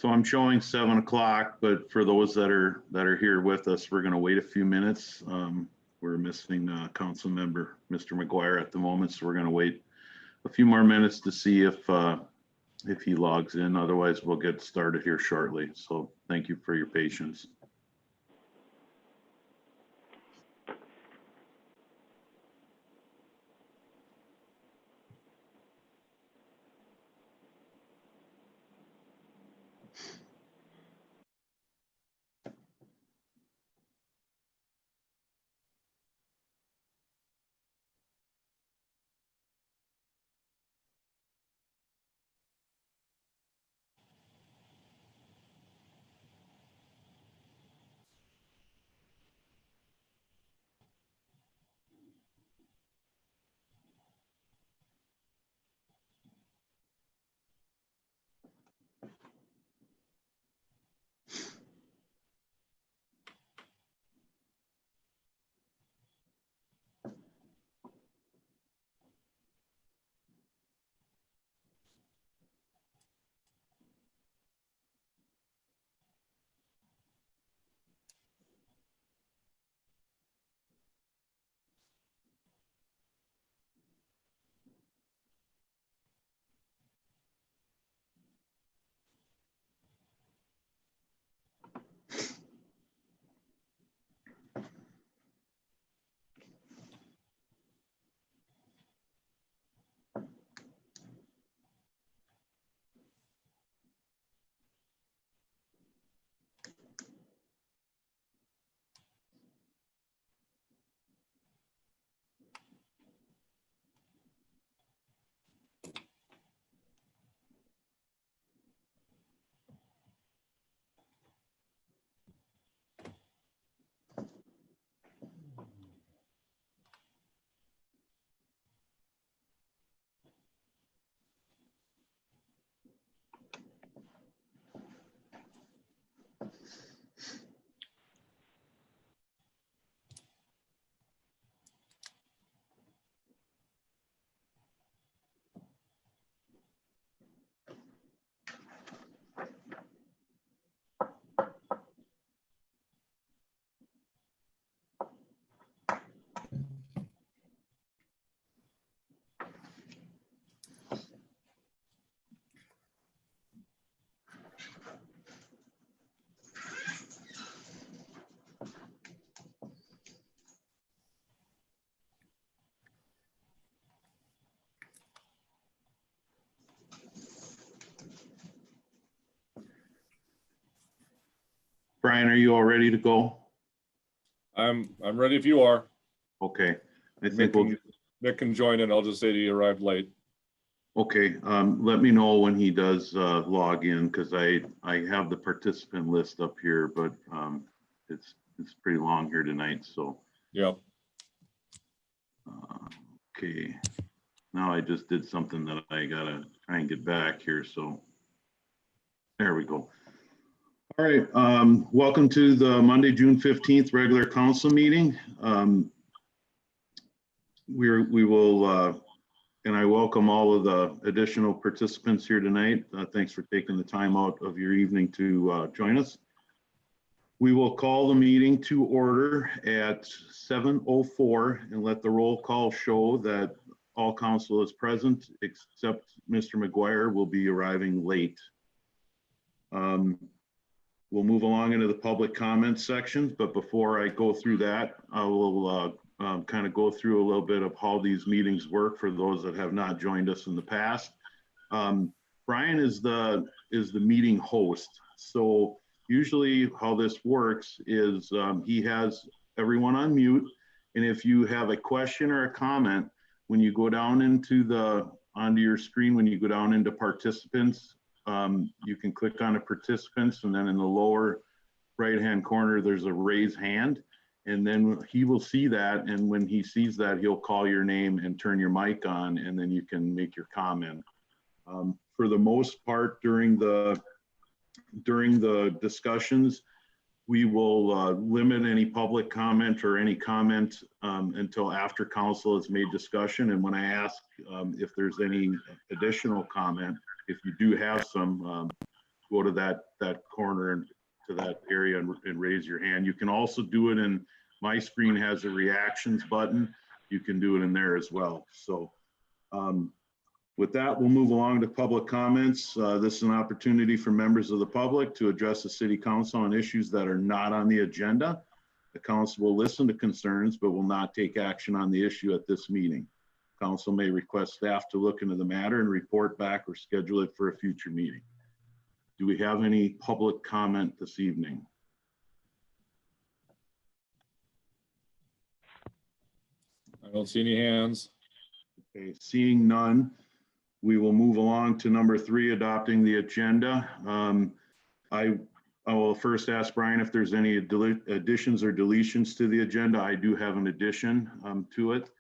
So I'm showing 7 o'clock, but for those that are here with us, we're going to wait a few minutes. We're missing council member Mr. McGuire at the moment, so we're going to wait a few more minutes to see if he logs in. Otherwise, we'll get started here shortly. So thank you for your patience. Brian, are you all ready to go? I'm ready if you are. Okay, I think we'll. Nick can join in. I'll just say he arrived late. Okay, let me know when he does log in, because I have the participant list up here, but it's pretty long here tonight. So Yep. okay, now I just did something that I gotta try and get back here. So there we go. All right, welcome to the Monday, June 15th regular council meeting. We will. And I welcome all of the additional participants here tonight. Thanks for taking the time out of your evening to join us. We will call the meeting to order at 7:04 and let the roll call show that all council is present, except Mr. McGuire will be arriving late. We'll move along into the public comments section, but before I go through that, I will kind of go through a little bit of how these meetings work for those that have not joined us in the past. Brian is the meeting host. So usually how this works is he has everyone on mute. And if you have a question or a comment, when you go down into onto your screen, when you go down into participants, you can click on the participants, and then in the lower right-hand corner, there's a raise hand. And then he will see that, and when he sees that, he'll call your name and turn your mic on, and then you can make your comment. For the most part, during the discussions, we will limit any public comment or any comment until after council has made discussion. And when I ask if there's any additional comment, if you do have some, go to that corner and to that area and raise your hand. You can also do it in, my screen has a reactions button. You can do it in there as well. So with that, we'll move along to public comments. This is an opportunity for members of the public to address the city council on issues that are not on the agenda. The council will listen to concerns, but will not take action on the issue at this meeting. Council may request staff to look into the matter and report back or schedule it for a future meeting. Do we have any public comment this evening? I don't see any hands. Okay, seeing none, we will move along to number 3, adopting the agenda. I will first ask Brian if there's any additions or deletions to the agenda. I do have an addition to it.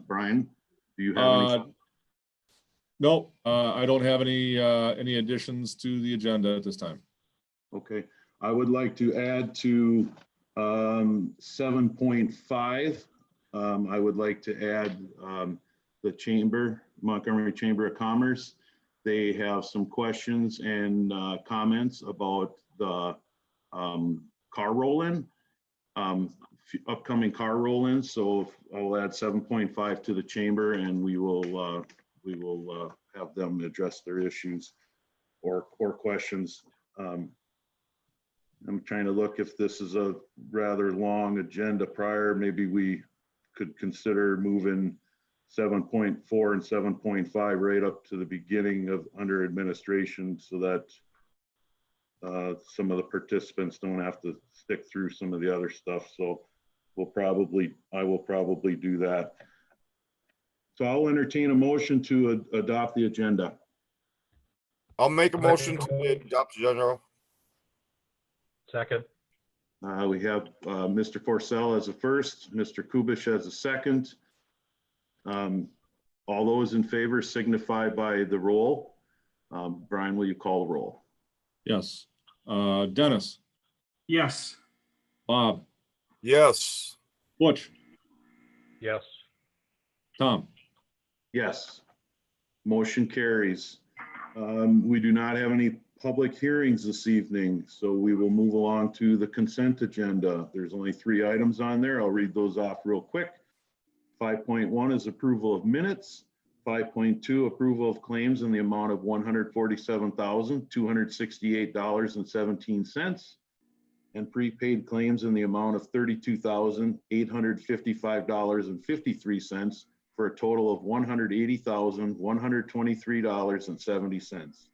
Brian, do you have any? Nope, I don't have any additions to the agenda at this time. Okay, I would like to add to 7.5. I would like to add the Montgomery Chamber of Commerce. They have some questions and comments about the car roll-in, upcoming car roll-in. So I will add 7.5 to the chamber, and we will have them address their issues or questions. I'm trying to look if this is a rather long agenda prior. Maybe we could consider moving 7.4 and 7.5 right up to the beginning of under administration, so that some of the participants don't have to stick through some of the other stuff. So I will probably do that. So I'll entertain a motion to adopt the agenda. I'll make a motion to adopt general. Second. We have Mr. Forcell as a first, Mr. Kubish as a second. All those in favor signify by the roll. Brian, will you call the roll? Yes. Dennis, Yes. Bob, Yes. Butch, Yes. Tom. Yes. Motion carries. We do not have any public hearings this evening, so we will move along to the consent agenda. There's only 3 items on there. I'll read those off real quick. 5.1 is approval of minutes. 5.2, approval of claims in the amount of $147,268.17 and prepaid claims in the amount of $32,855.53 for a total of $180,123.70.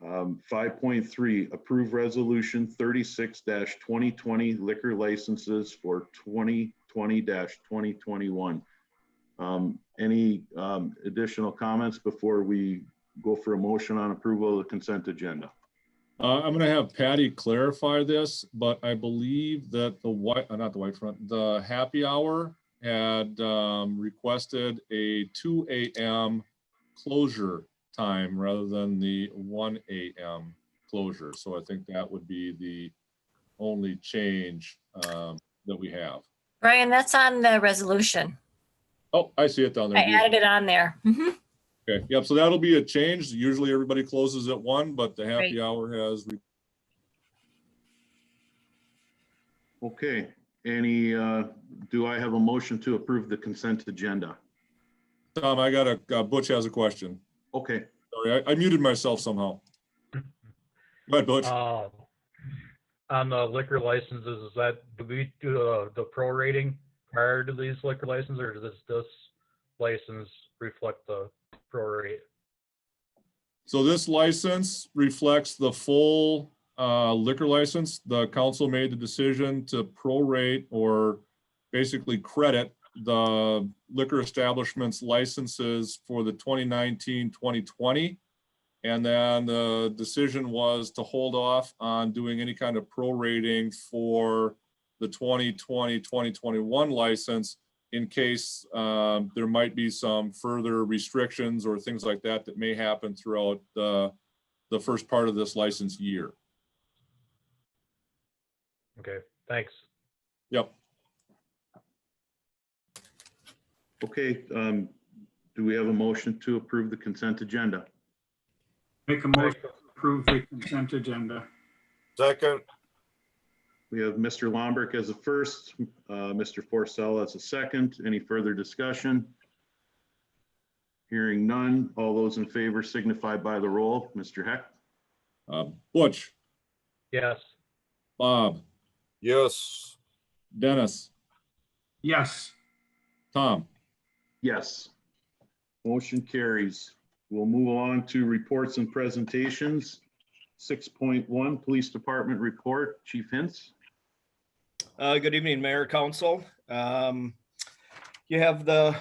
5.3, approve resolution 36-2020 liquor licenses for 2020-2021. Any additional comments before we go for a motion on approval of the consent agenda? I'm gonna have Patty clarify this, but I believe that the happy hour had requested a 2 a.m. closure time rather than the 1 a.m. closure. So I think that would be the only change that we have. Brian, that's on the resolution. Oh, I see it down there. I added it on there. Mhm. Okay, yep, so that'll be a change. Usually everybody closes at 1, but the happy Right. hour has. Okay, do I have a motion to approve the consent agenda? Tom, I got Butch has a question. Okay, Sorry, I muted myself somehow. Go ahead, Butch. On the liquor licenses, do we do the prorating prior to these liquor licenses, or does this license reflect the prorate? So this license reflects the full liquor license. The council made the decision to prorate or basically credit the liquor establishment's licenses for the 2019-2020. And then the decision was to hold off on doing any kind of prorating for the 2020-2021 license in case there might be some further restrictions or things like that that may happen throughout the first part of this license year. Okay, thanks. Yep. okay. Do we have a motion to approve the consent agenda? Make a motion to approve the consent agenda. Second, We have Mr. Lombrick as a first, Mr. Forcell as a second. Any further discussion? Hearing none. All those in favor signify by the roll. Mr. Heck, Butch, Yes. Bob, yes. Dennis, Yes, Tom. yes. Motion carries. We'll move on to reports and presentations. 6.1, Police Department Report. Chief Hintz. Good evening, Mayor, Council. You have the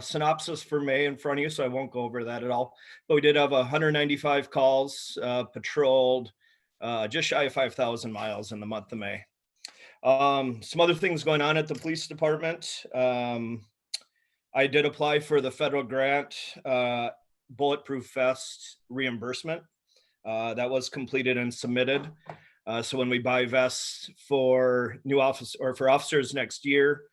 synopsis for May in front of you, so I won't go over that at all. But we did have 195 calls, patrolled, just shy of 5,000 miles in the month of May. Some other things going on at the police department. I did apply for the federal grant, Bulletproof Vest reimbursement. That was completed and submitted. So when we buy vests for new office or for officers next year,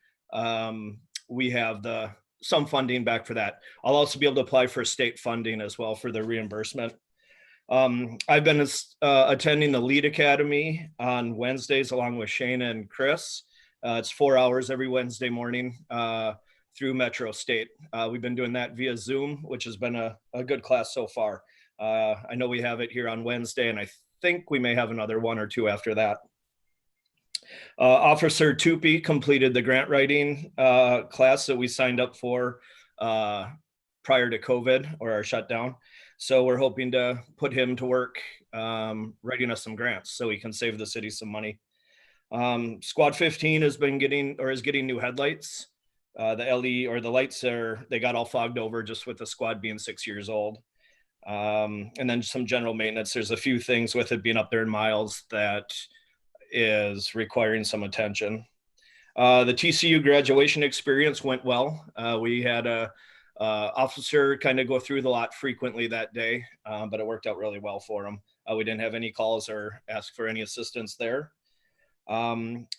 we have some funding back for that. I'll also be able to apply for state funding as well for the reimbursement. I've been attending the Lead Academy on Wednesdays along with Shane and Chris. It's 4 hours every Wednesday morning through Metro State. We've been doing that via Zoom, which has been a good class so far. I know we have it here on Wednesday, and I think we may have another one or two after that. Officer Tupi completed the grant writing class that we signed up for prior to COVID or our shutdown. So we're hoping to put him to work writing us some grants so we can save the city some money. Squad 15 is getting new headlights. The LED or the lights they got all fogged over just with the squad being 6 years old. And then some general maintenance. There's a few things with it being up there in miles that is requiring some attention. The TCU graduation experience went well. We had a officer kind of go through the lot frequently that day, but it worked out really well for him. We didn't have any calls or ask for any assistance there.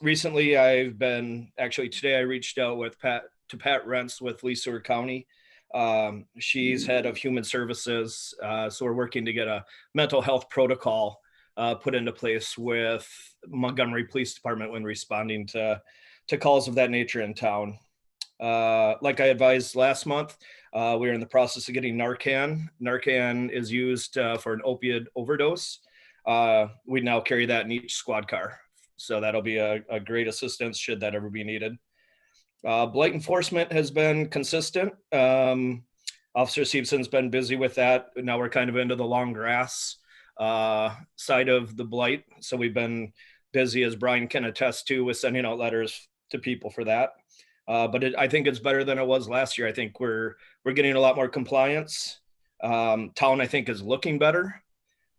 Recently, today I reached out to Pat Rentz with Lee Seward County. She's head of human services. So we're working to get a mental health protocol put into place with Montgomery Police Department when responding to calls of that nature in town. Like I advised last month, we're in the process of getting Narcan. Narcan is used for an opiate overdose. We now carry that in each squad car. So that'll be a great assistance should that ever be needed. Blight enforcement has been consistent. Officer Siebson's been busy with that. Now we're kind of into the long grass side of the blight. So we've been busy, as Brian can attest to, with sending out letters to people for that. But I think it's better than it was last year. I think we're getting a lot more compliance. Town, I think, is looking better.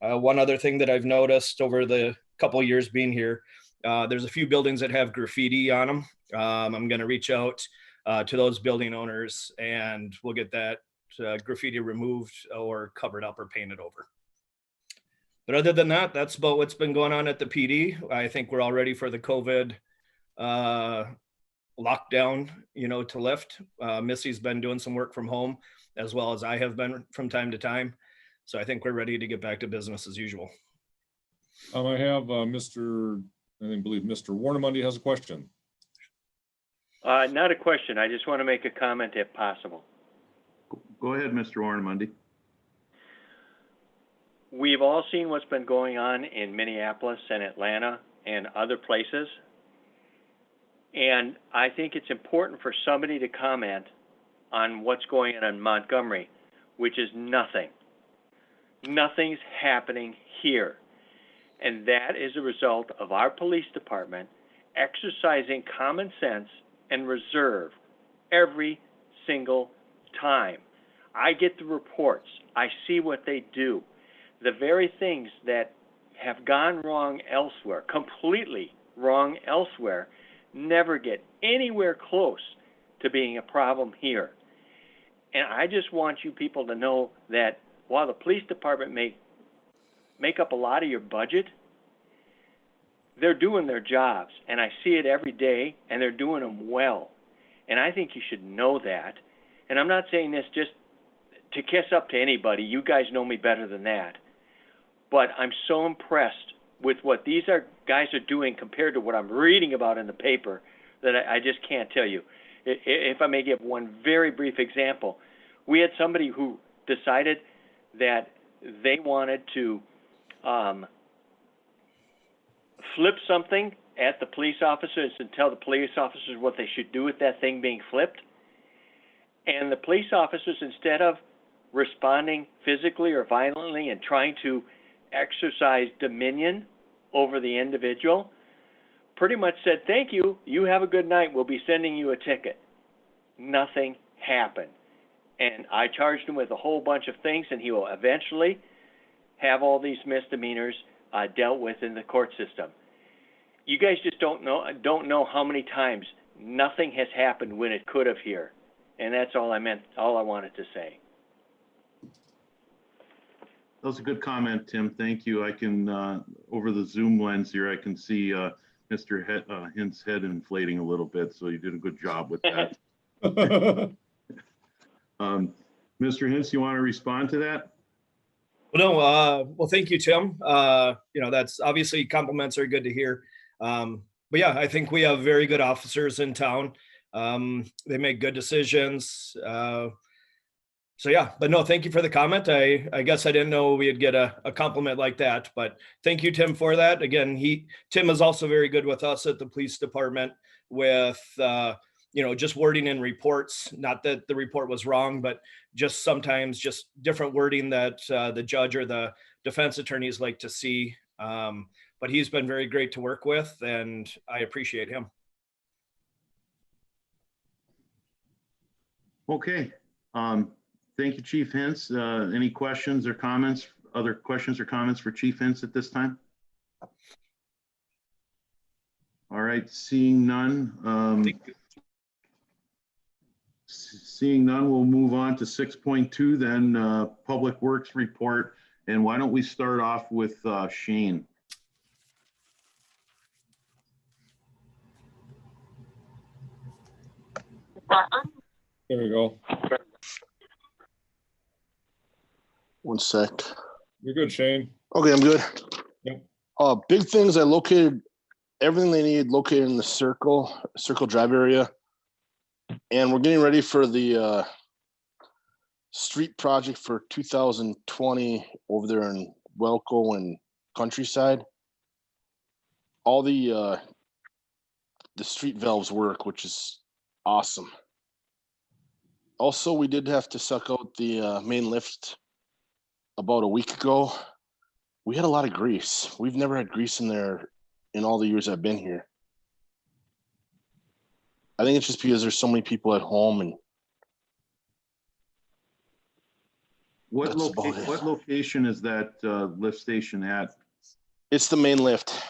One other thing that I've noticed over the couple of years being here, there's a few buildings that have graffiti on them. I'm going to reach out to those building owners and we'll get that graffiti removed or covered up or painted over. But other than that, that's about what's been going on at the PD. I think we're all ready for the COVID lockdown, to lift. Missy's been doing some work from home as well as I have been from time to time. So I think we're ready to get back to business as usual. I have I believe Mr. Warnemundy has a question. Not a question. I just want to make a comment if possible. Go ahead, Mr. Warnemundy. We've all seen what's been going on in Minneapolis and Atlanta and other places. And I think it's important for somebody to comment on what's going on in Montgomery, which is nothing. Nothing's happening here. And that is a result of our police department exercising common sense and reserve every single time. I get the reports. I see what they do. The very things that have gone wrong elsewhere, completely wrong elsewhere, never get anywhere close to being a problem here. And I just want you people to know that while the police department may make up a lot of your budget, they're doing their jobs, and I see it every day, and they're doing them well. And I think you should know that. And I'm not saying this just to kiss up to anybody. You guys know me better than that. but I'm so impressed with what these guys are doing compared to what I'm reading about in the paper that I just can't tell you. If I may give one very brief example, we had somebody who decided that they wanted to flip something at the police officers and tell the police officers what they should do with that thing being flipped. And the police officers, instead of responding physically or violently and trying to exercise dominion over the individual, pretty much said, "Thank you, you have a good night, we'll be sending you a ticket." Nothing happened. And I charged him with a whole bunch of things, and he will eventually have all these misdemeanors dealt with in the court system. You guys just don't know how many times nothing has happened when it could have here. And that's all I wanted to say. That was a good comment, Tim. Thank you. I can, over the Zoom lens here, I can see Mr. Hint's head inflating a little bit, so you did a good job with that. Mr. Hintz, you want to respond to that? Well, no, well, thank you, Tim. That's obviously compliments are good to hear. But yeah, I think we have very good officers in town. They make good decisions. So yeah, but no, thank you for the comment. I guess I didn't know we'd get a compliment like that, but thank you, Tim, for that. Again, Tim is also very good with us at the police department with, just wording in reports. Not that the report was wrong, but just sometimes just different wording that the judge or the defense attorneys like to see. But he's been very great to work with, and I appreciate him. Okay. Thank you, Chief Hintz. Any questions or comments, other questions or comments for Chief Hintz at this time? All right, seeing none. Seeing none, we'll move on to 6.2 then, Public Works Report. And why don't we start off with Shane? There we go. One sec. You're good, Shane. Okay, I'm good. Yep. Big things, I located everything they need located in the Circle Drive area. And we're getting ready for the street project for 2020 over there in Welco and Countryside. All the street valves work, which is awesome. Also, we did have to suck out the main lift about a week ago. We had a lot of grease. We've never had grease in there in all the years I've been here. I think it's just because there's so many people at home, and What location is that lift station at? it's the main lift.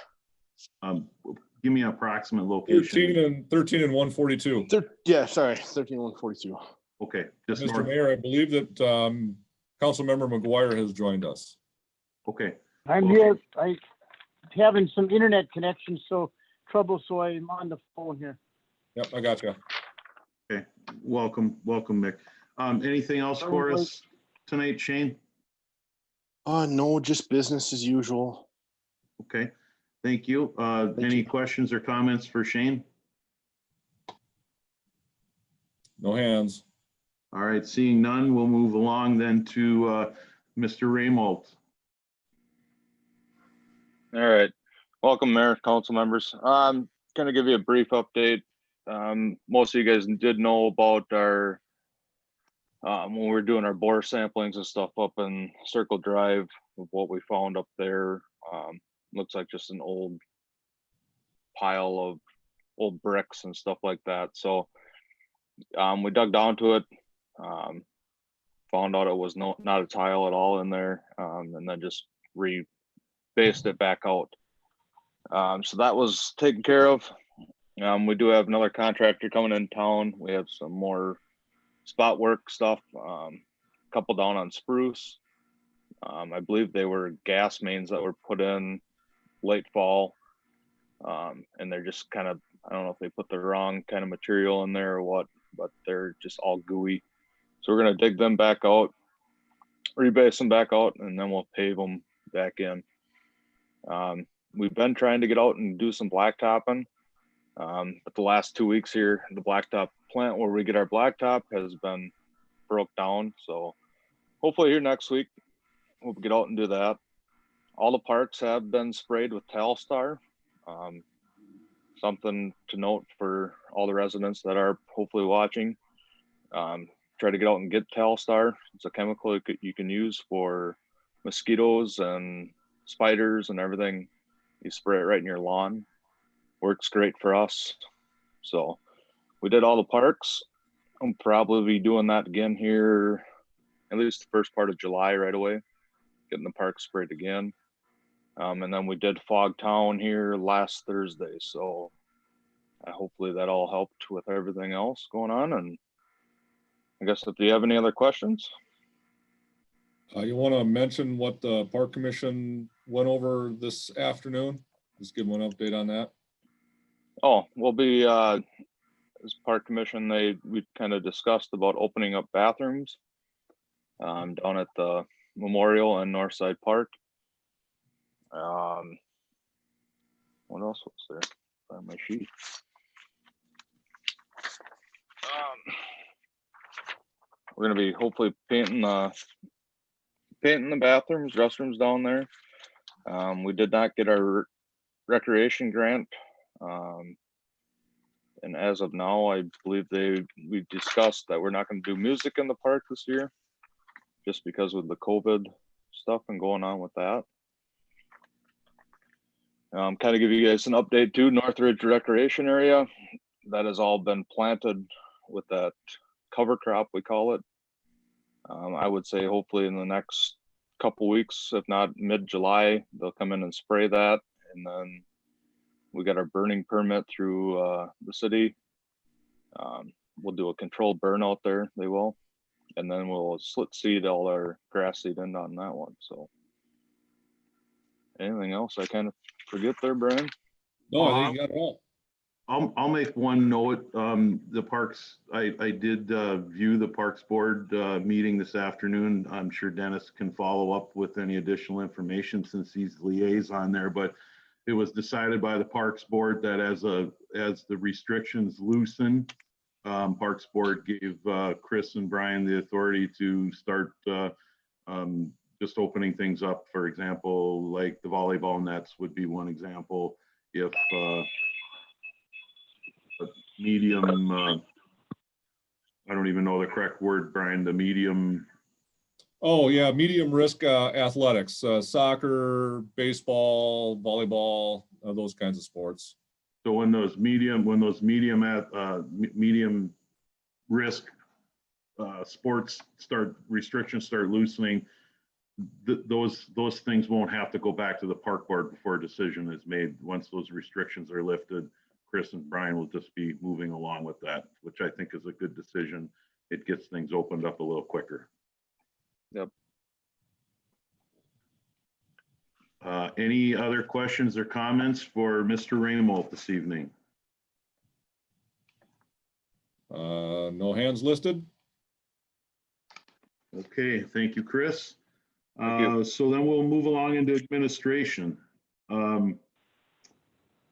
Give me an approximate location. 13 and 142. 13-142. Okay, just Mr. north. Mayor, I believe that Councilmember McGuire has joined us. Okay, I'm here. I having some internet connection, so I'm on the phone here. Yep, I got you. okay. Welcome, Mick. Anything else for us tonight, Shane? No, just business as usual. Okay, thank you. Any you. questions or comments for Shane? No hands. All right, seeing none, we'll move along then to Mr. Raymold. All right. Welcome, Mayor, council members. I'm going to give you a brief update. Most of you guys did know about our, when we were doing our bore samplings and stuff up in Circle Drive, of what we found up there. Looks like just an old pile of old bricks and stuff like that. So we dug down to it, found out it was not a tile at all in there, and then just based it back out. So that was taken care of. We do have another contractor coming in town. We have some more spot work stuff, a couple down on Spruce. I believe they were gas mains that were put in late fall. And they're just kind of, I don't know if they put the wrong kind of material in there or what, but they're just all gooey. So we're going to dig them back out, rebase them back out, and then we'll pave them back in. We've been trying to get out and do some blacktopping. But the last 2 weeks here, the blacktop plant where we get our blacktop has been broke down. So hopefully here next week, we'll get out and do that. All the parks have been sprayed with Talstar. Something to note for all the residents that are hopefully watching. Try to get out and get Talstar. It's a chemical you can use for mosquitoes and spiders and everything. You spray it right in your lawn. Works great for us. So we did all the parks. I'll probably be doing that again here, at least the first part of July right away, getting the park sprayed again. And then we did Fog Town here last Thursday. So hopefully that all helped with everything else going on. And I guess if you have any other questions. You want to mention what the Park Commission went over this afternoon? Just give them an update on that. Oh, we'll be, as Park Commission, we kind of discussed about opening up bathrooms down at the Memorial and Northside Park. What else was there on my sheet? We're gonna be hopefully painting the bathrooms, restrooms down there. We did not get our recreation grant. And as of now, I believe we discussed that we're not going to do music in the park this year, just because of the COVID stuff and going on with that. Kind of give you guys an update too. Northridge Recreation Area, that has all been planted with that cover crop, we call it. I would say hopefully in the next couple weeks, if not mid-July, they'll come in and spray that. And then we got our burning permit through the city. We'll do a controlled burn out there, they will. And then we'll slit seed all our grass seed in on that one. So anything else I kind of forget there, Brian? No, I think you got it all. I'll make one note. The parks, I did view the Parks Board meeting this afternoon. I'm sure Dennis can follow up with any additional information since he's liaison there, but it was decided by the Parks Board that as the restrictions loosen, Parks Board gave Chris and Brian the authority to start just opening things up. For example, like the volleyball nets would be one example. If medium, I don't even know the correct word, Brian, the medium. Oh yeah, medium risk athletics, soccer, baseball, volleyball, those kinds of sports. So when those medium risk sports restrictions start loosening, those things won't have to go back to the Park Board before a decision is made. Once those restrictions are lifted, Chris and Brian will just be moving along with that, which I think is a good decision. It gets things opened up a little quicker. Yep. Any other questions or comments for Mr. Raymond this evening? No hands listed. Okay, thank you, Chris. Thank you. So then we'll move along into administration.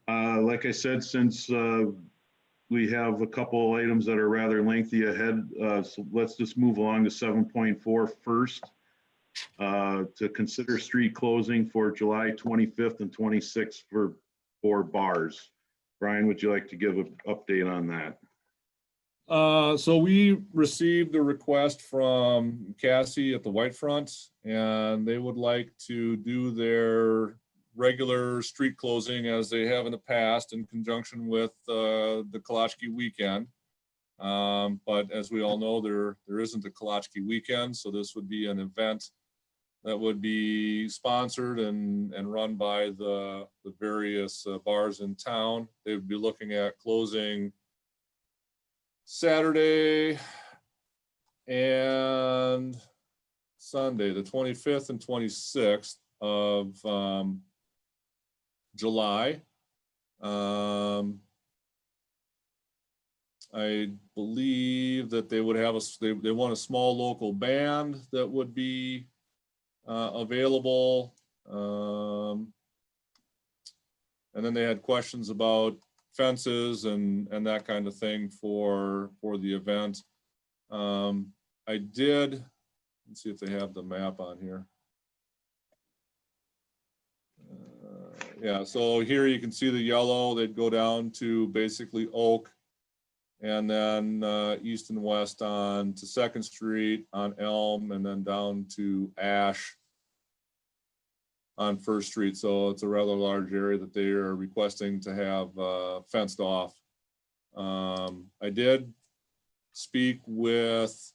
Like I said, since we have a couple items that are rather lengthy ahead, so let's just move along to 7.4 first. To consider street closing for July 25th and 26th for bars. Brian, would you like to give an update on that? So we received a request from Cassie at the White Front, and they would like to do their regular street closing as they have in the past in conjunction with the Kolachki weekend. But as we all know, there isn't a Kolachki weekend, so this would be an event that would be sponsored and run by the various bars in town. They would be looking at closing Saturday and Sunday, the 25th and 26th of July. I believe that they would have they want a small local band that would be available And then they had questions about fences and that kind of thing for the event. I did, let's see if they have the map on here. Yeah, so here you can see the yellow, they'd go down to basically Oak, and then east and west on to 2nd Street, on Elm, and then down to Ash on 1st Street. So it's a rather large area that they are requesting to have fenced off. I did speak with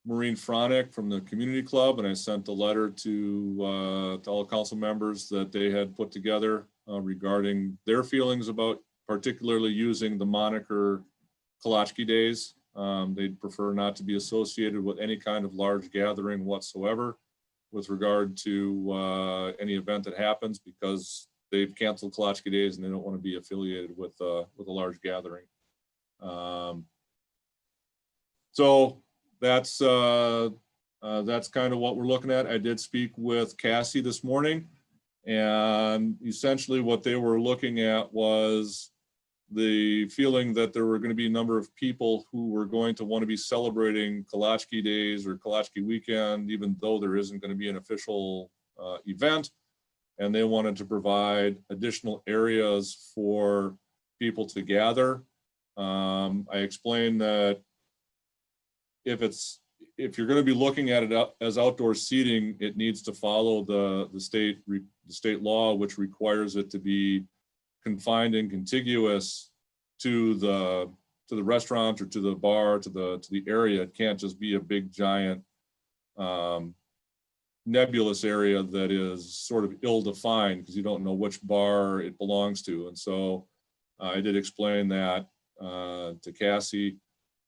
Maureen Fronick from the community club, and I sent a letter to all council members that they had put together regarding their feelings about particularly using the moniker Kolachki Days. They'd prefer not to be associated with any kind of large gathering whatsoever with regard to any event that happens, because they've canceled Kolachki Days and they don't want to be affiliated with a large gathering. So that's kind of what we're looking at. I did speak with Cassie this morning, and essentially what they were looking at was the feeling that there were going to be a number of people who were going to want to be celebrating Kolachki Days or Kolachki Weekend, even though there isn't going to be an official event. And they wanted to provide additional areas for people to gather. I explained that if you're going to be looking at it as outdoor seating, it needs to follow the state law, which requires it to be confined and contiguous to the restaurant or to the bar, to the area. It can't just be a big giant nebulous area that is sort of ill-defined because you don't know which bar it belongs to. And so I did explain that to Cassie.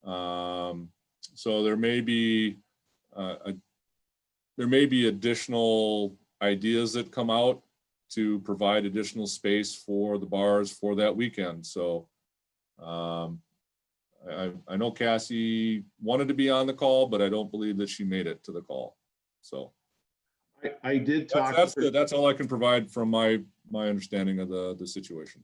So there may be additional ideas that come out to provide additional space for the bars for that weekend. So I know Cassie wanted to be on the call, but I don't believe that she made it to the call. So I did talk. That's all I can provide from my understanding of the situation.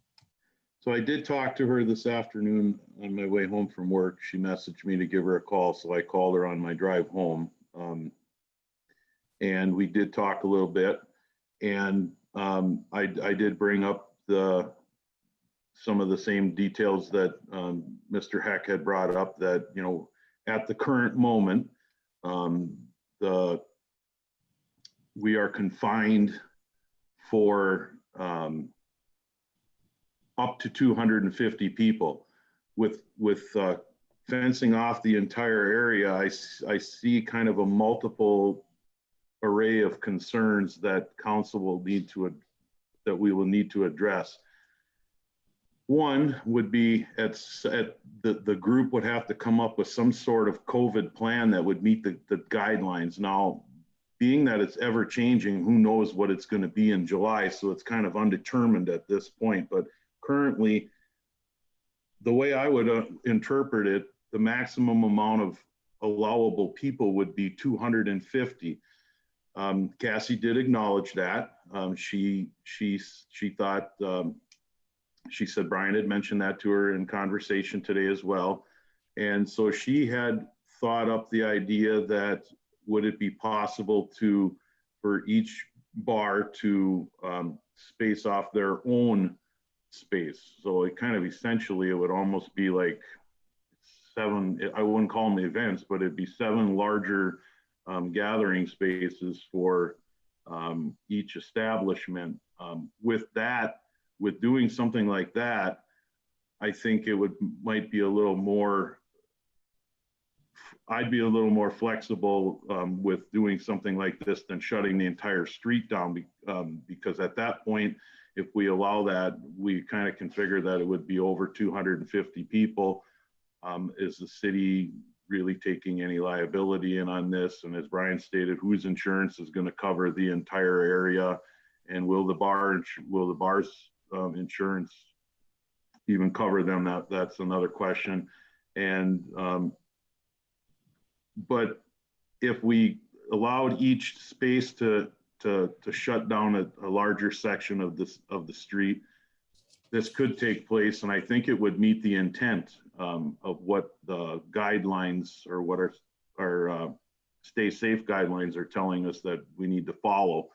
So I did talk to her this afternoon on my way home from work. She messaged me to give her a call, so I called her on my drive home. And we did talk a little bit. And I did bring up some of the same details that Mr. Heck had brought up, that, you know, at the current moment, we are confined for up to 250 people. With fencing off the entire area, I see kind of a multiple array of concerns that council will need to, that we will need to address. One would be the group would have to come up with some sort of COVID plan that would meet the guidelines. Now, being that it's ever changing, who knows what it's going to be in July, so it's kind of undetermined at this point. But currently, the way I would interpret it, the maximum amount of allowable people would be 250. Cassie did acknowledge that. She thought, she said Brian had mentioned that to her in conversation today as well. And so she had thought up the idea that would it be possible for each bar to space off their own space. So it kind of essentially, it would almost be like 7, I wouldn't call them events, but it'd be 7 larger gathering spaces for each establishment. With doing something like that, I think it might be a little more, I'd be a little more flexible with doing something like this than shutting the entire street down, because at that point, if we allow that, we kind of can figure that it would be over 250 people. Is the city really taking any liability in on this? And as Brian stated, whose insurance is going to cover the entire area? And will the bar's insurance even cover them? That's another question. And but if we allowed each space to to shut down a larger section of the street. This could take place, and I think it would meet the intent of what the guidelines or what our stay safe guidelines are telling us that we need to follow.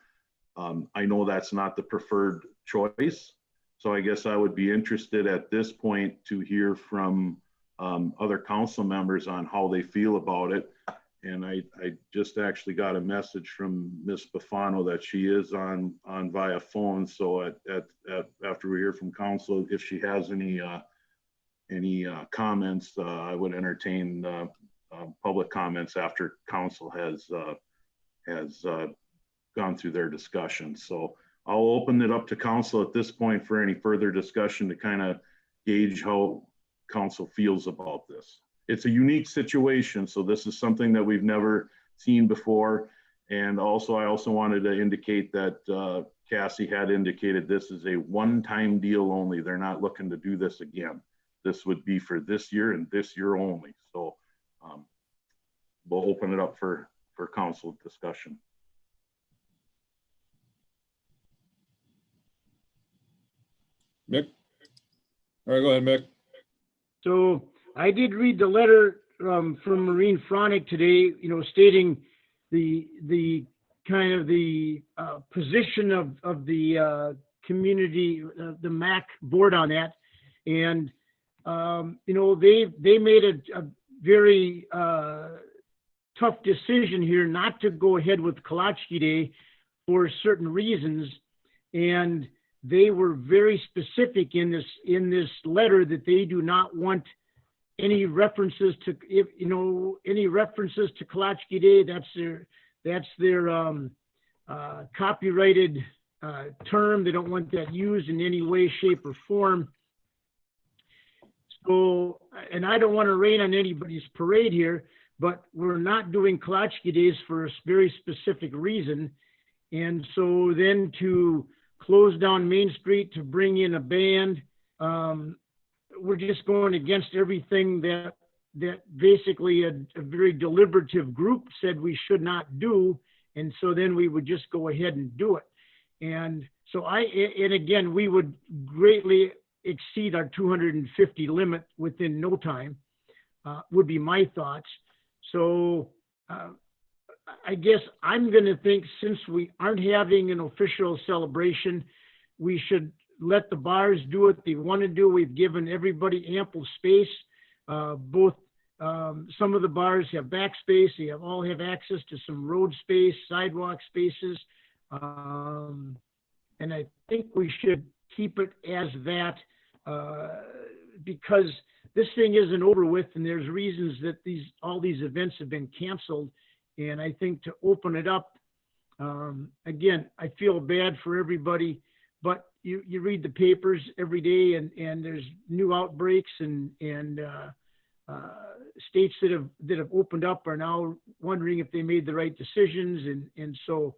I know that's not the preferred choice, so I guess I would be interested at this point to hear from other council members on how they feel about it. And I just actually got a message from Ms. Bufano that she is on via phone. So after we hear from council, if she has any comments, I would entertain public comments after council has gone through their discussion. So I'll open it up to council at this point for any further discussion to kind of gauge how council feels about this. It's a unique situation, so this is something that we've never seen before. And also, I also wanted to indicate that Cassie had indicated this is a one-time deal only. They're not looking to do this again. This would be for this year and this year only. So we'll open it up for council discussion. Mick? All right, go ahead, Mick. So I did read the letter from Maureen Fronick today, stating the kind of the position of the community, the MAC board on that. And, they made a very tough decision here not to go ahead with Kalachki Day for certain reasons. And they were very specific in this letter that they do not want any references to Kalachki Day. That's their copyrighted term. They don't want that used in any way, shape, or form. So, and I don't want to rain on anybody's parade here, but we're not doing Kalachki Days for a very specific reason. And so then to close down Main Street to bring in a band, we're just going against everything that basically a very deliberative group said we should not do. And so then we would just go ahead and do it. And so and again, we would greatly exceed our 250 limit within no time, would be my thoughts. So I guess I'm going to think, since we aren't having an official celebration, we should let the bars do what they want to do. We've given everybody ample space. Both some of the bars have backspace. They all have access to some road space, sidewalk spaces. And I think we should keep it as that because this thing isn't over with, and there's reasons that all these events have been canceled. And I think to open it up, again, I feel bad for everybody, but you read the papers every day, and there's new outbreaks, and states that have opened up are now wondering if they made the right decisions. And so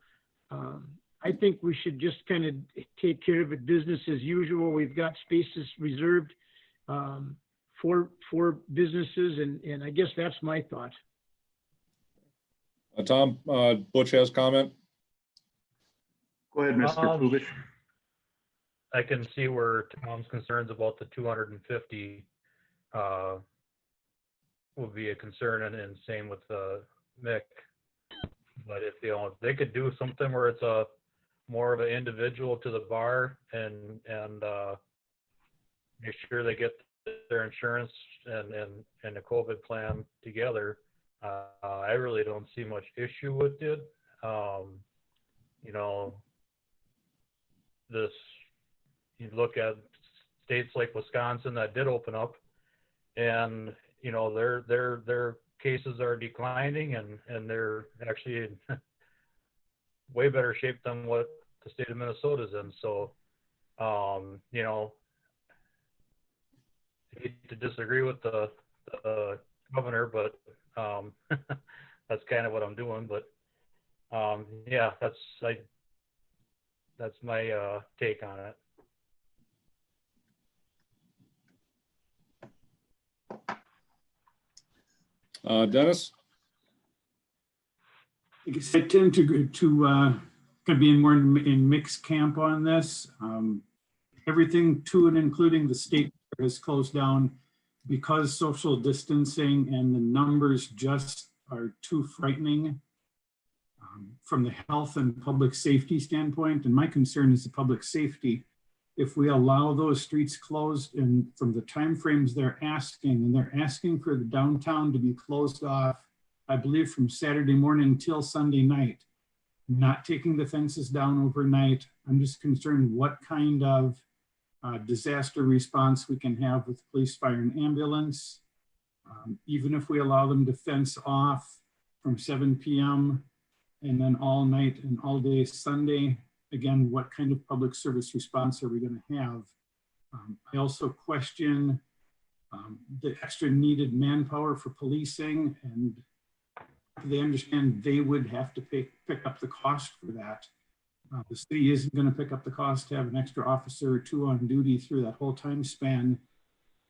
I think we should just kind of take care of it business as usual. We've got spaces reserved for businesses, and I guess that's my thought. Tom, Butch has comment. Go ahead, Mr. Kubish. I can see where Tom's concerns about the 250 would be a concern, and same with Mick. But if they could do something where it's a more of an individual to the bar and make sure they get their insurance and a COVID plan together, I really don't see much issue with it. You look at states like Wisconsin that did open up, and their cases are declining, and they're actually in way better shape than what the state of Minnesota's in. So, I hate to disagree with the governor, but that's kind of what I'm doing. But yeah, that's my take on it. Dennis? I guess I tend to could be more in mixed camp on this. Everything to and including the state has closed down because social distancing and the numbers just are too frightening from the health and public safety standpoint. And my concern is the public safety. If we allow those streets closed and from the timeframes they're asking for the downtown to be closed off, I believe from Saturday morning till Sunday night, not taking the fences down overnight. I'm just concerned what kind of disaster response we can have with police, fire, and ambulance. Even if we allow them to fence off from 7 p.m. and then all night and all day Sunday, again, what kind of public service response are we going to have? I also question the extra needed manpower for policing, and they understand they would have to pick up the cost for that. The city isn't going to pick up the cost to have an extra officer or two on duty through that whole time span.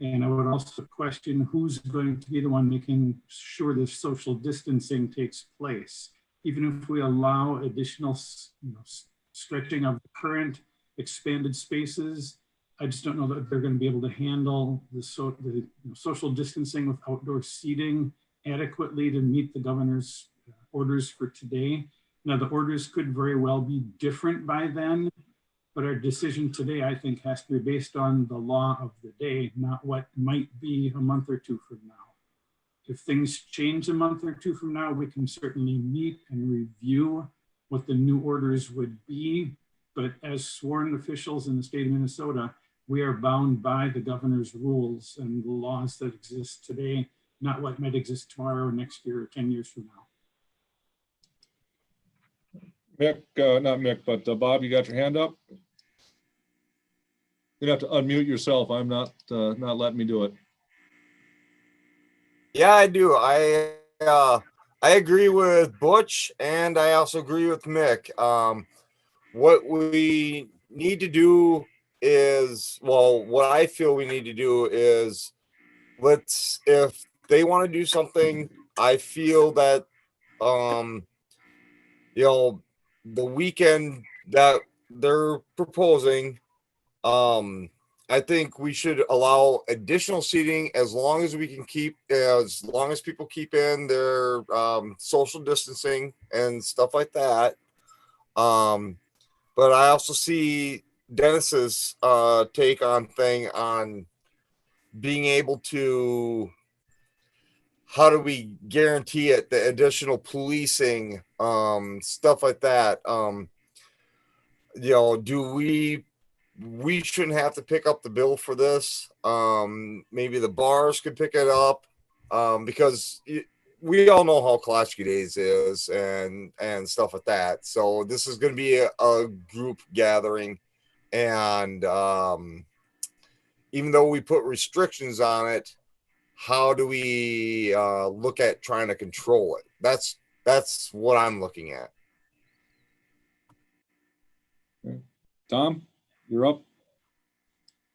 And I would also question who's going to be the one making sure the social distancing takes place. Even if we allow additional stretching of the current expanded spaces, I just don't know that they're going to be able to handle the social distancing with outdoor seating adequately to meet the governor's orders for today. Now, the orders could very well be different by then, but our decision today, I think, has to be based on the law of the day, not what might be a month or two from now. If things change a month or two from now, we can certainly meet and review what the new orders would be. But as sworn officials in the state of Minnesota, we are bound by the governor's rules and the laws that exist today, not what might exist tomorrow, next year, or 10 years from now. Mick, not Mick, but Bob, you got your hand up? You'd have to unmute yourself. I'm not letting me do it. Yeah, I do. I agree with Butch, and I also agree with Mick. What we need to do is, well, what I feel we need to do is if they want to do something, I feel that the weekend that they're proposing, I think we should allow additional seating as long as people keep in their social distancing and stuff like that. But I also see Dennis's take on being able to, how do we guarantee it, the additional policing, stuff like that. We shouldn't have to pick up the bill for this. Maybe the bars could pick it up, because we all know how Kalachki Days is and stuff like that. So this is going to be a group gathering, and even though we put restrictions on it, how do we look at trying to control it? That's what I'm looking at. Tom, you're up.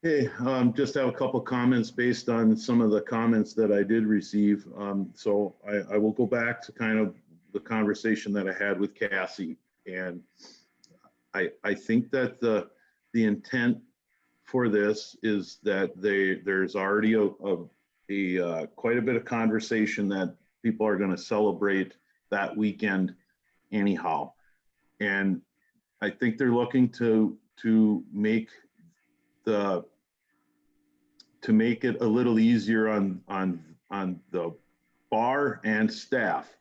Hey, just have a couple comments based on some of the comments that I did receive. So I will go back to kind of the conversation that I had with Cassie. And I think that the intent for this is that there's already quite a bit of conversation that people are going to celebrate that weekend anyhow. And I think they're looking to make it a little easier on the bar and staff.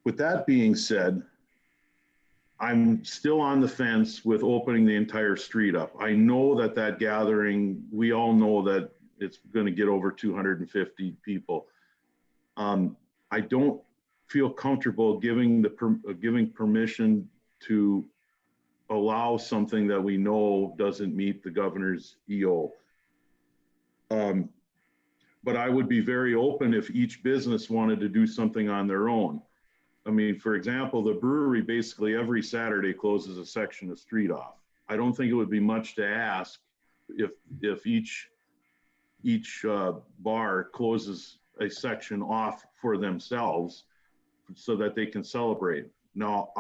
With that being said, I'm still on the fence with opening the entire street up. I know that gathering, we all know that it's going to get over 250 people. I don't feel comfortable giving permission to allow something that we know doesn't meet the governor's EO. But I would be very open if each business wanted to do something on their own. I mean, for example, the brewery basically every Saturday closes a section of street off. I don't think it would be much to ask if each bar closes a section off for themselves so that they can celebrate. Now,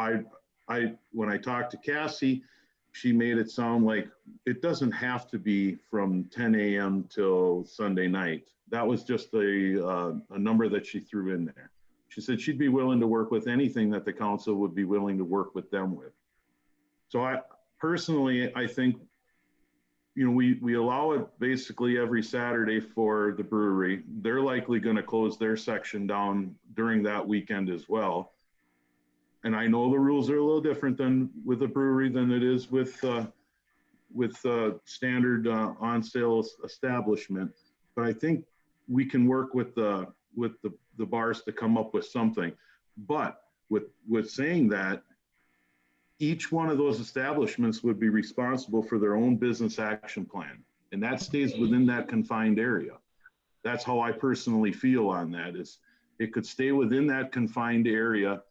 when I talked to Cassie, she made it sound like it doesn't have to be from 10 a.m. till Sunday night. That was just a number that she threw in there. She said she'd be willing to work with anything that the council would be willing to work with them with. So I personally, I think, you know, we allow it basically every Saturday for the brewery. They're likely going to close their section down during that weekend as well. And I know the rules are a little different than with a brewery than it is with standard on sale establishment. But I think we can work with the bars to come up with something. But with saying that, each one of those establishments would be responsible for their own business action plan, and that stays within that confined area. That's how I personally feel on that. Is it could stay within that confined area.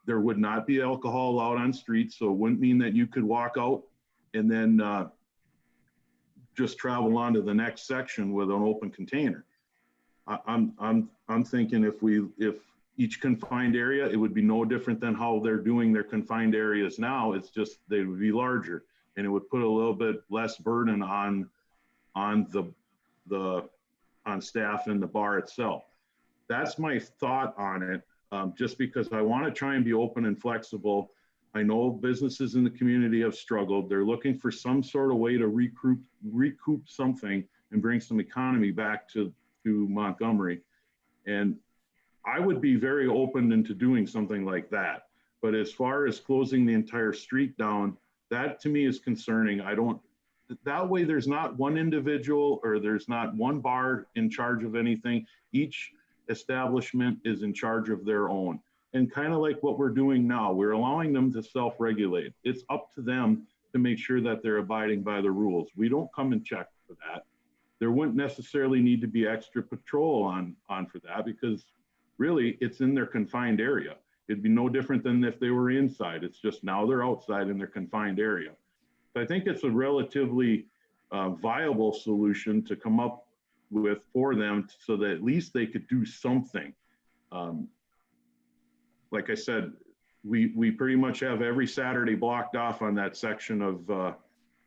There would not be alcohol allowed on streets, so it wouldn't mean that you could walk out and then just travel on to the next section with an open container. I'm thinking if each confined area, it would be no different than how they're doing their confined areas now. It's just they would be larger, and it would put a little bit less burden on staff and the bar itself. That's my thought on it. Just because I want to try and be open and flexible. I know businesses in the community have struggled. They're looking for some sort of way to recoup something and bring some economy back to Montgomery. And I would be very open into doing something like that. But as far as closing the entire street down, that to me is concerning. That way there's not one individual or there's not one bar in charge of anything. Each establishment is in charge of their own. And kind of like what we're doing now, we're allowing them to self-regulate. It's up to them to make sure that they're abiding by the rules. We don't come and check for that. There wouldn't necessarily need to be extra patrol on for that, because really it's in their confined area. It'd be no different than if they were inside. It's just now they're outside in their confined area. So I think it's a relatively viable solution to come up with for them so that at least they could do something. Like I said, we pretty much have every Saturday blocked off on that section of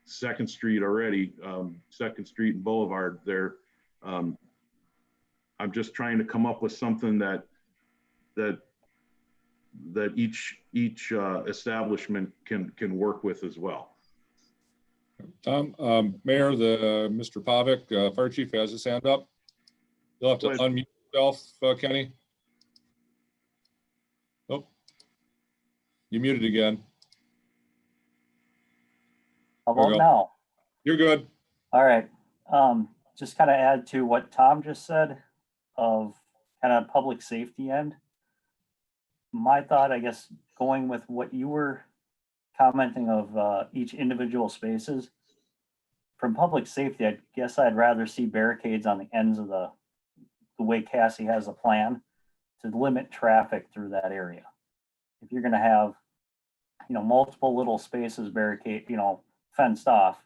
2nd Street already, 2nd Street and Boulevard there. I'm just trying to come up with something that each establishment can work with as well. Tom, Mayor, Mr. Pavic, Fire Chief has his hand up. You'll have to unmute yourself, Kenny. Oh, you muted again. How about now? You're good. All right. Just kind of add to what Tom just said of kind of public safety end. My thought, I guess, going with what you were commenting of each individual spaces. From public safety, I guess I'd rather see barricades on the ends of the way Cassie has a plan to limit traffic through that area. If you're going to have, multiple little spaces barricade, fenced off,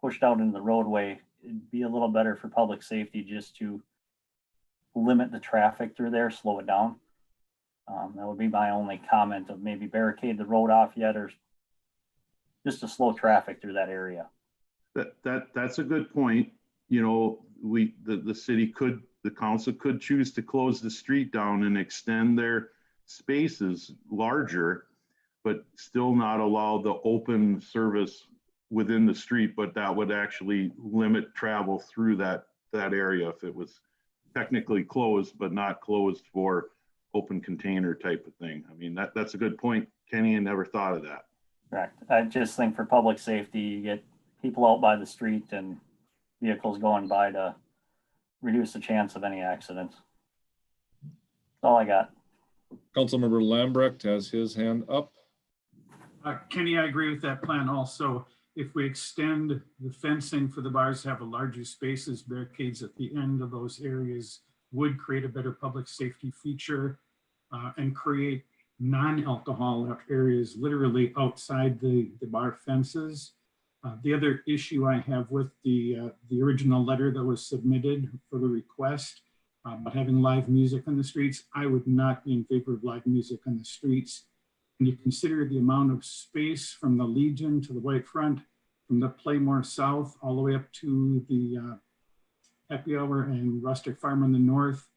pushed out into the roadway, it'd be a little better for public safety just to limit the traffic through there, slow it down. That would be my only comment, of maybe barricade the road off yet, or just to slow traffic through that area. That's a good point. The council could choose to close the street down and extend their spaces larger, but still not allow the open service within the street, but that would actually limit travel through that area if it was technically closed, but not closed for open container type of thing. I mean, that's a good point, Kenny. I never thought of that. Correct. I just think for public safety, you get people out by the street and vehicles going by to reduce the chance of any accidents. That's all I got. Councilmember Lambrecht has his hand up. Kenny, I agree with that plan also. If we extend the fencing for the bars to have a larger spaces, barricades at the end of those areas would create a better public safety feature and create non-alcohol areas literally outside the bar fences. The other issue I have with the original letter that was submitted for the request about having live music on the streets, I would not be in favor of live music on the streets. When you consider the amount of space from the Legion to the White Front, from the Playmore South, all the way up to the Happy Hour and Rustic Farm in the north,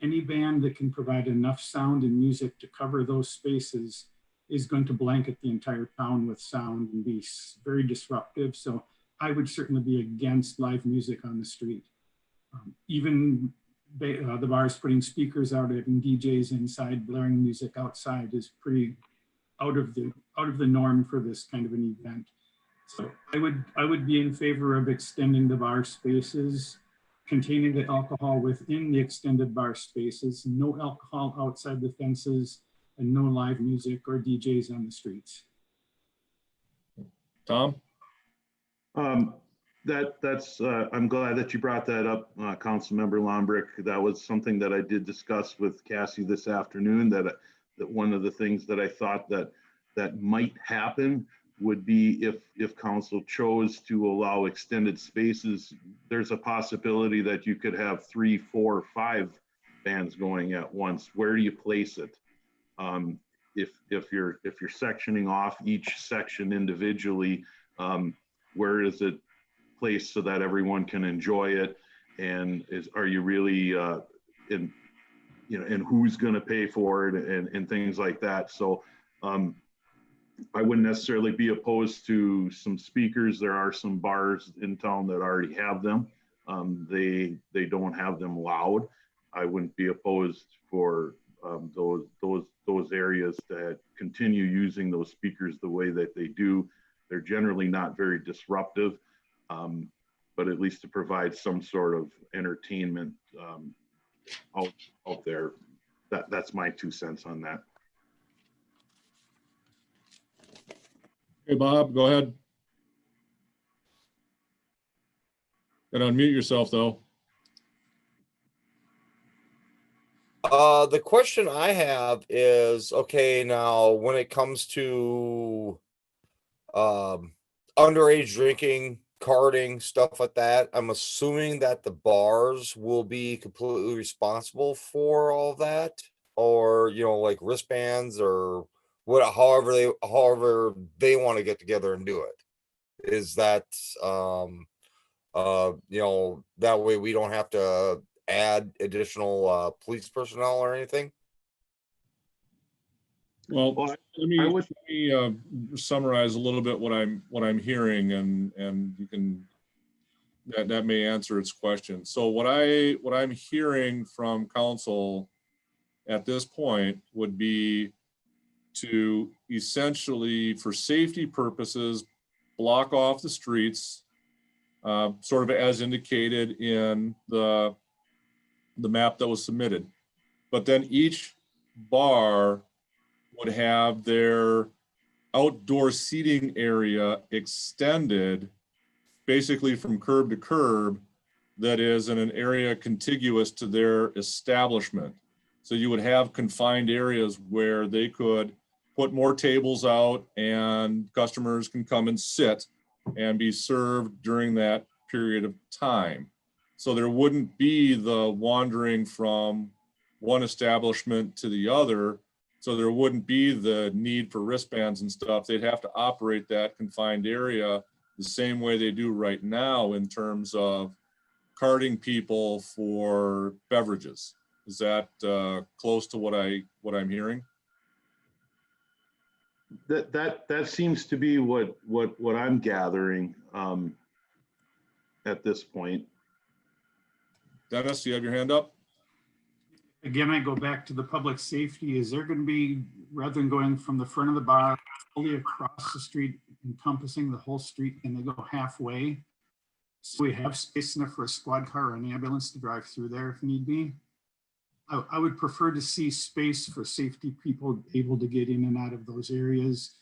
any band that can provide enough sound and music to cover those spaces is going to blanket the entire town with sound and be very disruptive. So I would certainly be against live music on the street. Even the bars putting speakers out, having DJs inside, blaring music outside is pretty out of the norm for this kind of an event. So I would be in favor of extending the bar spaces, containing the alcohol within the extended bar spaces, no alcohol outside the fences, and no live music or DJs on the streets. Tom? That's I'm glad that you brought that up, Councilmember Lombrick. That was something that I did discuss with Cassie this afternoon, that one of the things that I thought that might happen would be if council chose to allow extended spaces, there's a possibility that you could have 3, 4, 5 bands going at once. Where do you place it? If you're sectioning off each section individually, where is it placed so that everyone can enjoy it? And are you really and who's going to pay for it and things like that? So I wouldn't necessarily be opposed to some speakers. There are some bars in town that already have them. They don't have them loud. I wouldn't be opposed for those areas that continue using those speakers the way that they do. They're generally not very disruptive, but at least to provide some sort of entertainment out there. That's my 2 cents on that. Hey, Bob, go ahead. And unmute yourself, though. The question I have is, okay, now when it comes to underage drinking, carding, stuff like that, I'm assuming that the bars will be completely responsible for all that, or like wristbands or however they want to get together and do it. Is that that way we don't have to add additional police personnel or anything? Well, let me summarize a little bit what I'm hearing, and you can that may answer its question. So what I'm hearing from council at this point would be to essentially, for safety purposes, block off the streets, sort of as indicated in the map that was submitted. But then each bar would have their outdoor seating area extended basically from curb to curb, that is in an area contiguous to their establishment. So you would have confined areas where they could put more tables out and customers can come and sit and be served during that period of time. So there wouldn't be the wandering from one establishment to the other. So there wouldn't be the need for wristbands and stuff. They'd have to operate that confined area the same way they do right now in terms of carding people for beverages. Is that close to what I'm hearing? That seems to be what I'm gathering at this point. Dennis, you have your hand up? Again, I go back to the public safety. Is there going to be, rather than going from the front of the bar fully across the street, encompassing the whole street, and they go halfway? So we have space enough for a squad car or an ambulance to drive through there if need be. I would prefer to see space for safety people able to get in and out of those areas.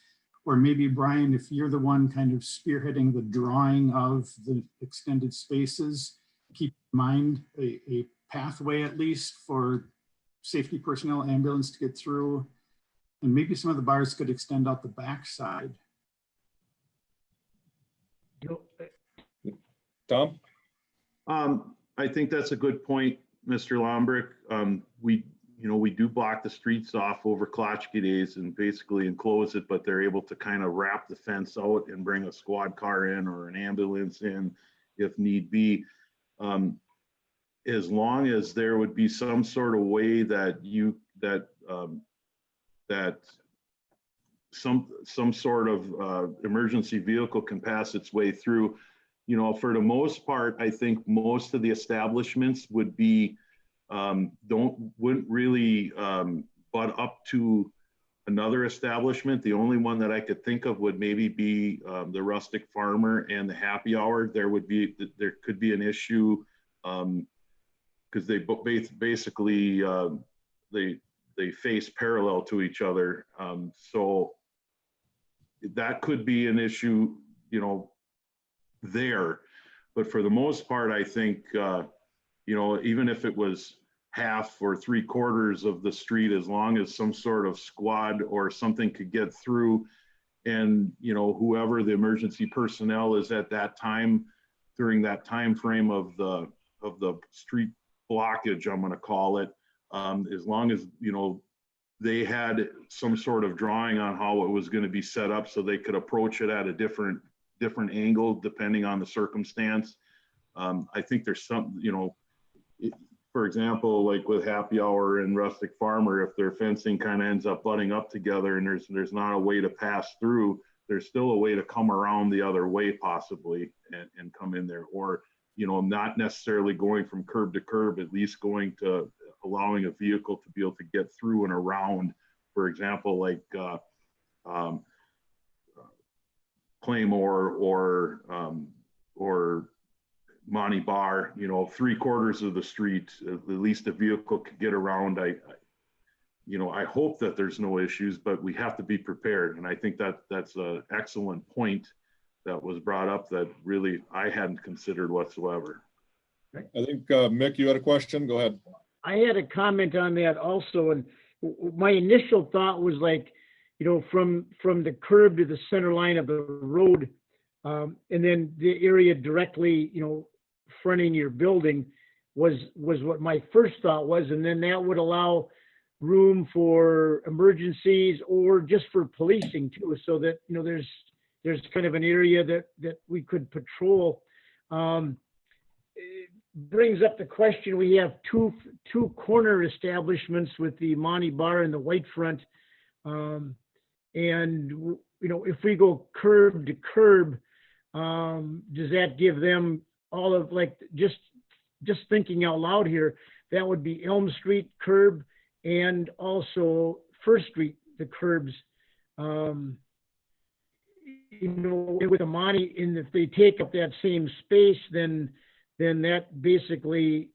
Or maybe Brian, if you're the one kind of spearheading the drawing of the extended spaces, keep in mind a pathway at least for safety personnel, ambulance to get through. And maybe some of the bars could extend out the backside. Tom? I think that's a good point, Mr. Lombrick. you know, we do block the streets off over Klatchke days and basically enclose it, but they're able to kind of wrap the fence out and bring a squad car in or an ambulance in if need be. As long as there would be some sort of way that some sort of emergency vehicle can pass its way through. You know, for the most part, I think most of the establishments would be wouldn't really butt up to another establishment. The only one that I could think of would maybe be the Rustic Farmer and the Happy Hour. There could be an issue because they basically they face parallel to each other. So that could be an issue, you know, there. But for the most part, I think, you know, even if it was half or 3/4 of the street, as long as some sort of squad or something could get through, and, you know, whoever the emergency personnel is at that time, during that time frame of the street blockage, I'm going to call it, as long as, you know, they had some sort of drawing on how it was going to be set up so they could approach it at a different angle depending on the circumstance. I think there's some, you know, for example, like with Happy Hour and Rustic Farmer, if their fencing kind of ends up butting up together and there's not a way to pass through, there's still a way to come around the other way possibly and come in there. Or, you know, not necessarily going from curb to curb, at least going to allowing a vehicle to be able to get through and around, for example, like Claymore or Monty Bar, you know, 3/4 of the street, at least a vehicle could get around. You know, I hope that there's no issues, but we have to be prepared. And I think that's an excellent point that was brought up that really I hadn't considered whatsoever. I think, Mick, you had a question? Go ahead. I had a comment on that also, and my initial thought was like, you know, from the curb to the center line of the road, and then the area directly, you know, fronting your building was what my first thought was, and then that would allow room for emergencies or just for policing too, so that, you know, there's kind of an area that we could patrol. It brings up the question, we have two corner establishments with the Monty Bar and the White Front. And, you know, if we go curb to curb, does that give them all of, like, just thinking out loud here, that would be Elm Street curb and also First Street, the curbs. You know, with the Monty, and if they take up that same space, then that basically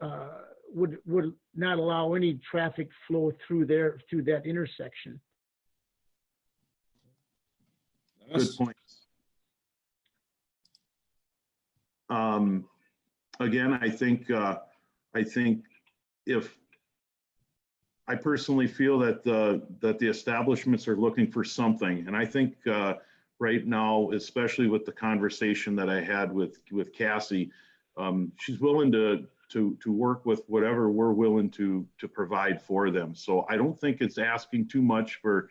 would not allow any traffic flow through that intersection. Good point. Again, I think if I personally feel that the establishments are looking for something, and I think right now, especially with the conversation that I had with Cassie, she's willing to work with whatever we're willing to provide for them. So I don't think it's asking too much for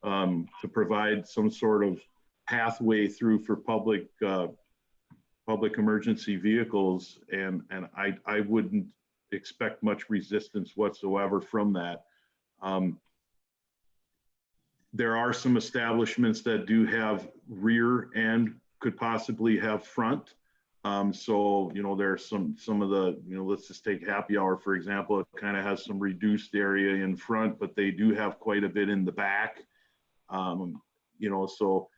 to provide some sort of pathway through for public emergency vehicles, and I wouldn't expect much resistance whatsoever from that. There are some establishments that do have rear and could possibly have front. So, you know, there's some of the, you know, let's just take Happy Hour, for example. It kind of has some reduced area in front, but they do have quite a bit in the back. You know, so,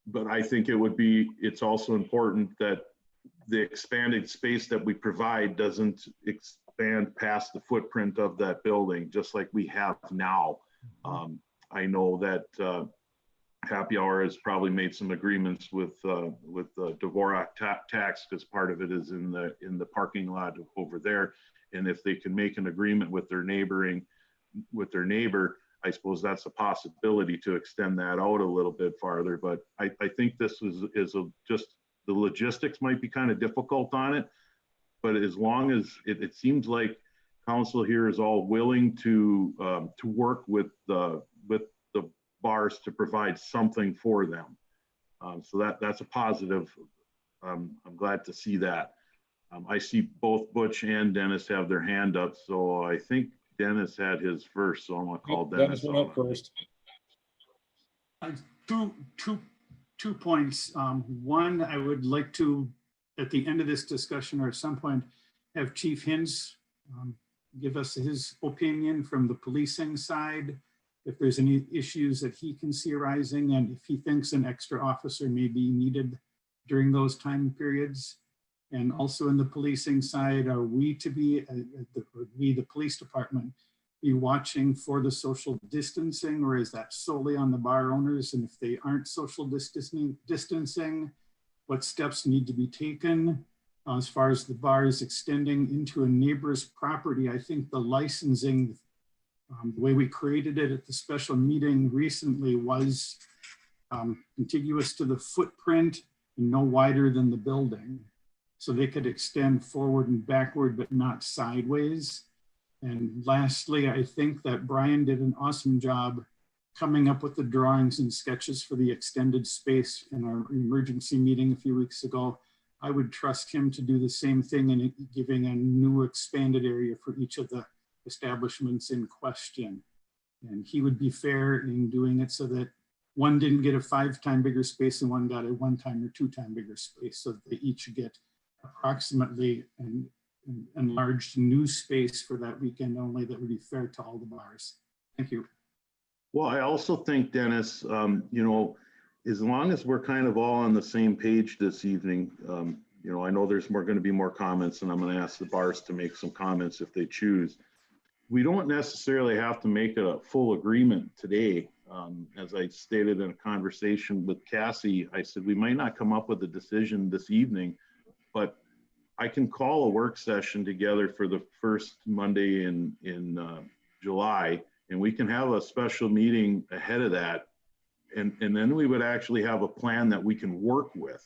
but I think it's also important that the expanded space that we provide doesn't expand past the footprint of that building, just like we have now. I know that Happy Hour has probably made some agreements with the Dvorak tax, because part of it is in the parking lot over there. And if they can make an agreement with their neighbor, I suppose that's a possibility to extend that out a little bit farther. But I think this is just the logistics might be kind of difficult on it, but as long as it seems like council here is all willing to work with the bars to provide something for them. So that's a positive. I'm glad to see that. I see both Butch and Dennis have their hand up, so I think Dennis had his first, so I'm gonna call Dennis. Dennis went up first. Two points. One, I would like to, at the end of this discussion or at some point, have Chief Hins give us his opinion from the policing side, if there's any issues that he can see arising, and if he thinks an extra officer may be needed during those time periods. And also in the policing side, are we to be, the police department, be watching for the social distancing, or is that solely on the bar owners? And if they aren't social distancing, what steps need to be taken? As far as the bars extending into a neighbor's property, I think the licensing, the way we created it at the special meeting recently was contiguous to the footprint and no wider than the building. So they could extend forward and backward, but not sideways. And lastly, I think that Brian did an awesome job coming up with the drawings and sketches for the extended space in our emergency meeting a few weeks ago. I would trust him to do the same thing in giving a new expanded area for each of the establishments in question. And he would be fair in doing it so that one didn't get a 5-time bigger space and one got a 1-time or 2-time bigger space, so that they each get approximately an enlarged new space for that weekend only that would be fair to all the bars. Thank you. Well, I also think, Dennis, you know, as long as we're kind of all on the same page this evening, you know, I know there's going to be more comments, and I'm going to ask the bars to make some comments if they choose. We don't necessarily have to make a full agreement today. As I stated in a conversation with Cassie, I said we might not come up with a decision this evening, but I can call a work session together for the first Monday in July, and we can have a special meeting ahead of that. And then we would actually have a plan that we can work with.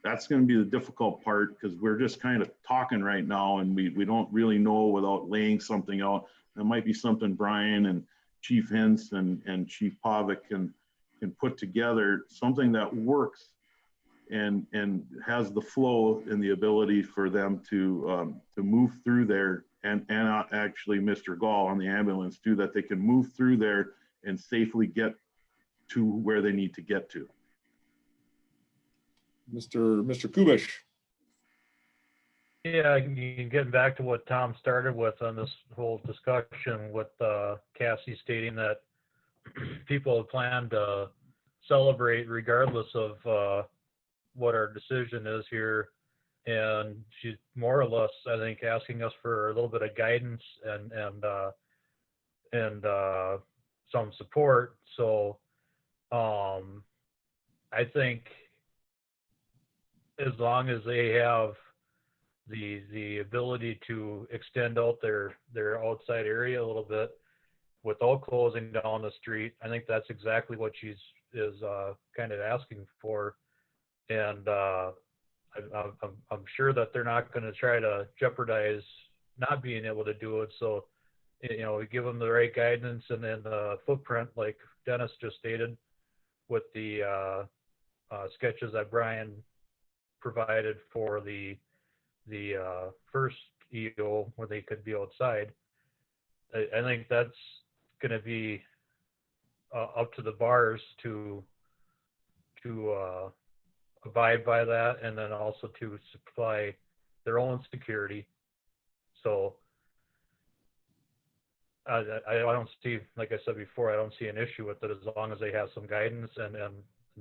That's going to be the difficult part, because we're just kind of talking right now, and we don't really know without laying something out. That might be something Brian and Chief Hintz and Chief Pavic can put together, something that works and has the flow and the ability for them to move through there, and actually Mr. Gall on the ambulance too, that they can move through there and safely get to where they need to get to. Mr. Kubish. Yeah, getting back to what Tom started with on this whole discussion with Cassie stating that people plan to celebrate regardless of what our decision is here. And she's more or less, I think, asking us for a little bit of guidance and some support. So I think as long as they have the ability to extend out their outside area a little bit without closing down the street, I think that's exactly what she's kind of asking for. And I'm sure that they're not going to try to jeopardize not being able to do it. So, you know, we give them the right guidance, and then the footprint, like Dennis just stated, with the sketches that Brian provided for the first EO where they could be outside. I think that's going to be up to the bars to abide by that, and then also to supply their own security. So I don't see, like I said before, I don't see an issue with it as long as they have some guidance and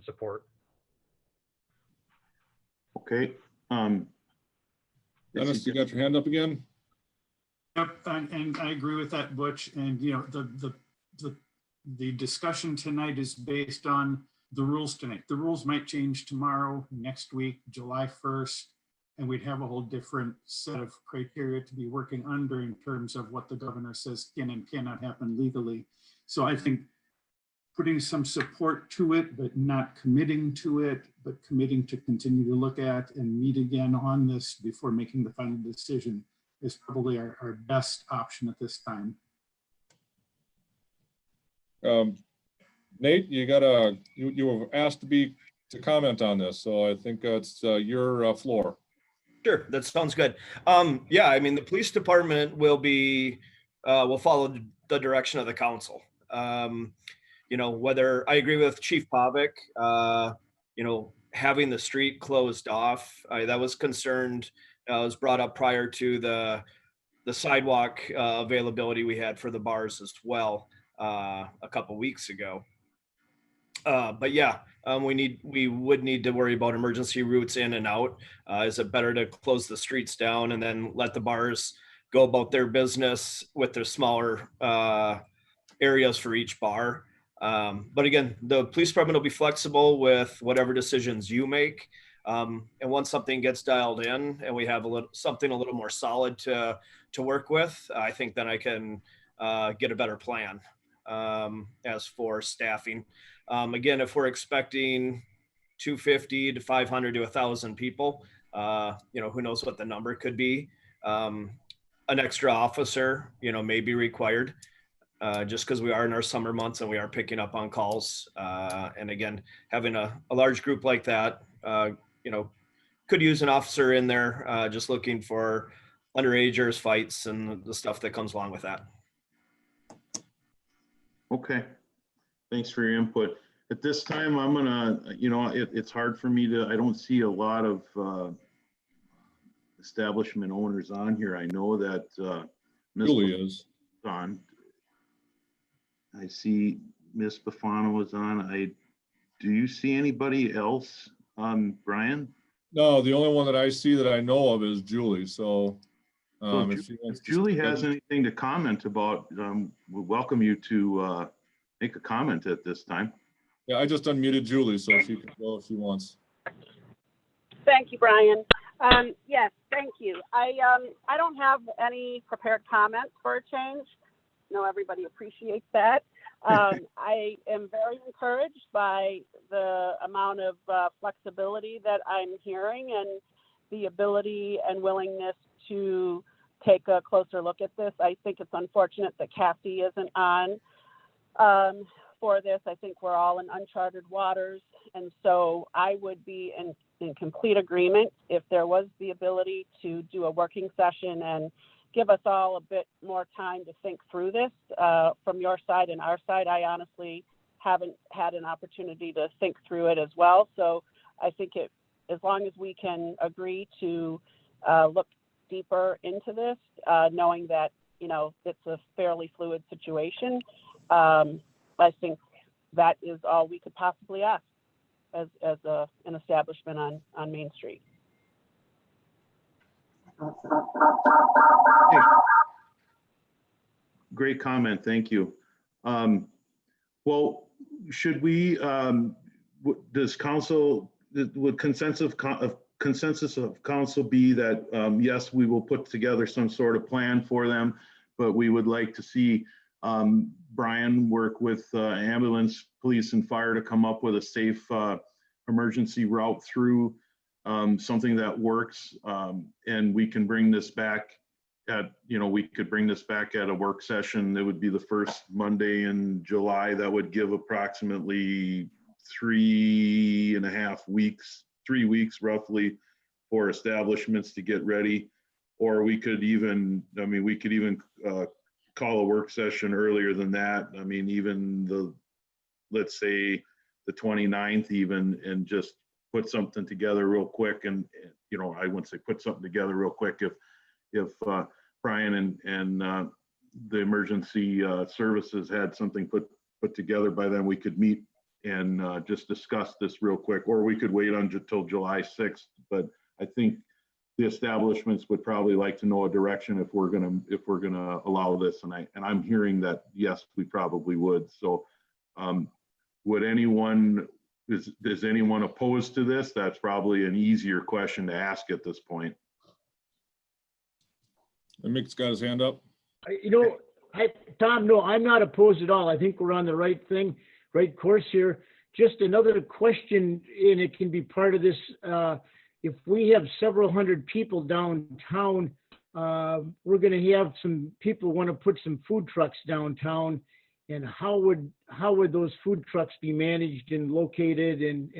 support. Okay. Dennis, you got your hand up again? Yep, and I agree with that, Butch. And you know, the discussion tonight is based on the rules tonight. The rules might change tomorrow, next week, July 1st, and we'd have a whole different set of criteria to be working under in terms of what the governor says can and cannot happen legally. So I think putting some support to it, but not committing to it, but committing to continue to look at and meet again on this before making the final decision is probably our best option at this time. Nate, you were asked to comment on this, so I think it's your floor. Sure, that sounds good. Yeah, I mean, the police department will follow the direction of the council. You know, whether I agree with Chief Pavic, you know, having the street closed off, that was concerned, was brought up prior to the sidewalk availability we had for the bars as well a couple weeks ago. But yeah, we would need to worry about emergency routes in and out. Is it better to close the streets down and then let the bars go about their business with their smaller areas for each bar? But again, the police department will be flexible with whatever decisions you make. And once something gets dialed in and we have something a little more solid to work with, I think then I can get a better plan as for staffing. Again, if we're expecting 250 to 500 to 1,000 people, you know, who knows what the number could be. An extra officer, you know, may be required just because we are in our summer months and we are picking up on calls. And again, having a large group like that, you know, could use an officer in there just looking for underagers, fights, and the stuff that comes along with that. Okay. Thanks for your input. At this time, I'm gonna, you know, it's hard for me I don't see a lot of establishment owners on here. I know that Julie is on. I see Miss Bafano is on. Do you see anybody else, Brian? No, the only one that I see that I know of is Julie. So if Julie has anything to comment about, we welcome you to make a comment at this time. Yeah, I just unmuted Julie, so she can go if she wants. Thank you, Brian. Yes, thank you. I don't have any prepared comments for a change. I know everybody appreciates that. I am very encouraged by the amount of flexibility that I'm hearing and the ability and willingness to take a closer look at this. I think it's unfortunate that Kathy isn't on for this. I think we're all in uncharted waters. And so I would be in complete agreement if there was the ability to do a working session and give us all a bit more time to think through this from your side and our side. I honestly haven't had an opportunity to think through it as well. So I think as long as we can agree to look deeper into this, knowing that, you know, it's a fairly fluid situation, I think that is all we could possibly ask as an establishment on Main Street. Great comment. Thank you. Well, should we, does council, would consensus of council be that, yes, we will put together some sort of plan for them, but we would like to see Brian work with ambulance, police, and fire to come up with a safe emergency route through something that works, and we can bring this back at, you know, we could bring this back at a work session. It would be the first Monday in July. That would give approximately 3.5 weeks, 3 weeks roughly, for establishments to get ready. Or we could even, I mean, we could even call a work session earlier than that. I mean, even let's say the 29th even, and just put something together real quick. And, you know, I wouldn't say put something together real quick. If Brian and the emergency services had something put together by then, we could meet and just discuss this real quick, or we could wait until July 6th. But I think the establishments would probably like to know a direction if we're gonna allow this, and I'm hearing that yes, we probably would. So would anyone, is anyone opposed to this? That's probably an easier question to ask at this point. Mick's got his hand up. You know, Tom, no, I'm not opposed at all. I think we're on the right course here. Just another question, and it can be part of this. If we have several hundred people downtown, we're gonna have some people want to put some food trucks downtown, and how would those food trucks be managed and located? And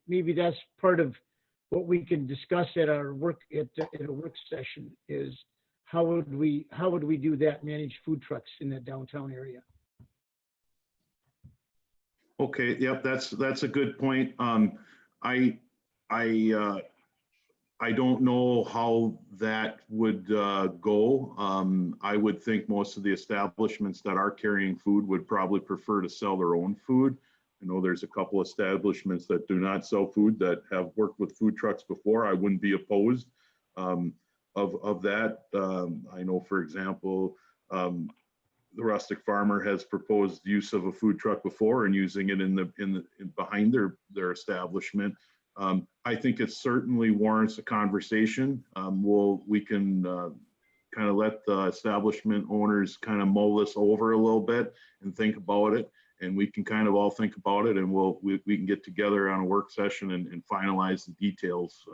maybe that's part of what we can discuss at our work at a work session is how would we do that, manage food trucks in the downtown area? Okay, yep, that's a good point. I don't know how that would go. I would think most of the establishments that are carrying food would probably prefer to sell their own food. I know there's a couple establishments that do not sell food that have worked with food trucks before. I wouldn't be opposed of that. I know, for example, the Rustic Farmer has proposed use of a food truck before and using it in behind their establishment. I think it certainly warrants a conversation. We can kind of let the establishment owners kind of mull this over a little bit and think about it, and we can kind of all think about it, and we can get together on a work session and finalize the details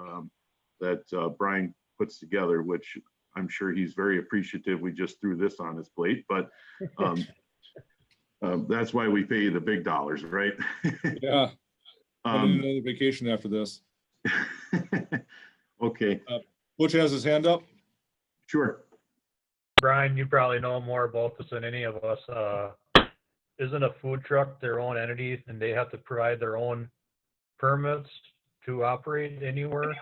that Brian puts together, which I'm sure he's very appreciative. We just threw this on his plate, but that's why we pay you the big dollars, right? Yeah. Another vacation after this. Okay. Butch has his hand up. Sure. Brian, you probably know more about this than any of us. Isn't a food truck their own entity and they have to provide their own permits to operate anywhere?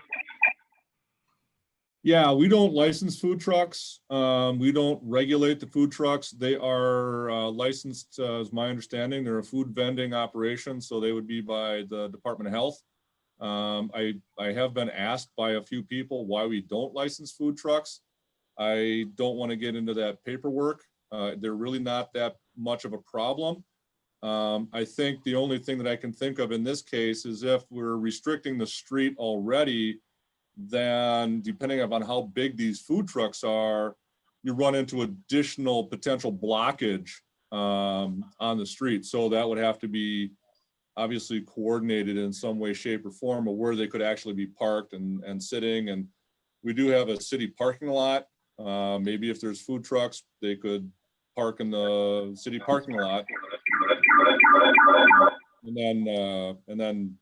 Yeah, we don't license food trucks. We don't regulate the food trucks. They are licensed, as my understanding. They're a food vending operation, so they would be by the Department of Health. I have been asked by a few people why we don't license food trucks. I don't want to get into that paperwork. They're really not that much of a problem. I think the only thing that I can think of in this case is if we're restricting the street already, then depending upon how big these food trucks are, you run into additional potential blockage on the street. So that would have to be obviously coordinated in some way, shape, or form of where they could actually be parked and sitting. And we do have a city parking lot. Maybe if there's food trucks, they could park in the city parking lot. And then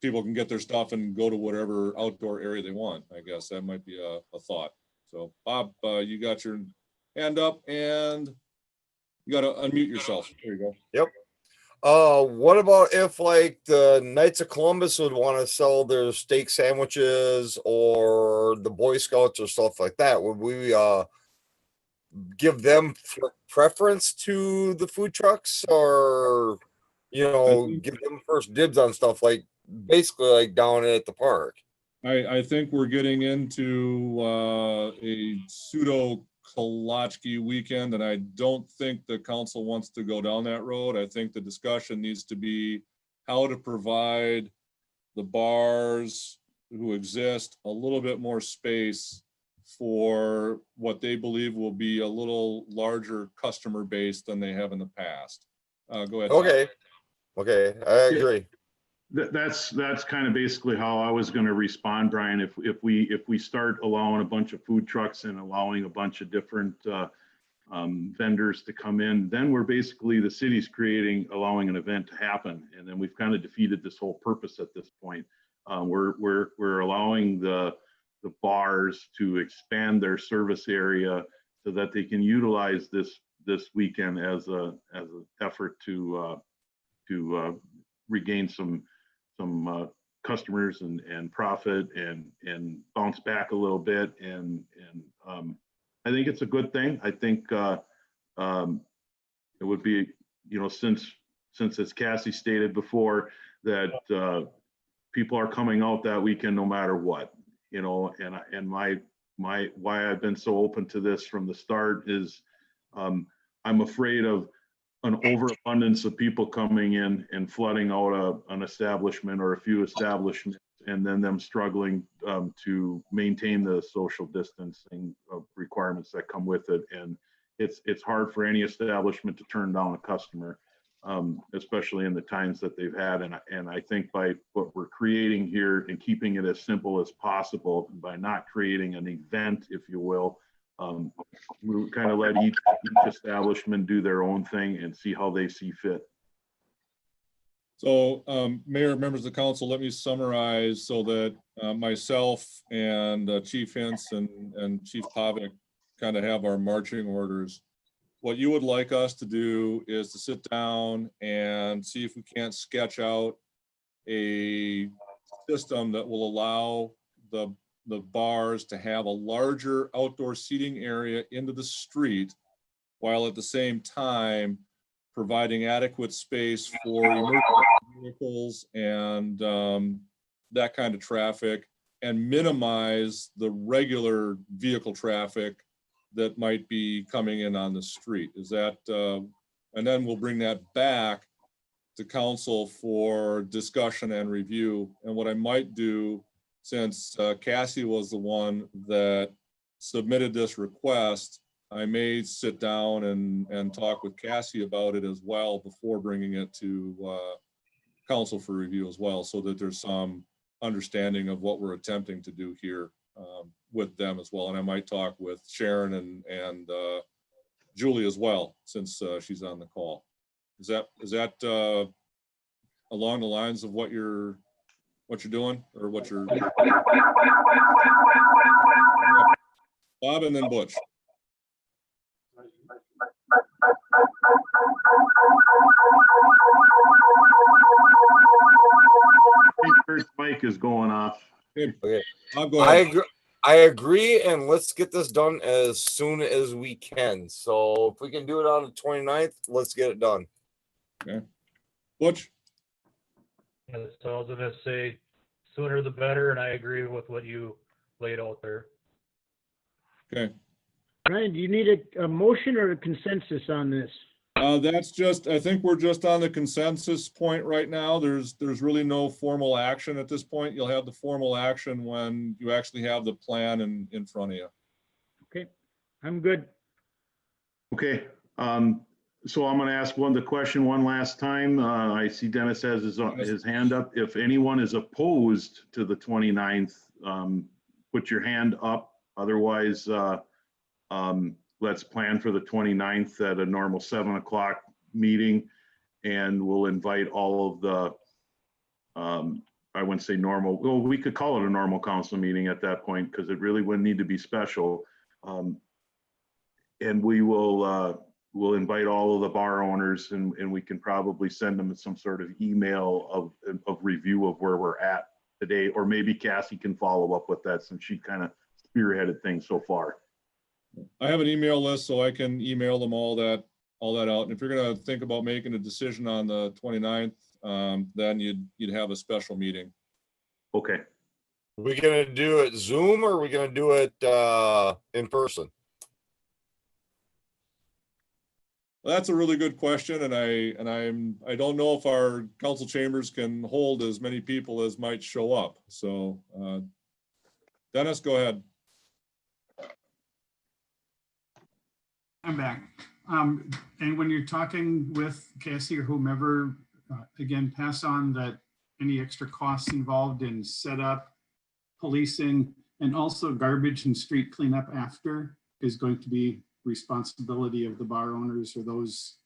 people can get their stuff and go to whatever outdoor area they want. I guess that might be a thought. So Bob, you got your hand up and you got to unmute yourself. There you go. Yep. What about if like the Knights of Columbus would want to sell their steak sandwiches or the Boy Scouts or stuff like that? Would we give them preference to the food trucks, or give them first dibs on stuff like basically like down at the park? I think we're getting into a pseudo Kolachki weekend, and I don't think the council wants to go down that road. I think the discussion needs to be how to provide the bars who exist a little bit more space for what they believe will be a little larger customer base than they have in the past. Go ahead. Okay. Okay, I agree. That's kind of basically how I was going to respond, Brian. If we start allowing a bunch of food trucks and allowing a bunch of different vendors to come in, then we're basically, the city's allowing an event to happen, and then we've kind of defeated this whole purpose at this point. We're allowing the bars to expand their service area so that they can utilize this weekend as an effort to regain some customers and profit and bounce back a little bit. And I think it's a good thing. I think it would be, since as Cassie stated before, that people are coming out that weekend no matter what, and why I've been so open to this from the start is I'm afraid of an overabundance of people coming in and flooding out an establishment or a few establishments, and then them struggling to maintain the social distancing requirements that come with it. And it's hard for any establishment to turn down a customer. especially in the times that they've had. And I think by what we're creating here and keeping it as simple as possible, by not creating an event, if you will, we kind of let each establishment do their own thing and see how they see fit. So, Mayor, members of the council, let me summarize so that myself and Chief Hintz and Chief Pavic kind of have our marching orders. What you would like us to do is to sit down and see if we can't sketch out a system that will allow the bars to have a larger outdoor seating area into the street, while at the same time providing adequate space for emergency vehicles and that kind of traffic, and minimize the regular vehicle traffic that might be coming in on the street. Is that, and then we'll bring that back to council for discussion and review. And what I might do, since Cassie was the one that submitted this request, I may sit down and talk with Cassie about it as well before bringing it to council for review as well, so that there's some understanding of what we're attempting to do here with them as well. And I might talk with Sharon and Julie as well, since she's on the call. Is that along the lines of what you're doing, or what you're Bob and then Butch? Mike is going off. Okay. I'll go ahead. I agree, and let's get this done as soon as we can. So if we can do it on the 29th, let's get it done. Okay. Butch? Yeah, so I was gonna say sooner the better, and I agree with what you laid out there. Okay. Brian, do you need a motion or a consensus on this? That's just, I think we're just on the consensus point right now. There's really no formal action at this point. You'll have the formal action when you actually have the plan in front of you. Okay, I'm good. Okay, so I'm going to ask the question one last time. I see Dennis has his hand up. If anyone is opposed to the 29th, put your hand up. Otherwise, let's plan for the 29th at a normal 7 o'clock meeting, and we'll invite all of the, I wouldn't say normal, well, we could call it a normal council meeting at that point, because it really wouldn't need to be special. And we will we'll invite all of the bar owners, and we can probably send them some sort of email of review of where we're at today, or maybe Cassie can follow up with that, since she kind of spearheaded things so far. I have an email list, so I can email them all that out. And if you're gonna think about making a decision on the 29th, then you'd have a special meeting. Okay. Are we gonna do it Zoom, or are we gonna do it in person? Well, that's a really good question, and I don't know if our council chambers can hold as many people as might show up. So, Dennis, go ahead. I'm back. And when you're talking with Cassie or whomever, again, pass on that any extra costs involved in setup, policing, and also garbage and street cleanup after is going to be responsibility of the bar owners or those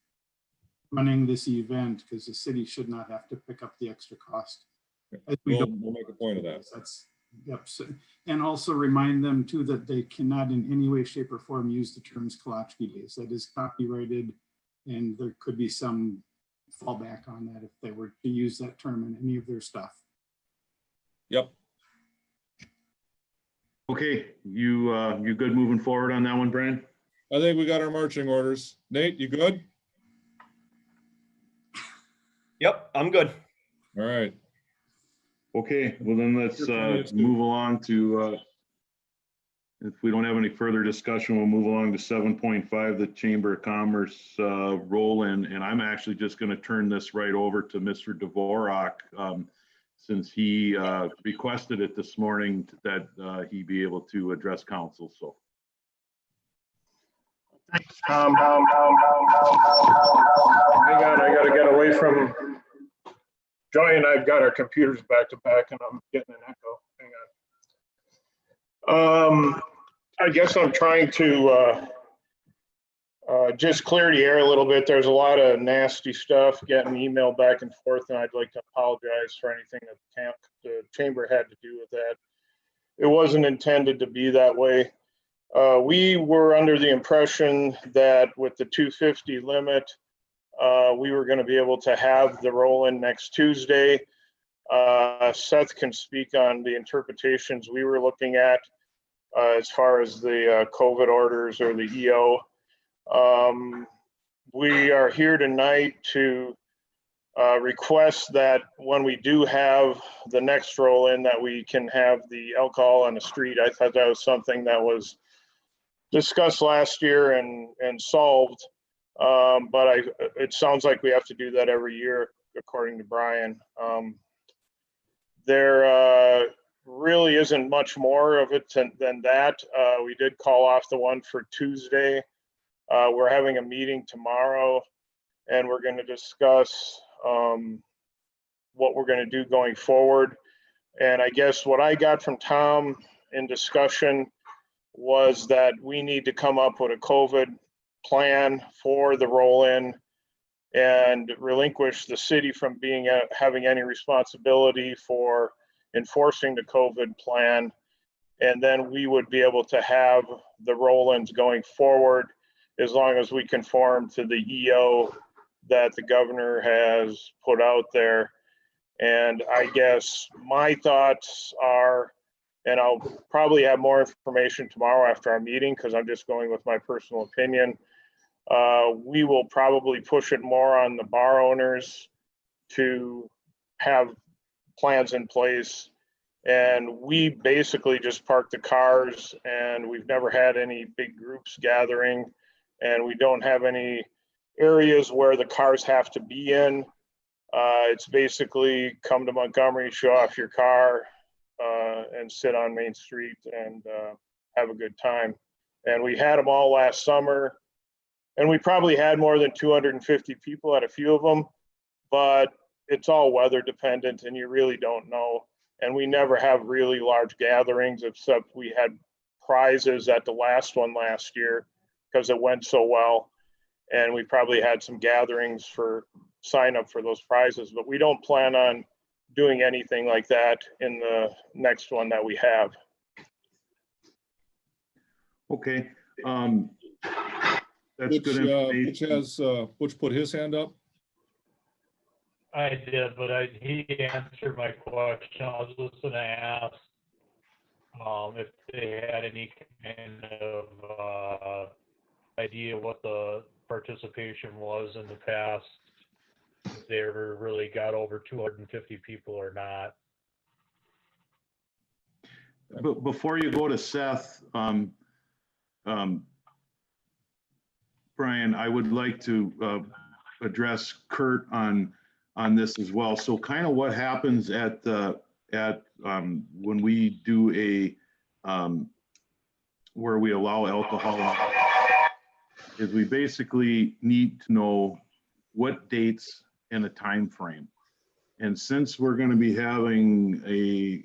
running this event, because the city should not have to pick up the extra cost. We'll make a point of that. That's, yep. So, and also remind them too that they cannot in any way, shape, or form use the terms Kolachki Days. That is copyrighted, and there could be some fallback on that if they were to use that term in any of their stuff. Yep. Okay, you good moving forward on that one, Brian? I think we got our marching orders. Nate, you good? Yep, I'm good. All right. Okay, well then let's move along to, if we don't have any further discussion, we'll move along to 7.5, the Chamber of Commerce role in. And I'm actually just going to turn this right over to Mr. Dvorak, since he requested it this morning that he be able to address council. So. Hang on, I gotta get away from Joy and I've got our computers back to back and I'm getting an echo. Hang on. I guess I'm trying to just clear the air a little bit. There's a lot of nasty stuff getting emailed back and forth, and I'd like to apologize for anything that the chamber had to do with that. It wasn't intended to be that way. We were under the impression that with the 250 limit, we were going to be able to have the roll-in next Tuesday. Seth can speak on the interpretations we were looking at as far as the COVID orders or the EO. We are here tonight to request that when we do have the next roll-in, that we can have the alcohol on the street. I thought that was something that was discussed last year and solved. But it sounds like we have to do that every year, according to Brian. There really isn't much more of it than that. We did call off the one for Tuesday. We're having a meeting tomorrow, and we're going to discuss what we're going to do going forward. And I guess what I got from Tom in discussion was that we need to come up with a COVID plan for the roll-in and relinquish the city from having any responsibility for enforcing the COVID plan. And then we would be able to have the roll-ins going forward as long as we conform to the EO that the governor has put out there. And I guess my thoughts are, and I'll probably have more information tomorrow after our meeting because I'm just going with my personal opinion. We will probably push it more on the bar owners to have plans in place. And we basically just park the cars, and we've never had any big groups gathering, and we don't have any areas where the cars have to be in. It's basically come to Montgomery, show off your car, and sit on Main Street and have a good time. And we had them all last summer, and we probably had more than 250 people at a few of them, but it's all weather dependent and you really don't know. And we never have really large gatherings, except we had prizes at the last one last year because it went so well. And we probably had some gatherings for sign up for those prizes, but we don't plan on doing anything like that in the next one that we have. Okay. That's good information. Butch put his hand up. I did, but he answered my question. I was just going to ask if they had any kind of idea what the participation was in the past, if they ever really got over 250 people or not. But before you go to Seth, Brian, I would like to address Kurt on this as well. So kind of what happens at when we do a where we allow alcohol is we basically need to know what dates and a time frame. And since we're going to be having a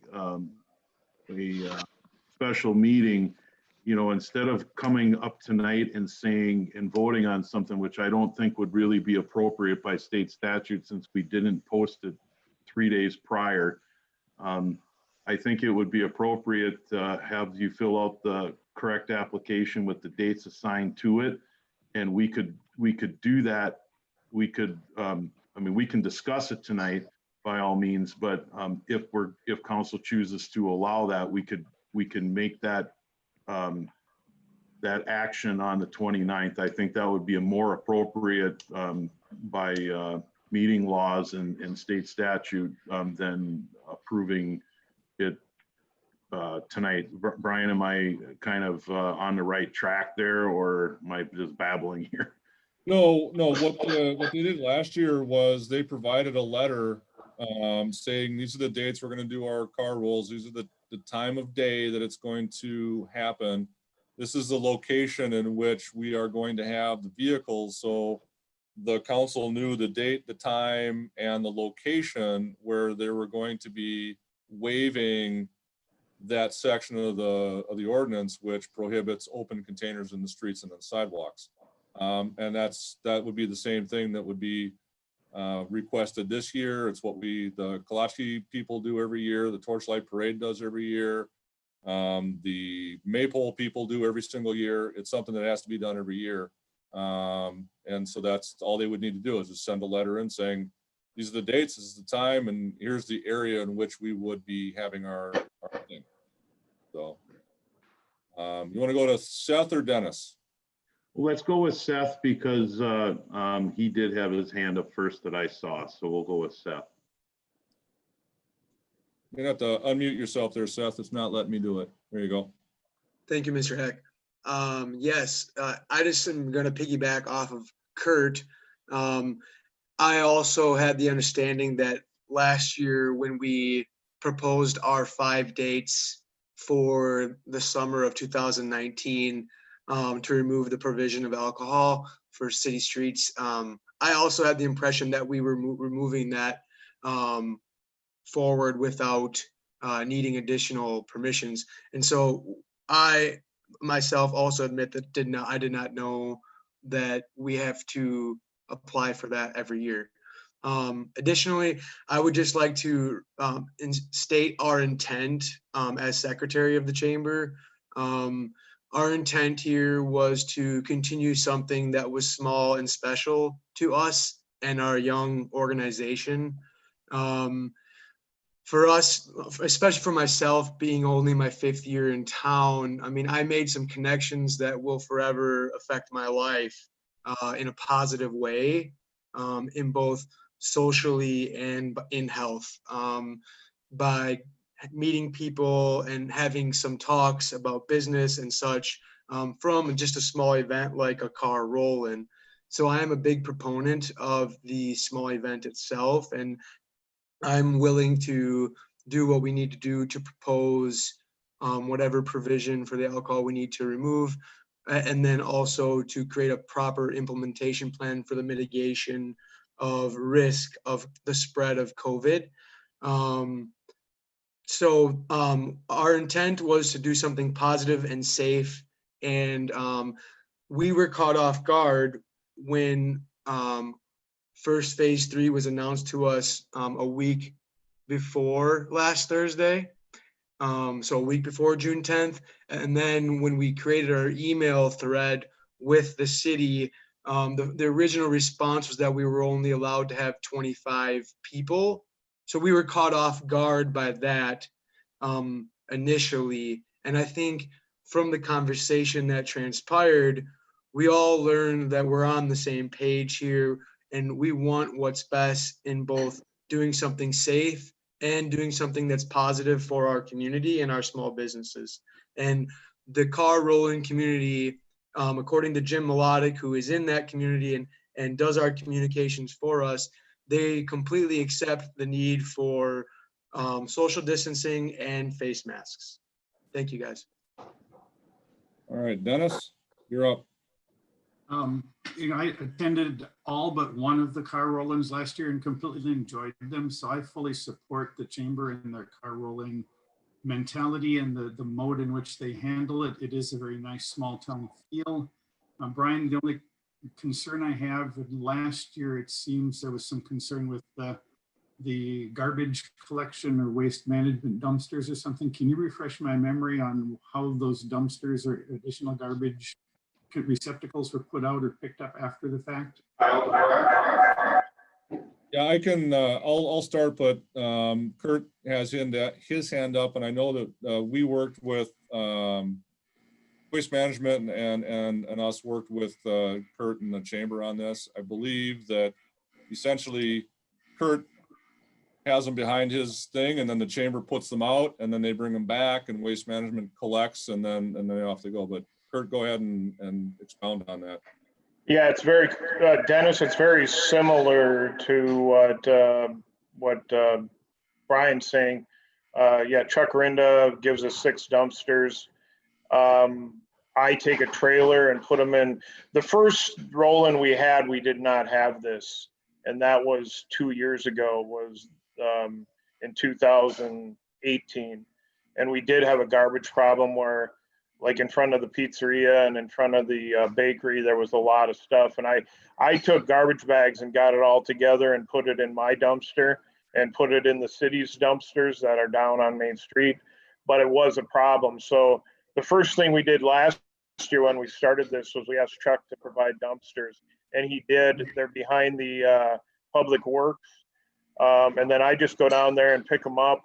special meeting, you know, instead of coming up tonight and saying and voting on something, which I don't think would really be appropriate by state statute, since we didn't post it 3 days prior, I think it would be appropriate to have you fill out the correct application with the dates assigned to it. And we could do that. We could, I mean, we can discuss it tonight by all means, but if council chooses to allow that, we can make that that action on the 29th. I think that would be a more appropriate by meeting laws and state statute than approving it tonight. Brian, am I kind of on the right track there, or am I just babbling here? No. What they did last year was they provided a letter saying these are the dates we're going to do our car rolls. These are the time of day that it's going to happen. this is the location in which we are going to have the vehicles. So the council knew the date, the time, and the location where they were going to be waiving that section of the ordinance which prohibits open containers in the streets and on sidewalks. And that would be the same thing that would be requested this year. It's what the Kalachki people do every year. The Torchlight Parade does every year. The Maypole people do every single year. It's something that has to be done every year. And so that's all they would need to do is just send a letter in saying, these are the dates, this is the time, and here's the area in which we would be having our thing. So you want to go to Seth or Dennis? Well, let's go with Seth because he did have his hand up first that I saw. So we'll go with Seth. You have to unmute yourself there, Seth. It's not letting me do it. There you go. Thank you, Mr. Heck. Yes, I just am going to piggyback off of Kurt. I also had the understanding that last year when we proposed our 5 dates for the summer of 2019 to remove the provision of alcohol for city streets, I also had the impression that we were removing that forward without needing additional permissions. And so I myself also admit that I did not know that we have to apply for that every year. Additionally, I would just like to state our intent as secretary of the chamber. Our intent here was to continue something that was small and special to us and our young organization. For us, especially for myself, being only my 5th year in town, I mean, I made some connections that will forever affect my life in a positive way, in both socially and in health, by meeting people and having some talks about business and such from just a small event like a car roll-in. So I am a big proponent of the small event itself, and I'm willing to do what we need to do to propose whatever provision for the alcohol we need to remove, and then also to create a proper implementation plan for the mitigation of risk of the spread of COVID. So our intent was to do something positive and safe, and we were caught off guard when first phase 3 was announced to us a week before last Thursday. So a week before June 10th. And then when we created our email thread with the city, the original response was that we were only allowed to have 25 people. So we were caught off guard by that initially. And I think from the conversation that transpired, we all learned that we're on the same page here, and we want what's best in both doing something safe and doing something that's positive for our community and our small businesses. And the car rolling community, according to Jim Melodic, who is in that community and does our communications for us, they completely accept the need for social distancing and face masks. Thank you, guys. All right, Dennis, you're up. I attended all but one of the car roll-ins last year and completely enjoyed them. So I fully support the chamber and their car rolling mentality and the mode in which they handle it. It is a very nice small town feel. Brian, the only concern I have, last year it seems there was some concern with the garbage collection or waste management dumpsters or something. Can you refresh my memory on how those dumpsters or additional garbage receptacles were put out or picked up after the fact? Yeah, I can, I'll start, but Kurt has his hand up, and I know that we worked with Waste Management and us worked with Kurt and the chamber on this. I believe that essentially Kurt has them behind his thing, and then the chamber puts them out, and then they bring them back, and Waste Management collects, and then off they go. But Kurt, go ahead and expound on that. Yeah, it's very, Dennis, it's very similar to what Brian's saying. Yeah, Chuck Rinda gives us 6 dumpsters. I take a trailer and put them in. The first roll-in we had, we did not have this. And that was 2 years ago, was in 2018. And we did have a garbage problem where, like in front of the pizzeria and in front of the bakery, there was a lot of stuff. And I took garbage bags and got it all together and put it in my dumpster and put it in the city's dumpsters that are down on Main Street. But it was a problem. So the first thing we did last year when we started this was we asked Chuck to provide dumpsters, and he did. They're behind the Public Works. And then I just go down there and pick them up.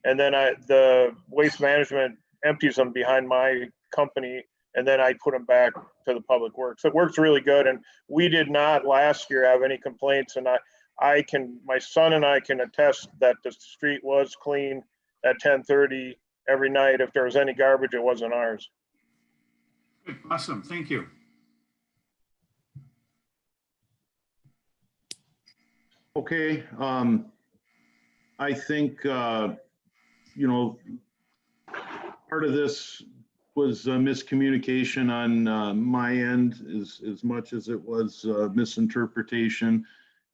And then the Waste Management empties them behind my company, and then I put them back to the Public Works. It works really good. And we did not last year have any complaints. And my son and I can attest that the street was clean at 10:30 every night. If there was any garbage, it wasn't ours. Awesome, thank you. Okay, I think, you know, part of this was miscommunication on my end as much as it was misinterpretation.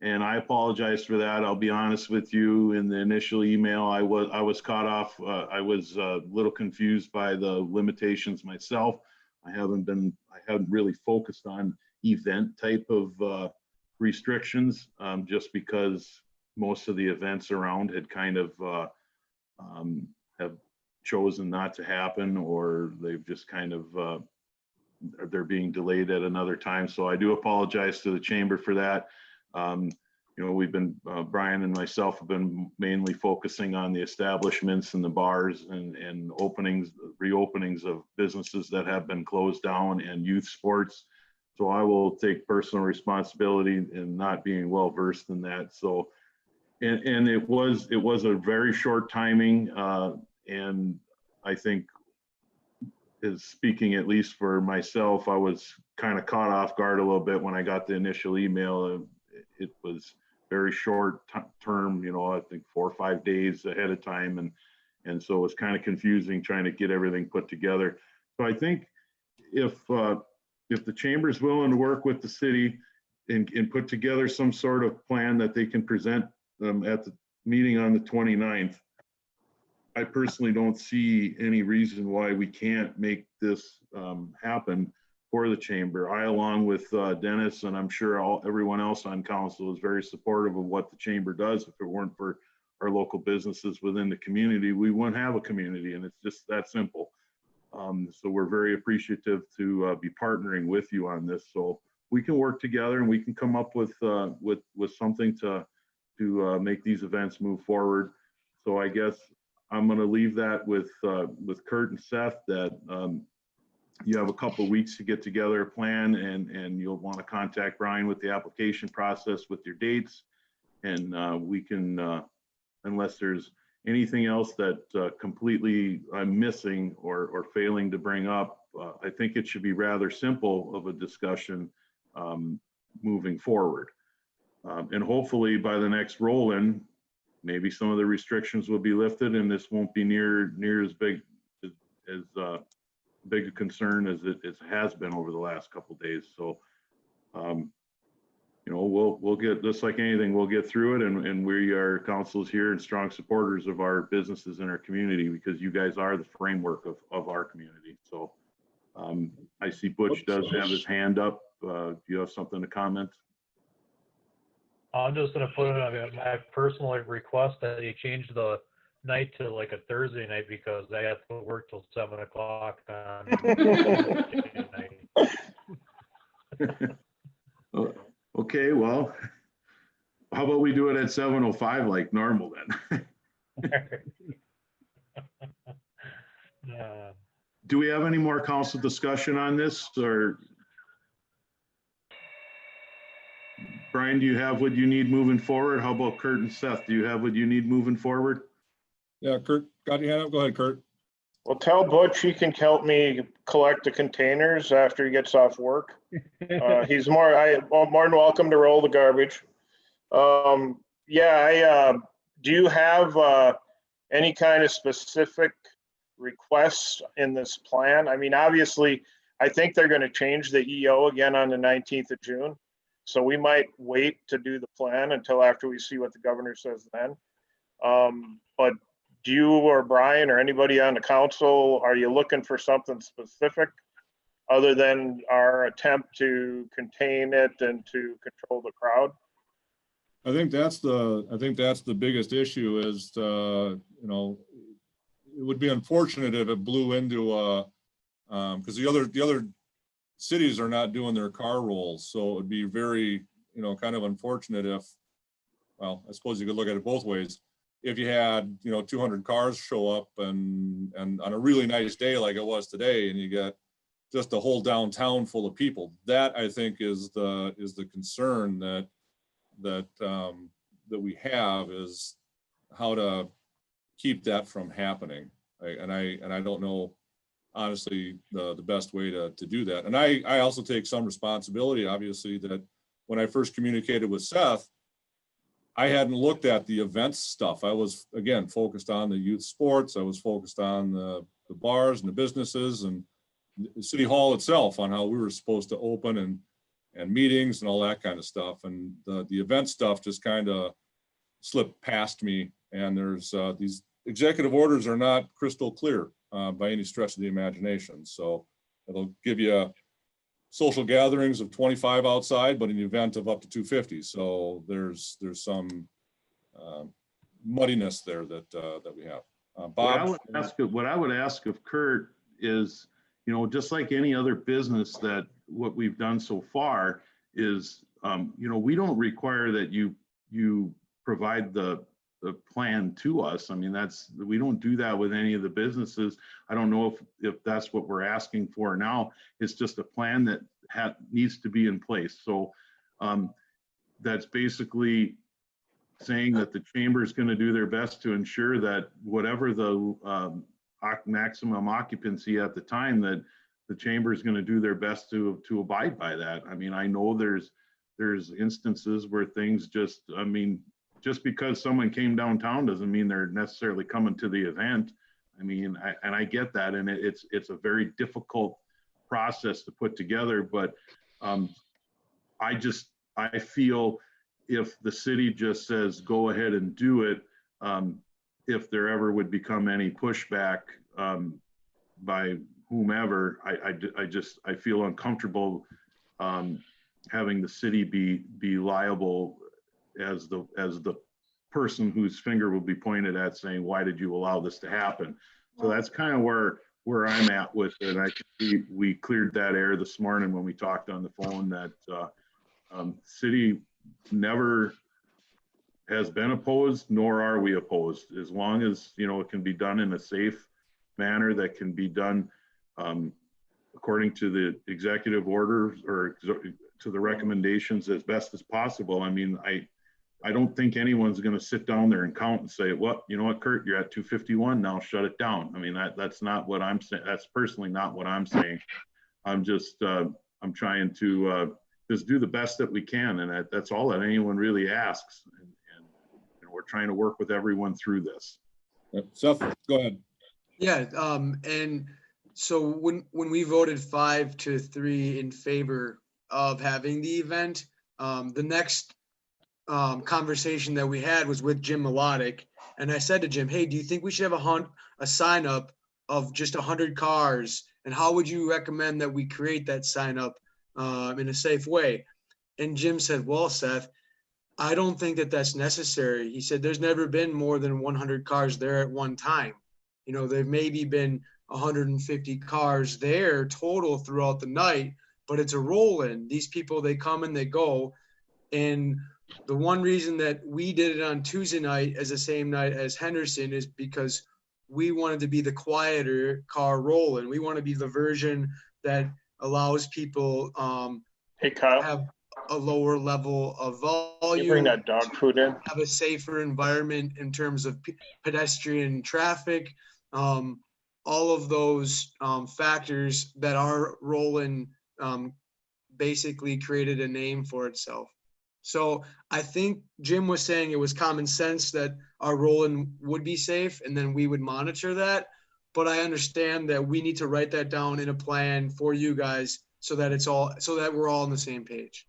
And I apologize for that.'t be honest with you. In the initial email, I was caught off. I was a little confused by the limitations myself. I haven't really focused on event type of restrictions, just because most of the events around had kind of have chosen not to happen, or they've just kind of they're being delayed at another time. So I do apologize to the chamber for that. You know, we've been, Brian and myself have been mainly focusing on the establishments and the bars and reopenings of businesses that have been closed down, and youth sports. So I will take personal responsibility in not being well versed in that. So, and it was a very short timing, and I think, is speaking at least for myself, I was kind of caught off guard a little bit when I got the initial email. It was very short term, you know, I think 4 or 5 days ahead of time. And so it was kind of confusing trying to get everything put together. So I think if the chamber is willing to work with the city and put together some sort of plan that they can present at the meeting on the 29th, I personally don't see any reason why we can't make this happen for the chamber. I, along with Dennis, and I'm sure everyone else on council, is very supportive of what the chamber does. If it weren't for our local businesses within the community, we wouldn't have a community, and it's just that simple. So we're very appreciative to be partnering with you on this. So we can work together and we can come up with something to make these events move forward. So I guess I'm going to leave that with Kurt and Seth, that you have a couple of weeks to get together a plan, and you'll want to contact Brian with the application process with your dates. And we can, unless there's anything else that completely I'm missing or failing to bring up, I think it should be rather simple of a discussion moving forward. And hopefully by the next roll-in, maybe some of the restrictions will be lifted, and this won't be near as big as big a concern as it has been over the last couple of days. So, you know, we'll get, just like anything, we'll get through it, and we are councils here and strong supporters of our businesses in our community, because you guys are the framework of our community. So I see Butch does have his hand up. Do you have something to comment? I'm just gonna put it on my personal request that you change the night to like a Thursday night, because I have to work till 7 o'clock on Thursday night. Okay, well, how about we do it at 7:05 like normal then? Do we have any more council discussion on this, or Brian, do you have what you need moving forward? How about Kurt and Seth? Do you have what you need moving forward? Yeah, Kurt, got your hand up? Go ahead, Kurt. Well, tell Butch he can help me collect the containers after he gets off work. He's more than welcome to roll the garbage. Yeah, do you have any kind of specific requests in this plan? I mean, obviously, I think they're going to change the EO again on the 19th of June. So we might wait to do the plan until after we see what the governor says then. But do you or Brian or anybody on the council, are you looking for something specific other than our attempt to contain it and to control the crowd? I think that's the biggest issue is, you know, it would be unfortunate if it blew into because the other cities are not doing their car rolls. So it would be very, you know, kind of unfortunate if, well, I suppose you could look at it both ways. If you had, you know, 200 cars show up and on a really nice day like it was today, and you get just a whole downtown full of people, that I think is the concern that we have, is how to keep that from happening. And I don't know, honestly, the best way to do that. And I also take some responsibility, obviously, that when I first communicated with Seth, I hadn't looked at the events stuff. I was, again, focused on the youth sports. I was focused on the bars and the businesses and the city hall itself, on how we were supposed to open and meetings and all that kind of stuff. And the event stuff just kind of slipped past me. And there's these executive orders are not crystal clear by any stretch of the imagination. So it'll give you social gatherings of 25 outside, but an event of up to 250. So there's some muddiness there that we have. Bob? What I would ask of Kurt is, you know, just like any other business, that what we've done so far is, you know, we don't require that you provide the plan to us. I mean, we don't do that with any of the businesses. I don't know if that's what we're asking for now. It's just a plan that needs to be in place. So that's basically saying that the chamber is going to do their best to ensure that whatever the maximum occupancy at the time, that the chamber is going to do their best to abide by that. I mean, I know there's instances where things just, I mean, just because someone came downtown doesn't mean they're necessarily coming to the event. I mean, I get that, and it's a very difficult process to put together, but I feel if the city just says go ahead and do it, if there ever would become any pushback by whomever, I feel uncomfortable having the city be liable as the person whose finger will be pointed at, saying, why did you allow this to happen? So that's kind of where I'm at with it. I can see we cleared that air this morning when we talked on the phone, that city never has been opposed, nor are we opposed, as long as, you know, it can be done in a safe manner, that can be done according to the executive orders or to the recommendations as best as possible. I mean, I don't think anyone's going to sit down there and count and say, well, you know what, Kurt, you're at 251 now, shut it down. I mean, that's not what I'm saying. That's personally not what I'm saying. I'm just I'm trying to just do the best that we can, and that's all that anyone really asks. And you know, we're trying to work with everyone through this. Seth, go ahead. Yeah, and so when we voted 5-3 in favor of having the event, the next conversation that we had was with Jim Melodic, and I said to Jim, hey, do you think we should have a sign up of just 100 cars, and how would you recommend that we create that sign up in a safe way? And Jim said, well, Seth, I don't think that that's necessary. He said there's never been more than 100 cars there at one time. You know, there maybe been 150 cars there total throughout the night, but it's a roll-in. These people, they come and they go. And the one reason that we did it on Tuesday night as the same night as Henderson is because we wanted to be the quieter car roll-in. We want to be the version that allows people hey, Kyle, have a lower level of volume. You bring that dog food in. Have a safer environment in terms of pedestrian traffic. All of those factors that our roll-in basically created a name for itself. So I think Jim was saying it was common sense that our roll-in would be safe, and then we would monitor that. but I understand that we need to write that down in a plan for you guys so that so that we're all on the same page.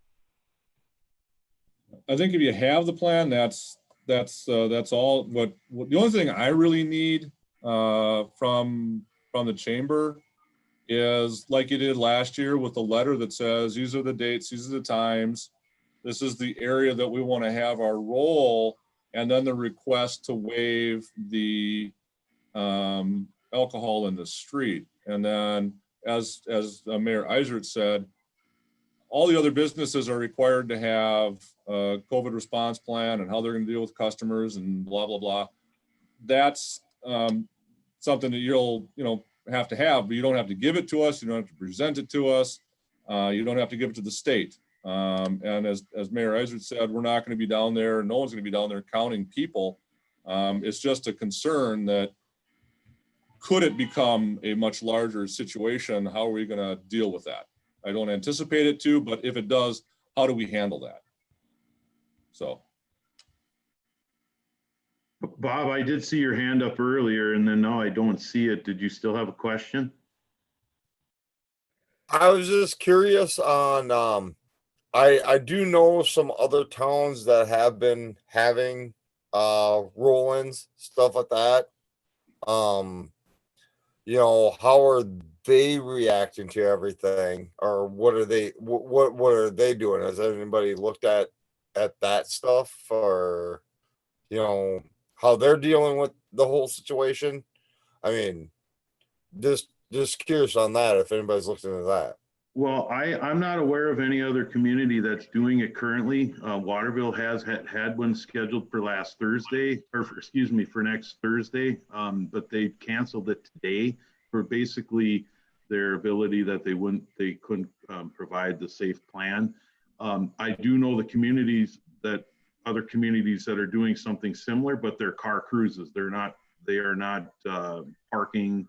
I think if you have the plan, that's all. What the only thing I really need from the chamber is like you did last year with the letter that says these are the dates, these are the times, this is the area that we want to have our role, and then the request to waive the alcohol in the street. And then as Mayor Eisert said, all the other businesses are required to have a COVID response plan and how they're going to deal with customers and blah, blah, blah. That's something that you'll, have to have, but you don't have to give it to us. You don't have to present it to us. You don't have to give it to the state. And as Mayor Eisert said, we're not going to be down there. No one's going to be down there counting people. It's just a concern that could it become a much larger situation? How are we going to deal with that? I don't anticipate it to, but if it does, how do we handle that? So. Bob, I did see your hand up earlier and then now I don't see it. Did you still have a question? I was just curious on, I do know some other towns that have been having roll-ins, stuff like that. How are they reacting to everything, or what are they doing? Has anybody looked at that stuff, or how they're dealing with the whole situation? I mean, just curious on that, if anybody's looked into that. Well, I'm not aware of any other community that's doing it currently. Waterville has had one scheduled for last Thursday, for next Thursday, but they canceled it today for basically their ability that they couldn't provide the safe plan. I do know other communities that are doing something similar, but they're car cruises. They are not parking.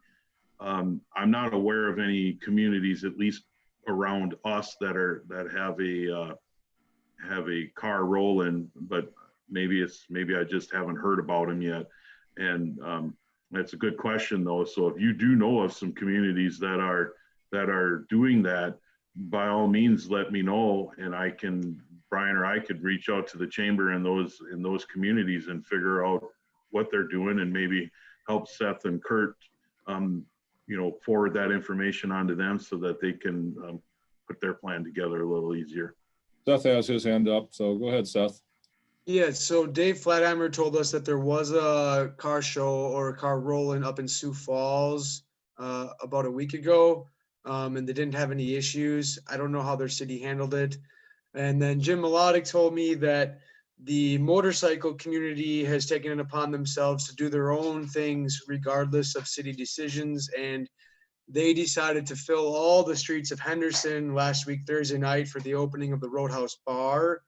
I'm not aware of any communities, at least around us, that have a car roll-in, but maybe I just haven't heard about them yet. And that's a good question though. So if you do know of some communities that are doing that, by all means, let me know, and Brian or I could reach out to the chamber in those communities and figure out what they're doing, and maybe help Seth and Kurt, forward that information onto them so that they can put their plan together a little easier. Seth has his hand up, so go ahead, Seth. Yeah, so Dave Flatheimer told us that there was a car show or a car roll-in up in Sioux Falls about a week ago, and they didn't have any issues. I don't know how their city handled it. And then Jim Melodic told me that the motorcycle community has taken it upon themselves to do their own things regardless of city decisions, and they decided to fill all the streets of Henderson last week, Thursday night, for the opening of the Roadhouse Bar.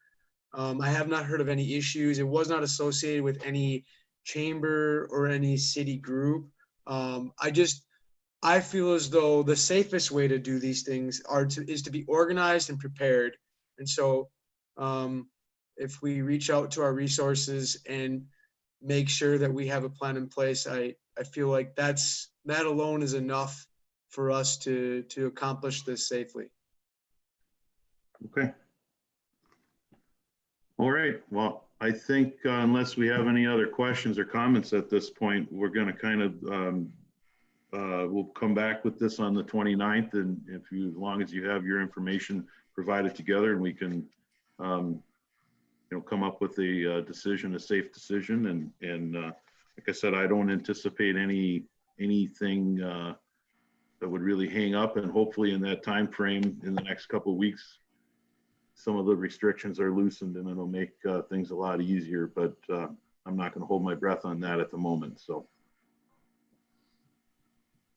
I have not heard of any issues. It was not associated with any chamber or any city group. I feel as though the safest way to do these things is to be organized and prepared. And so if we reach out to our resources and make sure that we have a plan in place, I feel like that alone is enough for us to accomplish this safely. Okay. All right. Well, I think unless we have any other questions or comments at this point, we're going to kind of we'll come back with this on the 29th, and as long as you have your information provided together, and we can come up with a safe decision. And like I said, I don't anticipate anything that would really hang up, and hopefully in that time frame in the next couple of weeks, some of the restrictions are loosened and it'll make things a lot easier, but I'm not going to hold my breath on that at the moment. So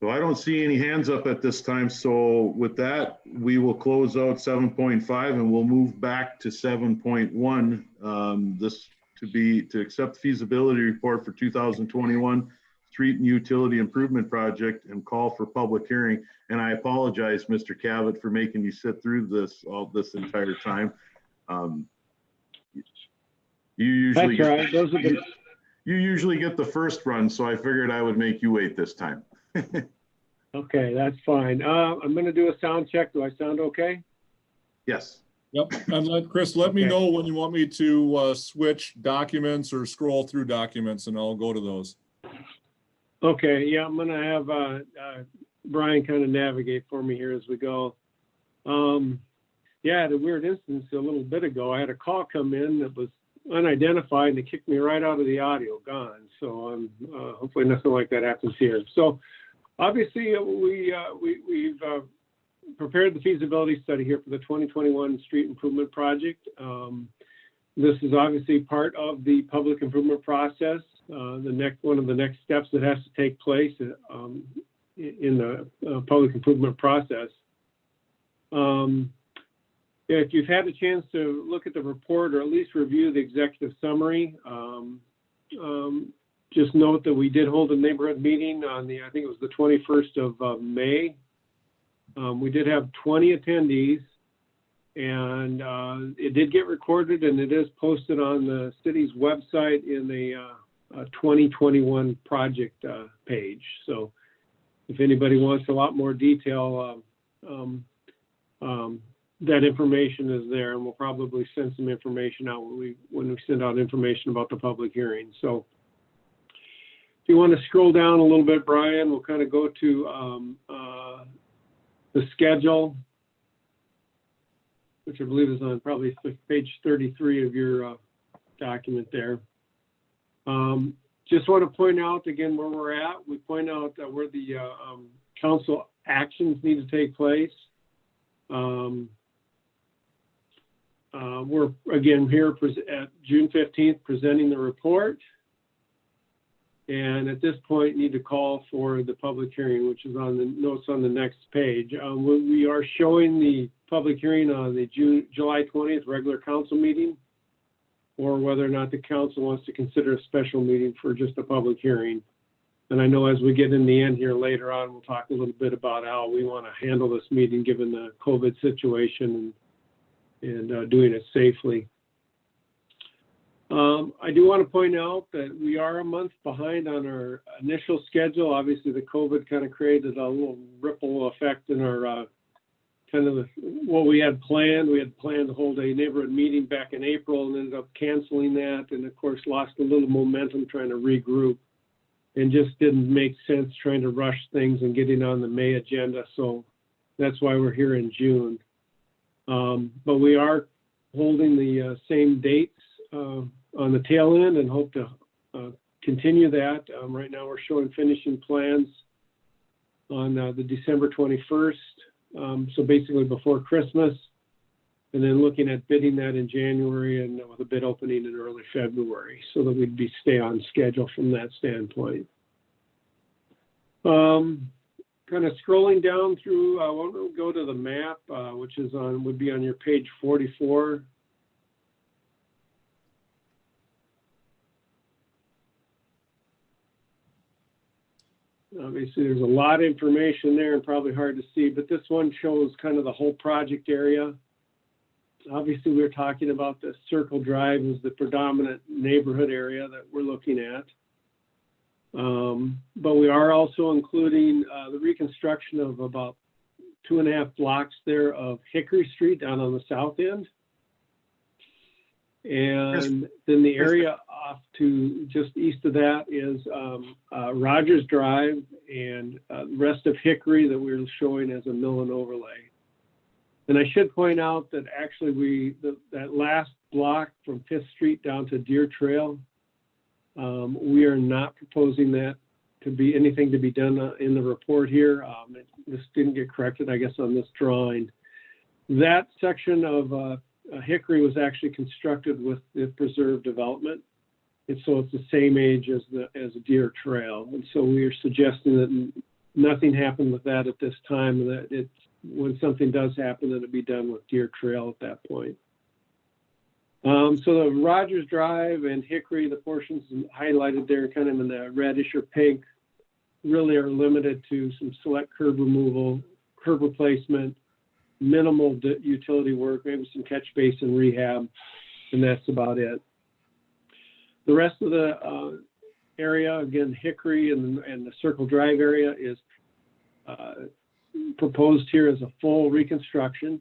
I don't see any hands up at this time. So with that, we will close out 7.5 and we'll move back to 7.1. This to accept feasibility report for 2021 street and utility improvement project and call for public hearing. And I apologize, Mr. Cavett, for making you sit through this entire time. You usually get the first run, so I figured I would make you wait this time. Okay, that's fine. I'm gonna do a sound check. Do I sound okay? Yes. Yep, and Chris, let me Okay. know when you want me to switch documents or scroll through documents, and I'll go to those. Okay, yeah, I'm gonna have Brian kind of navigate for me here as we go. Yeah, I had a weird instance a little bit ago. I had a call come in that was unidentified and it kicked me right out of the audio, gone. So hopefully nothing like that happens here. So obviously we've prepared the feasibility study here for the 2021 street improvement project. This is obviously part of the public improvement process. One of the next steps that has to take place in the public improvement process. If you've had a chance to look at the report or at least review the executive summary, just note that we did hold a neighborhood meeting on I think it was the 21st of May. We did have 20 attendees, and it did get recorded, and it is posted on the city's website in the 2021 project page. So if anybody wants a lot more detail, that information is there, and we'll probably send some information out when we send out information about the public hearing. So if you want to scroll down a little bit, Brian, we'll kind of go to the schedule, which I believe is on probably page 33 of your document there. Just want to point out again where we're at. We point out that where the council actions need to take place. We're again here at June 15th presenting the report. And at this point, need to call for the public hearing, which is on the notes on the next page. We are showing the public hearing on the July 20th regular council meeting, or whether or not the council wants to consider a special meeting for just a public hearing. And I know as we get in the end here later on, we'll talk a little bit about how we want to handle this meeting given the COVID situation and doing it safely. I do want to point out that we are a month behind on our initial schedule. Obviously, the COVID kind of created a little ripple effect in our what we had planned. We had planned to hold a neighborhood meeting back in April and ended up canceling that, and of course lost a little momentum trying to regroup, and just didn't make sense trying to rush things and getting on the May agenda. So that's why we're here in June. But we are holding the same dates on the tail end and hope to continue that. Right now we're showing finishing plans on the December 21st, so basically before Christmas, and then looking at bidding that in January and with a bid opening in early February, so that we'd stay on schedule from that standpoint. Kind of scrolling down through, I want to go to the map, which is would be on your page 44. Obviously, there's a lot of information there and probably hard to see, but this one shows kind of the whole project area. Obviously, we're talking about the Circle Drive as the predominant neighborhood area that we're looking at. But we are also including the reconstruction of about 2.5 blocks there of Hickory Street down on the south end. And then the area off to just east of that is Rogers Drive and the rest of Hickory that we're showing as a mill and overlay. And I should point out that actually that last block from 5th Street down to Deer Trail, we are not proposing that to be anything to be done in the report here. This didn't get corrected, I guess, on this drawing. That section of Hickory was actually constructed with the preserved development, and so it's the same age as Deer Trail. And so we are suggesting that nothing happened with that at this time, and that when something does happen, that it be done with Deer Trail at that point. So the Rogers Drive and Hickory, the portions highlighted there, kind of in the reddish or pink, really are limited to some select curb removal, curb replacement, minimal utility work, maybe some catch basin rehab, and that's about it. The rest of the area, again, Hickory and the Circle Drive area is proposed here as a full reconstruction.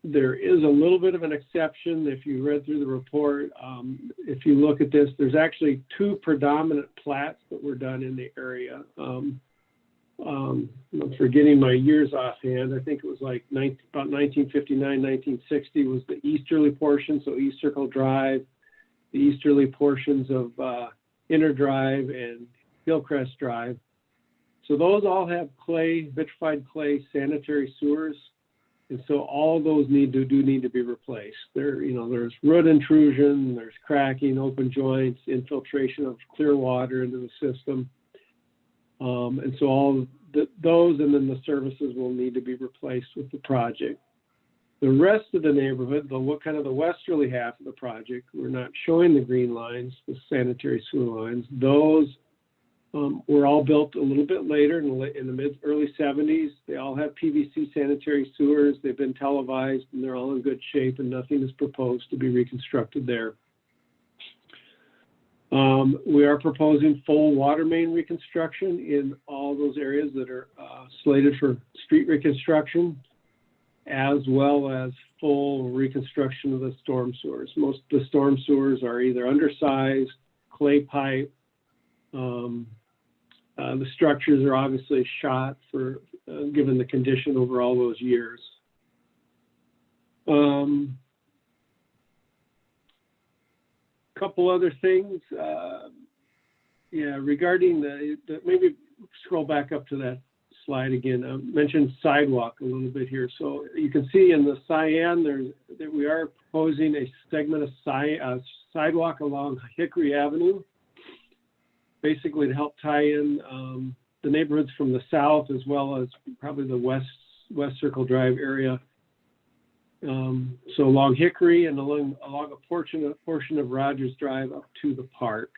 There is a little bit of an exception if you read through the report. If you look at this, there's actually two predominant plats that were done in the area. I'm forgetting my years offhand. I think it was like about 1959, 1960 was the easterly portion, so East Circle Drive, the easterly portions of Inner Drive and Hillcrest Drive. So those all have clay, vitrified clay sanitary sewers. And so all those need to be replaced. There's root intrusion, there's cracking, open joints, infiltration of clear water into the system. And so all those and then the services will need to be replaced with the project. The rest of the neighborhood, the westerly half of the project, we're not showing the green lines, the sanitary sewer lines. Those were all built a little bit later in the early 70s. They all have PVC sanitary sewers. They've been televised and they're all in good shape and nothing is proposed to be reconstructed there. We are proposing full water main reconstruction in all those areas that are slated for street reconstruction, as well as full reconstruction of the storm sewers. Most of the storm sewers are either undersized, clay pipe. The structures are obviously shot for given the condition over all those years. Couple other things. Regarding maybe scroll back up to that slide again. I mentioned sidewalk a little bit here. So you can see in the cyan that we are proposing a segment of sidewalk along Hickory Avenue, basically to help tie in the neighborhoods from the south as well as probably the West Circle Drive area. So along Hickory and along a portion of Rogers Drive up to the park.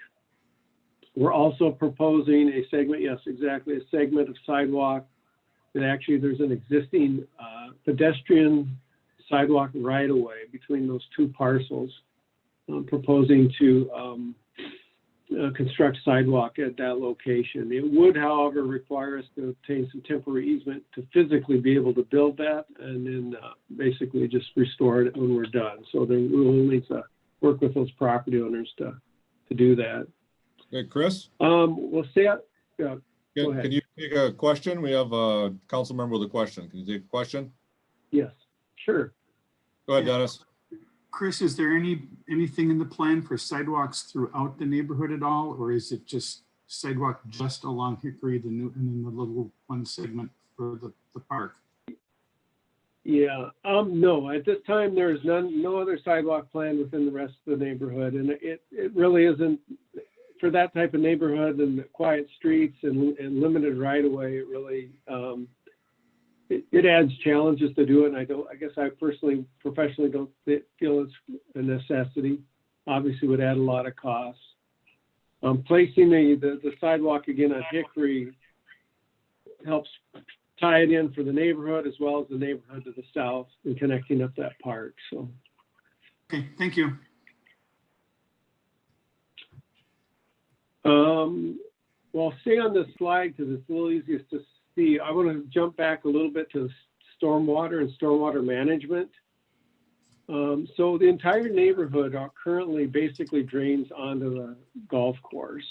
We're also proposing a segment, yes, exactly, a segment of sidewalk that actually there's an existing pedestrian sidewalk right away between those two parcels. Proposing to construct sidewalk at that location. It would, however, require us to obtain some temporary easement to physically be able to build that and then basically just restore it when we're done. So then we'll need to work with those property owners to do that. Okay, Chris? We'll stay out. Go ahead. Can you take a question? We have a council member with a question. Can you take a question? Yes, sure. Go ahead, Dennis. Chris, is there anything in the plan for sidewalks throughout the neighborhood at all? Or is it just sidewalk just along Hickory, and then the little one segment for the park? Yeah, no, at this time, there's no other sidewalk plan within the rest of the neighborhood. And it really isn't, for that type of neighborhood and the quiet streets and limited right of way, it really, it adds challenges to do it. And I guess I professionally don't feel it's a necessity. Obviously would add a lot of costs. Placing the sidewalk again on Hickory helps tie it in for the neighborhood as well as the neighborhood to the south and connecting up that park. So. Okay, thank you. Well, stay on this slide because it's a little easiest to see. I want to jump back a little bit to stormwater and stormwater management. So the entire neighborhood currently basically drains onto the golf course.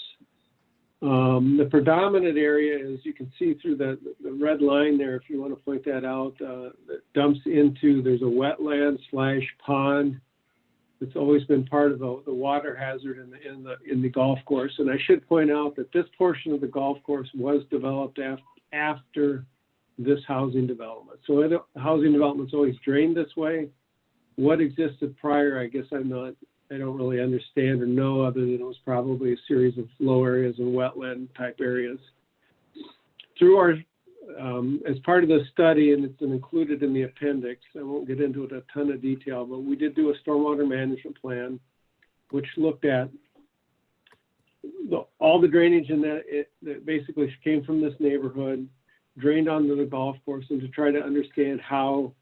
The predominant area, as you can see through the red line there, if you want to point that out, that dumps into, there's a wetland / pond. It's always been part of the water hazard in the golf course. And I should point out that this portion of the golf course was developed after this housing development. So housing development's always drained this way. What existed prior, I guess I don't really understand or know, other than it was probably a series of low areas and wetland type areas. Through our, as part of the study, and it's included in the appendix, I won't get into it a ton of detail, but we did do a stormwater management plan, which looked at all the drainage in that basically came from this neighborhood, drained onto the golf course, and to try to understand how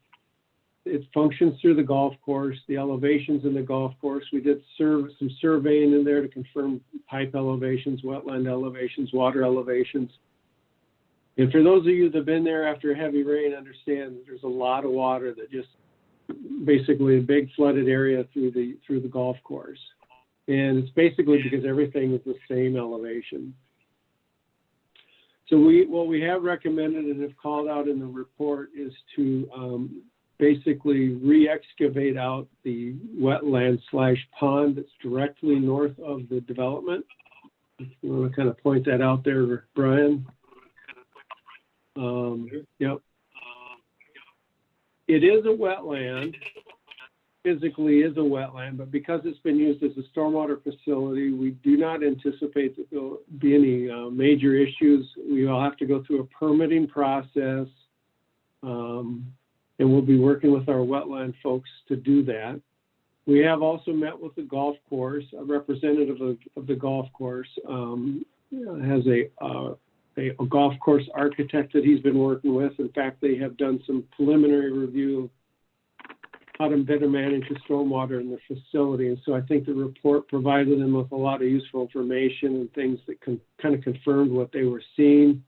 it functions through the golf course, the elevations in the golf course. We did some surveying in there to confirm pipe elevations, wetland elevations, water elevations. And for those of you that have been there after heavy rain, understand there's a lot of water that just basically a big flooded area through the golf course. And it's basically because everything is the same elevation. So what we have recommended and have called out in the report is to basically re-excavate out the wetland / pond that's directly north of the development. If you want to kind of point that out there, Brian. Yep. It is a wetland, physically is a wetland, but because it's been used as a stormwater facility, we do not anticipate that there'll be any major issues. We will have to go through a permitting process, and we'll be working with our wetland folks to do that. We have also met with the golf course. A representative of the golf course has a golf course architect that he's been working with. In fact, they have done some preliminary review of how to better manage the stormwater in the facility. And so I think the report provided them with a lot of useful information and things that kind of confirmed what they were seeing.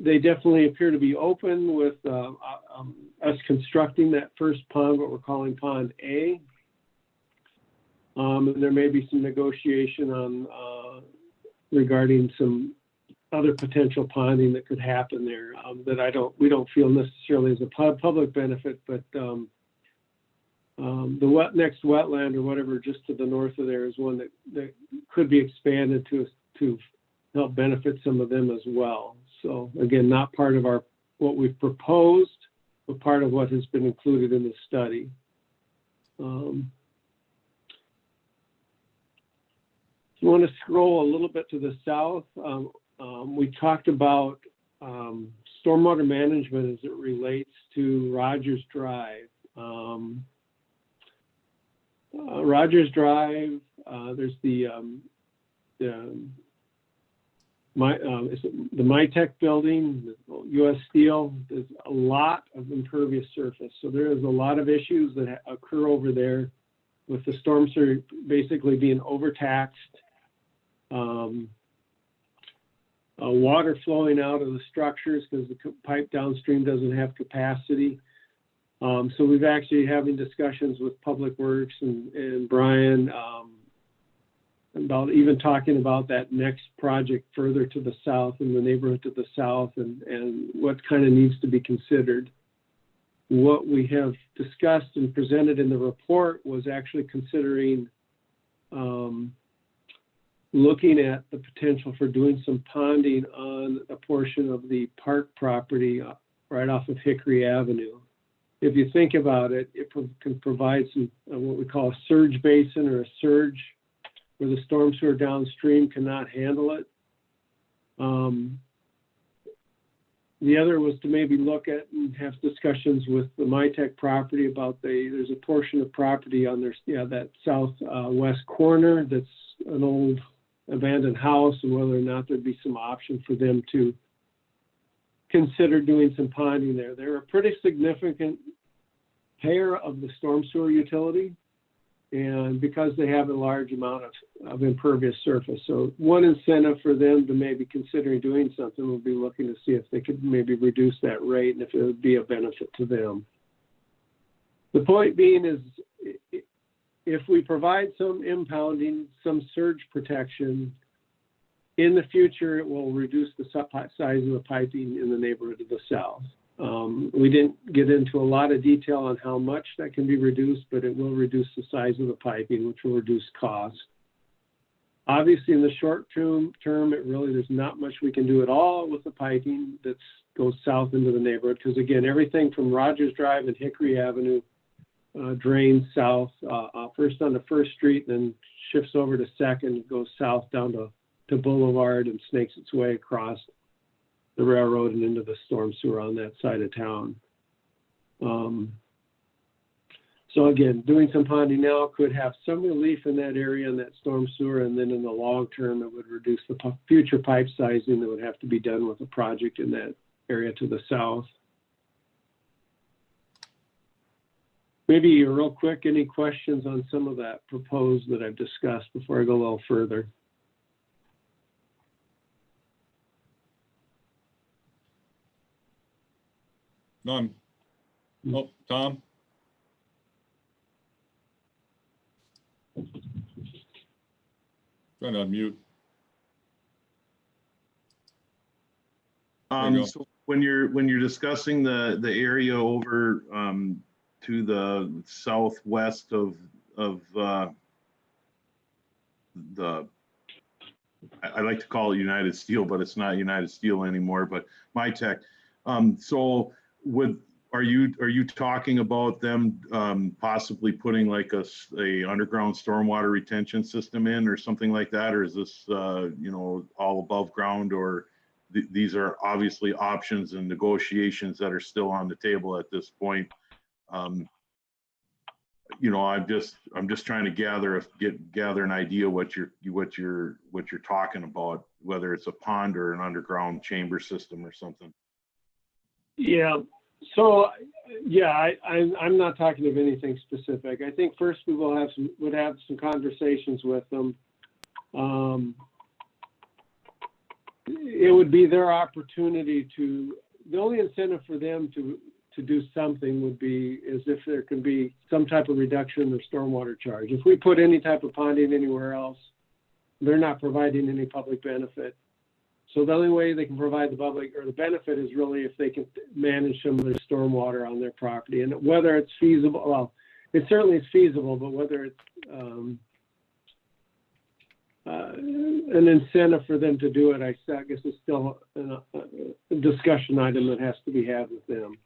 They definitely appear to be open with us constructing that first pond, what we're calling Pond A. And there may be some negotiation on regarding some other potential ponding that could happen there that we don't feel necessarily as a public benefit, but the next wetland or whatever just to the north of there is one that could be expanded to help benefit some of them as well. So again, not part of what we've proposed, but part of what has been included in the study. If you want to scroll a little bit to the south, we talked about stormwater management as it relates to Rogers Drive. Rogers Drive, there's the MITech building, the U.S. Steel. There's a lot of impervious surface. So there is a lot of issues that occur over there with the storm sewer basically being overtaxed. Water flowing out of the structures because the pipe downstream doesn't have capacity. So we've actually having discussions with Public Works and Brian about even talking about that next project further to the south in the neighborhood to the south and what kind of needs to be considered. What we have discussed and presented in the report was actually considering looking at the potential for doing some ponding on a portion of the park property right off of Hickory Avenue. If you think about it, it can provide some what we call a surge basin or a surge where the storm sewer downstream cannot handle it. The other was to maybe look at and have discussions with the MITech property about there's a portion of property on that southwest corner that's an old abandoned house, and whether or not there'd be some option for them to consider doing some ponding there. They're a pretty significant payer of the storm sewer utility, and because they have a large amount of impervious surface. So one incentive for them to maybe considering doing something would be looking to see if they could maybe reduce that rate and if it would be a benefit to them. The point being is, if we provide some impounding, some surge protection, in the future, it will reduce the size of the piping in the neighborhood of the south. We didn't get into a lot of detail on how much that can be reduced, but it will reduce the size of the piping, which will reduce cost. Obviously, in the short term, there's not much we can do at all with the piping that goes south into the neighborhood, because again, everything from Rogers Drive and Hickory Avenue drains south, first on the First Street, then shifts over to Second, goes south down to Boulevard and snakes its way across the railroad and into the storm sewer on that side of town. So again, doing some ponding now could have some relief in that area in that storm sewer, and then in the long term, it would reduce the future pipe sizing that would have to be done with a project in that area to the south. Maybe real quick, any questions on some of that proposed that I've discussed before I go a little further? None. Oh, Tom? Trying to unmute. There you go. So when you're discussing the area over to the southwest of the, I like to call it United Steel, but it's not United Steel anymore, but MyTech. So are you talking about them possibly putting like a underground stormwater retention system in or something like that? Or is this all above ground, or these are obviously options and negotiations that are still on the table at this point? I'm just trying to gather an idea what you're talking about, whether it's a pond or an underground chamber system or something. Yeah. So, yeah, I'm not talking of anything specific. I think first we would have some conversations with them. It would be their opportunity the only incentive for them to do something would be is if there can be some type of reduction in their stormwater charge. If we put any type of ponding anywhere else, they're not providing any public benefit. So the only way they can provide the public or the benefit is really if they can manage some of their stormwater on their property. And whether it's feasible, well, it certainly is feasible, but whether it's an incentive for them to do it, I guess it's still a discussion item that has to be had with them.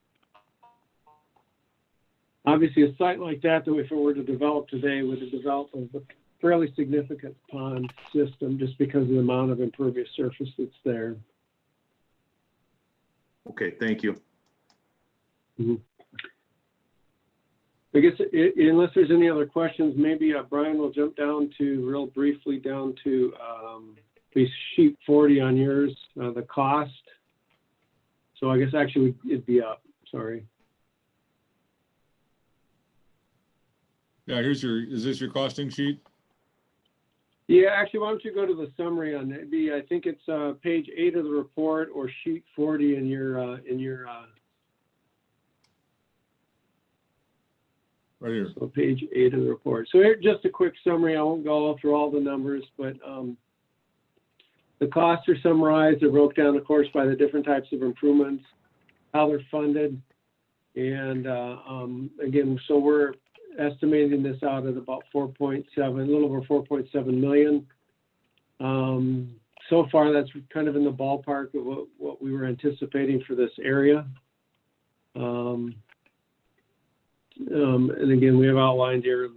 Obviously, a site like that, though, if it were to develop today, would develop a fairly significant pond system just because of the amount of impervious surface that's there. Okay, thank you. Mm-hmm. I guess unless there's any other questions, maybe Brian will jump down to real briefly down to sheet 40 on yours, the cost. So I guess actually it'd be up, sorry. Yeah, is this your costing sheet? Yeah, actually, why don't you go to the summary on it? I think it's page 8 of the report or sheet 40 in your right here. So page 8 of the report. So here, just a quick summary. I won't go through all the numbers, but the costs are summarized. They're broke down, of course, by the different types of improvements, how they're funded, and again, so we're estimating this out at about 4.7, a little over 4.7 million. So far, that's kind of in the ballpark of what we were anticipating for this area. And again, we have outlined here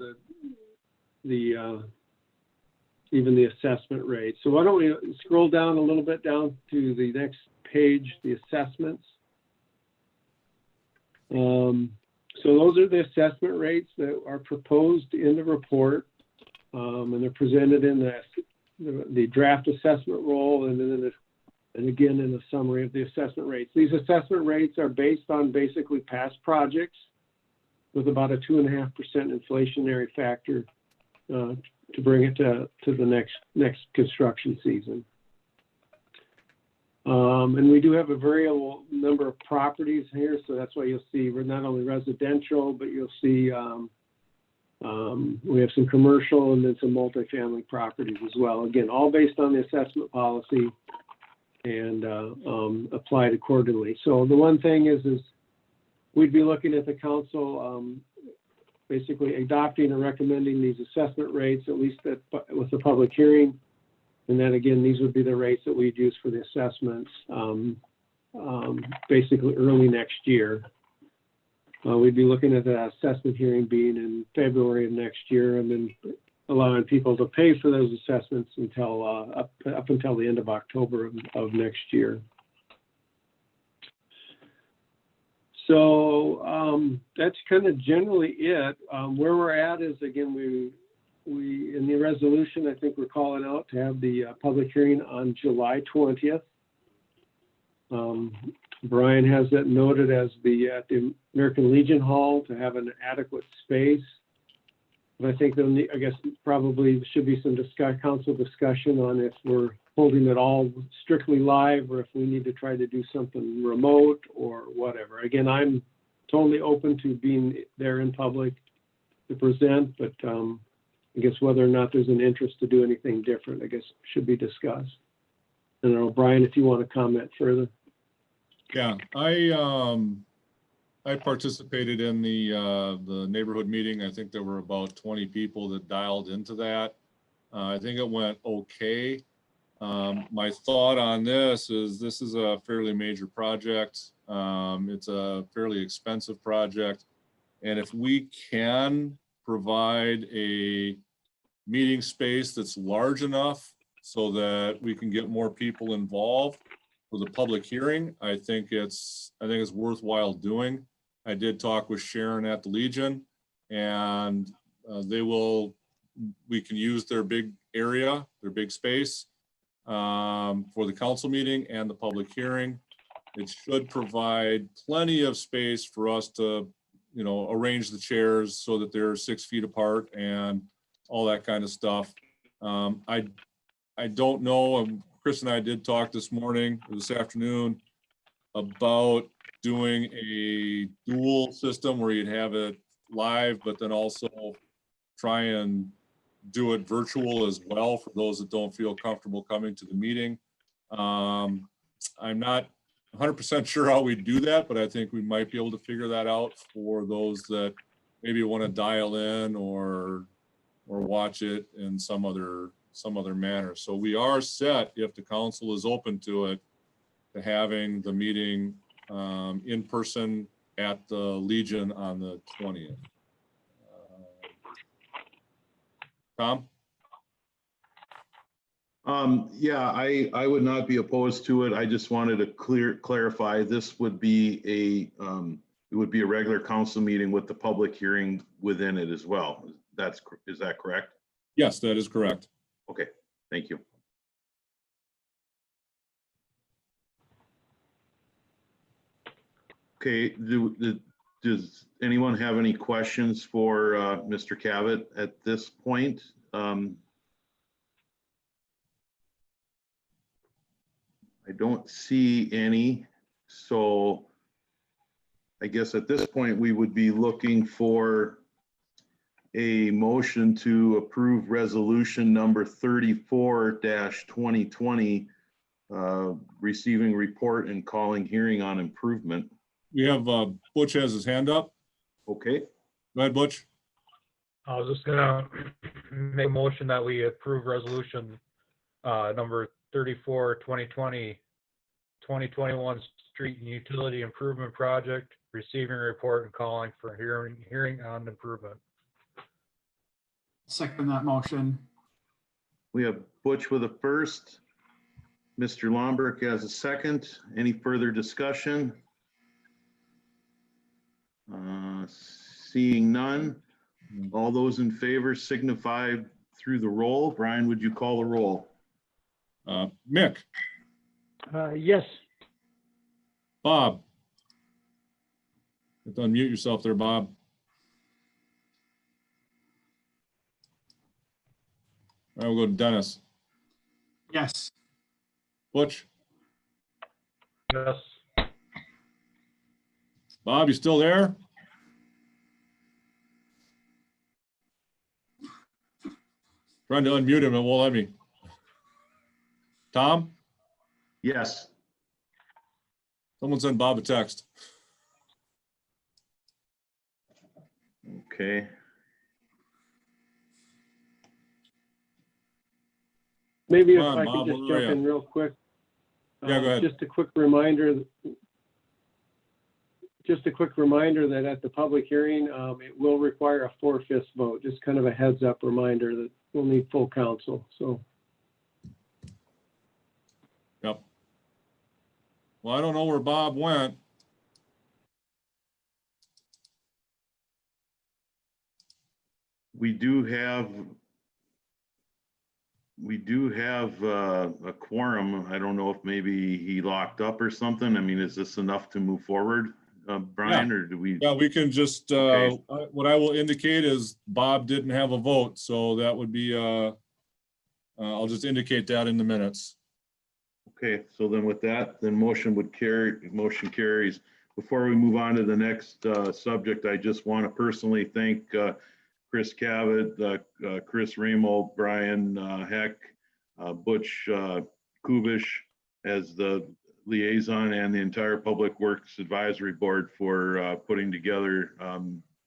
even the assessment rate. So why don't we scroll down a little bit down to the next page, the assessments. So those are the assessment rates that are proposed in the report, and they're presented in the draft assessment roll, and then again in the summary of the assessment rates. These assessment rates are based on basically past projects with about a 2.5% inflationary factor to bring it to the next construction season. And we do have a variable number of properties here, so that's why you'll see we're not only residential, but you'll see we have some commercial and then some multifamily properties as well. Again, all based on the assessment policy and applied accordingly. So the one thing is we'd be looking at the council basically adopting and recommending these assessment rates, at least with the public hearing. And then again, these would be the rates that we'd use for the assessments basically early next year. We'd be looking at the assessment hearing being in February of next year, and then allowing people to pay for those assessments until up until the end of October of next year. So that's kind of generally it. Where we're at is, again, we in the resolution, I think we're calling out to have the public hearing on July 20th. Brian has that noted as at the American Legion Hall to have an adequate space. But I think I guess probably should be some council discussion on if we're holding it all strictly live or if we need to try to do something remote or whatever. Again, I'm totally open to being there in public to present, but I guess whether or not there's an interest to do anything different, I guess should be discussed. I don't know, Brian, if you want to comment further. Yeah, I participated in the neighborhood meeting. I think there were about 20 people that dialed into that. I think it went okay. My thought on this is a fairly major project. It's a fairly expensive project. And if we can provide a meeting space that's large enough so that we can get more people involved for the public hearing, I think it's worthwhile doing. I did talk with Sharon at the Legion, and we can use their big area, their big space for the council meeting and the public hearing. It should provide plenty of space for us to, arrange the chairs so that they're 6 feet apart and all that kind of stuff. I don't know. Chris and I did talk this afternoon about doing a dual system where you'd have it live, but then also try and do it virtual as well for those that don't feel comfortable coming to the meeting. I'm not 100% sure how we do that, but I think we might be able to figure that out for those that maybe want to dial in or watch it in some other manner. So we are set, if the council is open to it, to having the meeting in person at the Legion on the 20th. Tom? Yeah, I would not be opposed to it. I just wanted to clarify, this would be it would be a regular council meeting with the public hearing within it as well. Is that correct? Yes, that is correct. Okay, thank you. Okay, does anyone have any questions for Mr. Cavett at this point? I don't see any, so I guess at this point we would be looking for a motion to approve resolution number 34-2020, receiving report and calling hearing on improvement. We have Butch has his hand up. Okay. Go ahead, Butch. I was just gonna make a motion that we approve resolution number 34-2020, 2021 street and utility improvement project, receiving report and calling for hearing on improvement. Second that motion. We have Butch with a first. Mr. Lombrick has a second. Any further discussion? Seeing none. All those in favor signify through the roll. Brian, would you call the roll? Mick. Yes. Bob. You have to unmute yourself there, Bob. All right, we'll go to Dennis. Yes. Butch. Yes. Bob, you still there? Trying to unmute him, it won't let me. Tom? Yes. Someone send Bob a text. Okay. Maybe if Come on, I Bob, could just where are jump you? in real quick. Yeah, go ahead. Just a quick reminder that at the public hearing, it will require a 4/5 vote. Just kind of a heads up reminder that we'll need full council, so. Yep. Well, I don't know where Bob went. We do have we do have a quorum. I don't know if maybe he locked up or something. I mean, is this enough to move forward, Brian, or do we? Yeah, we can just, Okay. what I will indicate is Bob didn't have a vote, so that would be, I'll just indicate that in the minutes. Okay, so then with that, then motion carries. Before we move on to the next subject, I just want to personally thank Chris Cavett, Chris Ramo, Brian Heck, Butch Kubish as the liaison, and the entire Public Works Advisory Board for putting together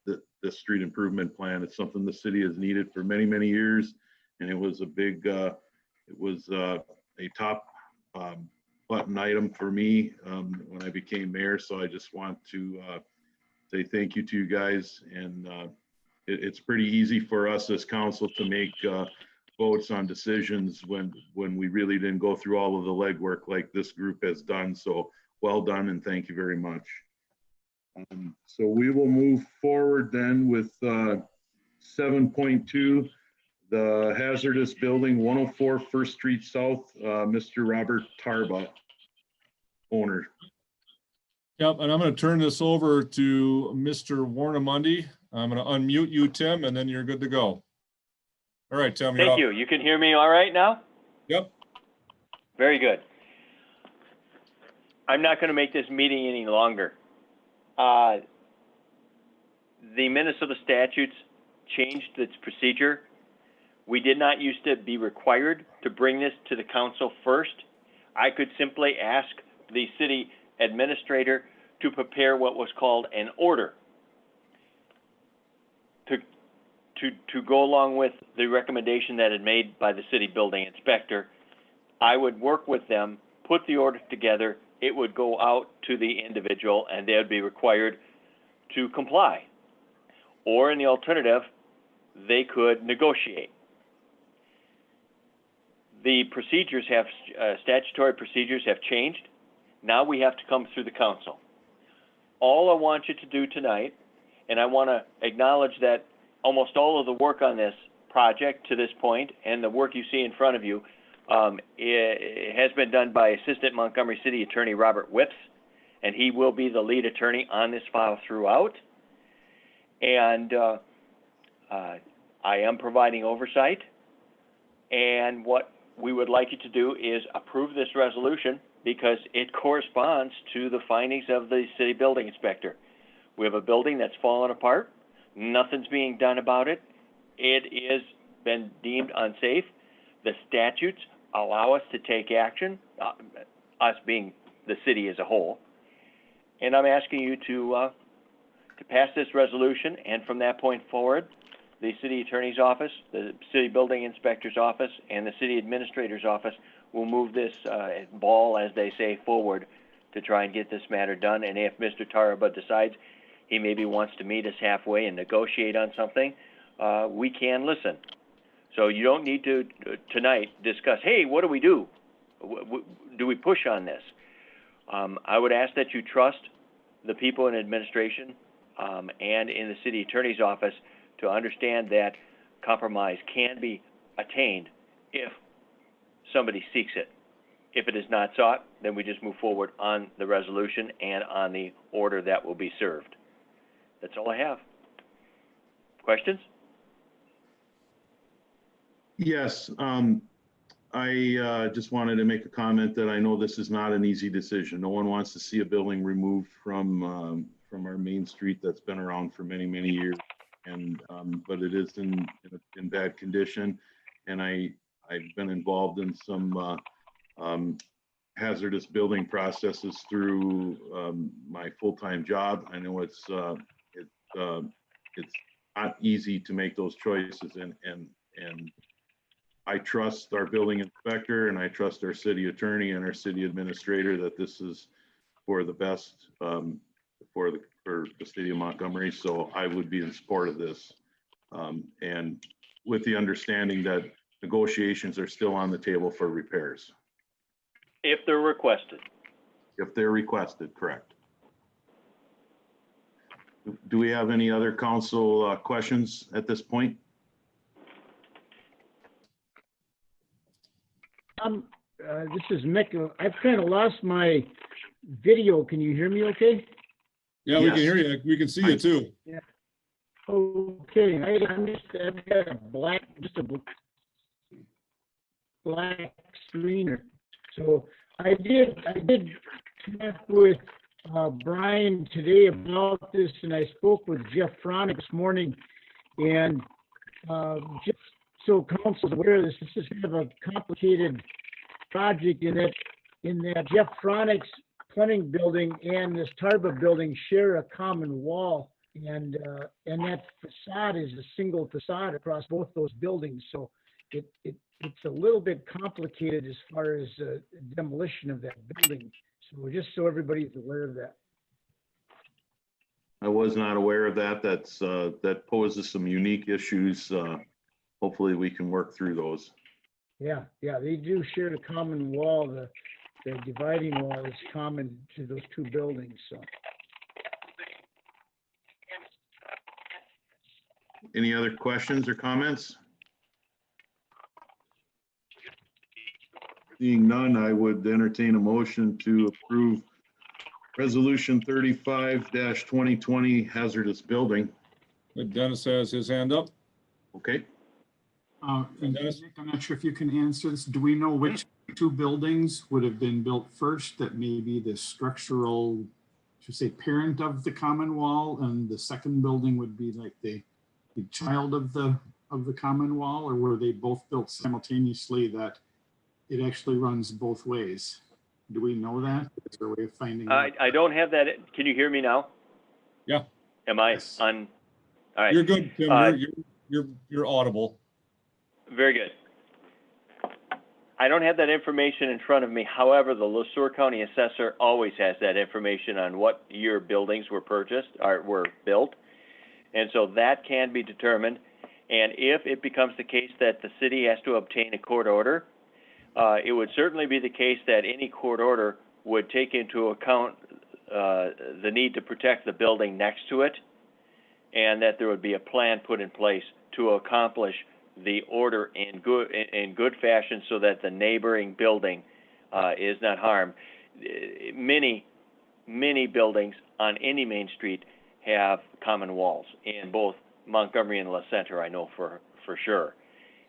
the street improvement plan. It's something the city has needed for many, many years, and it was a big, it was a top button item for me when I became mayor. So I just want to say thank you to you guys. And it's pretty easy for us as council to make votes on decisions when we really didn't go through all of the legwork like this group has done. So well done, and thank you very much. So we will move forward then with 7.2. The hazardous building, 104 First Street South, Mr. Robert Tarba, owner. Yep, and I'm going to turn this over to Mr. Warnamundi. I'm going to unmute you, Tim, and then you're good to go. All right, Tim. Thank you. You can hear me all right now? Yep. Very good. I'm not going to make this meeting any longer. The Minnesota statutes changed its procedure. We did not used to be required to bring this to the council first. I could simply ask the city administrator to prepare what was called an order to go along with the recommendation that is made by the city building inspector. I would work with them, put the order together. It would go out to the individual, and they would be required to comply. Or in the alternative, they could negotiate. The procedures have, statutory procedures have changed. Now we have to come through the council. All I want you to do tonight, and I want to acknowledge that almost all of the work on this project to this point, and the work you see in front of you, it has been done by Assistant Montgomery City Attorney Robert Whips, and he will be the lead attorney on this file throughout. And I am providing oversight. And what we would like you to do is approve this resolution because it corresponds to the findings of the city building inspector. We have a building that's fallen apart. Nothing's being done about it. It has been deemed unsafe. The statutes allow us to take action, us being the city as a whole. And I'm asking you to pass this resolution, and from that point forward, the city attorney's office, the city building inspector's office, and the city administrator's office will move this ball, as they say, forward to try and get this matter done. And if Mr. Taraba decides he maybe wants to meet us halfway and negotiate on something, we can listen. So you don't need to tonight discuss, hey, what do we do? Do we push on this? I would ask that you trust the people in administration and in the city attorney's office to understand that compromise can be attained if somebody seeks it. If it is not sought, then we just move forward on the resolution and on the order that will be served. That's all I have. Questions? Yes, I just wanted to make a comment that I know this is not an easy decision. No one wants to see a building removed from our main street that's been around for many, many years. And but it is in bad condition, and I've been involved in some hazardous building processes through my full-time job. I know it's not easy to make those choices, and I trust our building inspector, and I trust our city attorney and our city administrator that this is for the best for the city of Montgomery. So I would be in support of this, and with the understanding that negotiations are still on the table for repairs. If they're requested. If they're requested, correct. Do we have any other council questions at this point? This is Mick. I've kind of lost my video. Can you hear me okay? Yeah, we can Yes. hear you. We can see you too. Okay, I've got a black screener. So I did talk with Brian today about this, and I spoke with Jeff Fronick this morning. And just so council's aware of this, this is kind of a complicated project in that Jeff Fronick's plumbing building and this Tarba building share a common wall. And that facade is a single facade across both those buildings. So it's a little bit complicated as far as demolition of that building. So just so everybody's aware of that. I was not aware of that. That poses some unique issues. Hopefully we can work through those. Yeah, they do share the common wall. The dividing wall is common to those two buildings, so. Any other questions or comments? Seeing none, I would entertain a motion to approve Resolution 35-2020 hazardous building. Dennis has his hand up. Okay. And Nick, I'm not sure if you can answer this. Do we know which two buildings would have been built first that may be the structural, should say, parent of the common wall, and the second building would be like the child of the common wall, or were they both built simultaneously that it actually runs both ways? Do we know that? Is there a way of finding out? I don't have that. Can you hear me now? Yeah. Am I on? All right. You're good, Tim. You're audible. Very good. I don't have that information in front of me. However, the LeSueur County Assessor always has that information on what year buildings were purchased or were built. And so that can be determined. And if it becomes the case that the city has to obtain a court order, it would certainly be the case that any court order would take into account the need to protect the building next to it, and that there would be a plan put in place to accomplish the order in good fashion so that the neighboring building is not harmed. Many buildings on any main street have common walls in both Montgomery and La Center, I know for sure.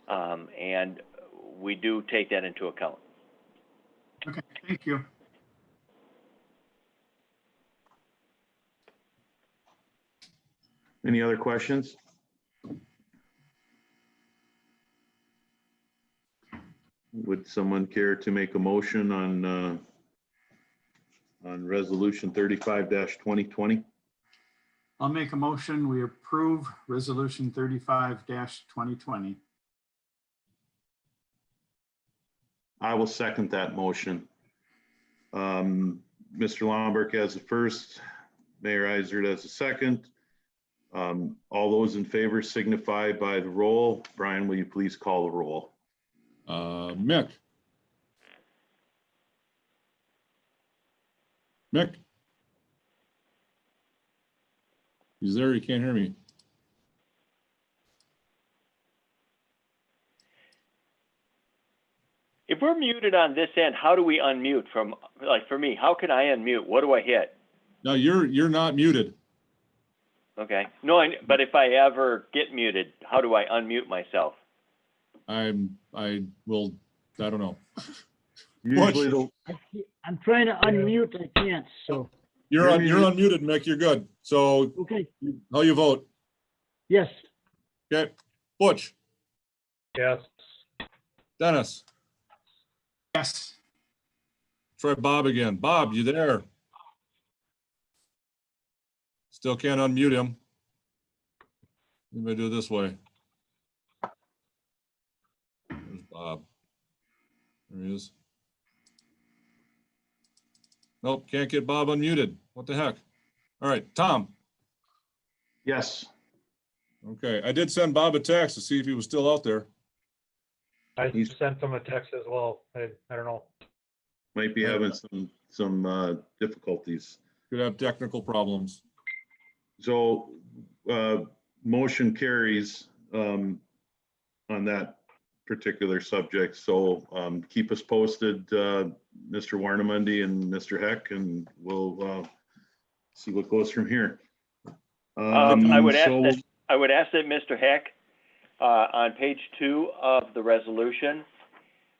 And we do take that into account. Okay, thank you. Any other questions? Would someone care to make a motion on Resolution 35-2020? I'll make a motion. We approve Resolution 35-2020. I will second that motion. Mr. Lomberg as the first, Mayor Isert as the second. All those in favor signify by the roll. Brian, will you please call the roll? Mick. He's there, you can't hear me. If we're muted on this end, how do we unmute from, like for me, how can I unmute? What do I hit? No, you're not muted. Okay. No, but if I ever get muted, how do I unmute myself? I don't know. Usually I'm trying to unmute, I can't, so. You're unmuted, Mick. You're good. So okay. How you vote? Yes. Okay. Butch. Yes. Dennis. Yes. Try Bob again. Bob, you there? Still can't unmute him. Let me do it this way. There's Bob. There he is. Nope, can't get Bob unmuted. What the heck? All right, Tom. Yes. Okay, I did send Bob a text to see if he was still out there. I sent him a text as well. I don't know. Might be having some difficulties. Could have technical problems. So motion carries on that particular subject. So keep us posted, Mr. Warnemundy and Mr. Heck, and we'll see what goes from here. I would ask so- that Mr. Heck, on page 2 of the resolution,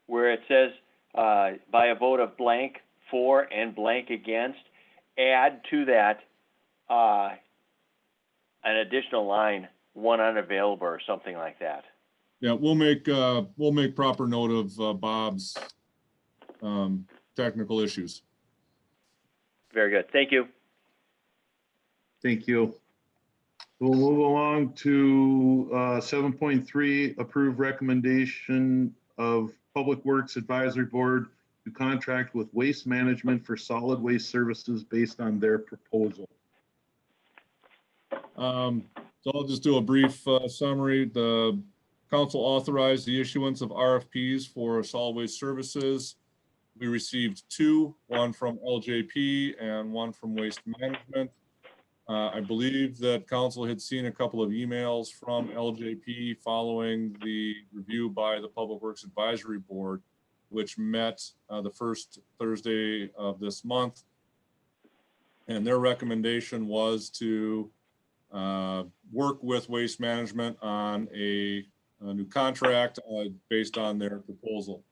where it says, by a vote of blank for and blank against, add to that an additional line, one unavailable or something like that. Yeah, we'll make proper note of Bob's technical issues. Very good. Thank you. Thank you. We'll move along to 7.3, approve recommendation of Public Works Advisory Board to contract with Waste Management for solid waste services based on their proposal. So I'll just do a brief summary. The council authorized the issuance of RFPs for solid waste services. We received 2, one from LJP and one from Waste Management. I believe that council had seen a couple of emails from LJP following the review by the Public Works Advisory Board, which met the first Thursday of this month. And their recommendation was to work with Waste Management on a new contract based on their proposal.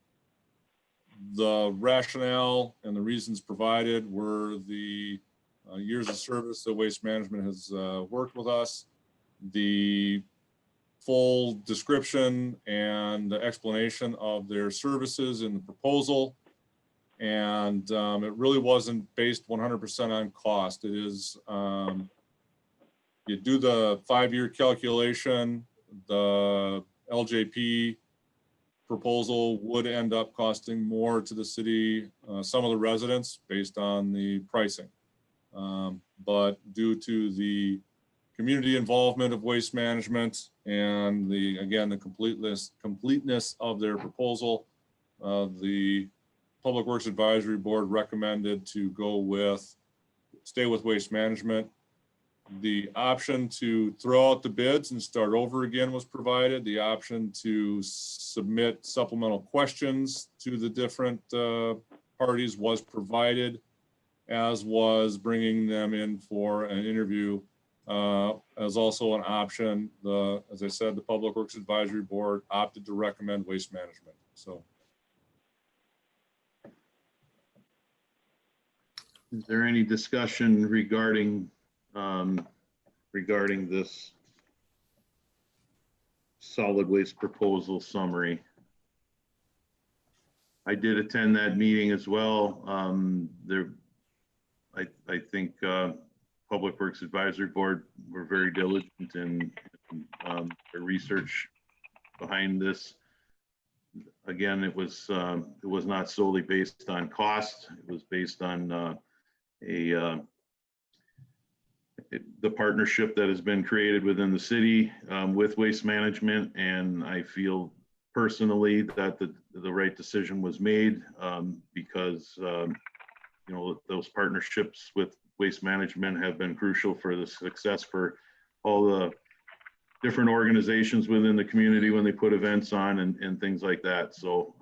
The rationale and the reasons provided were the years of service that Waste Management has worked with us, the full description and the explanation of their services in the proposal. And it really wasn't based 100% on cost. It is, you do the 5-year calculation, the LJP proposal would end up costing more to the city, some of the residents based on the pricing. But due to the community involvement of Waste Management and again, the completeness of their proposal, the Public Works Advisory Board recommended to stay with Waste Management. The option to throw out the bids and start over again was provided. The option to submit supplemental questions to the different parties was provided, as was bringing them in for an interview as also an option. As I said, the Public Works Advisory Board opted to recommend Waste Management. So, is there any discussion regarding this solid waste proposal summary? I did attend that meeting as well. I think Public Works Advisory Board were very diligent in their research behind this. Again, it was not solely based on cost. It was based on the partnership that has been created within the city with Waste Management, and I feel personally that the right decision was made because you know, those partnerships with Waste Management have been crucial for the success for all the different organizations within the community when they put events on and things like that. So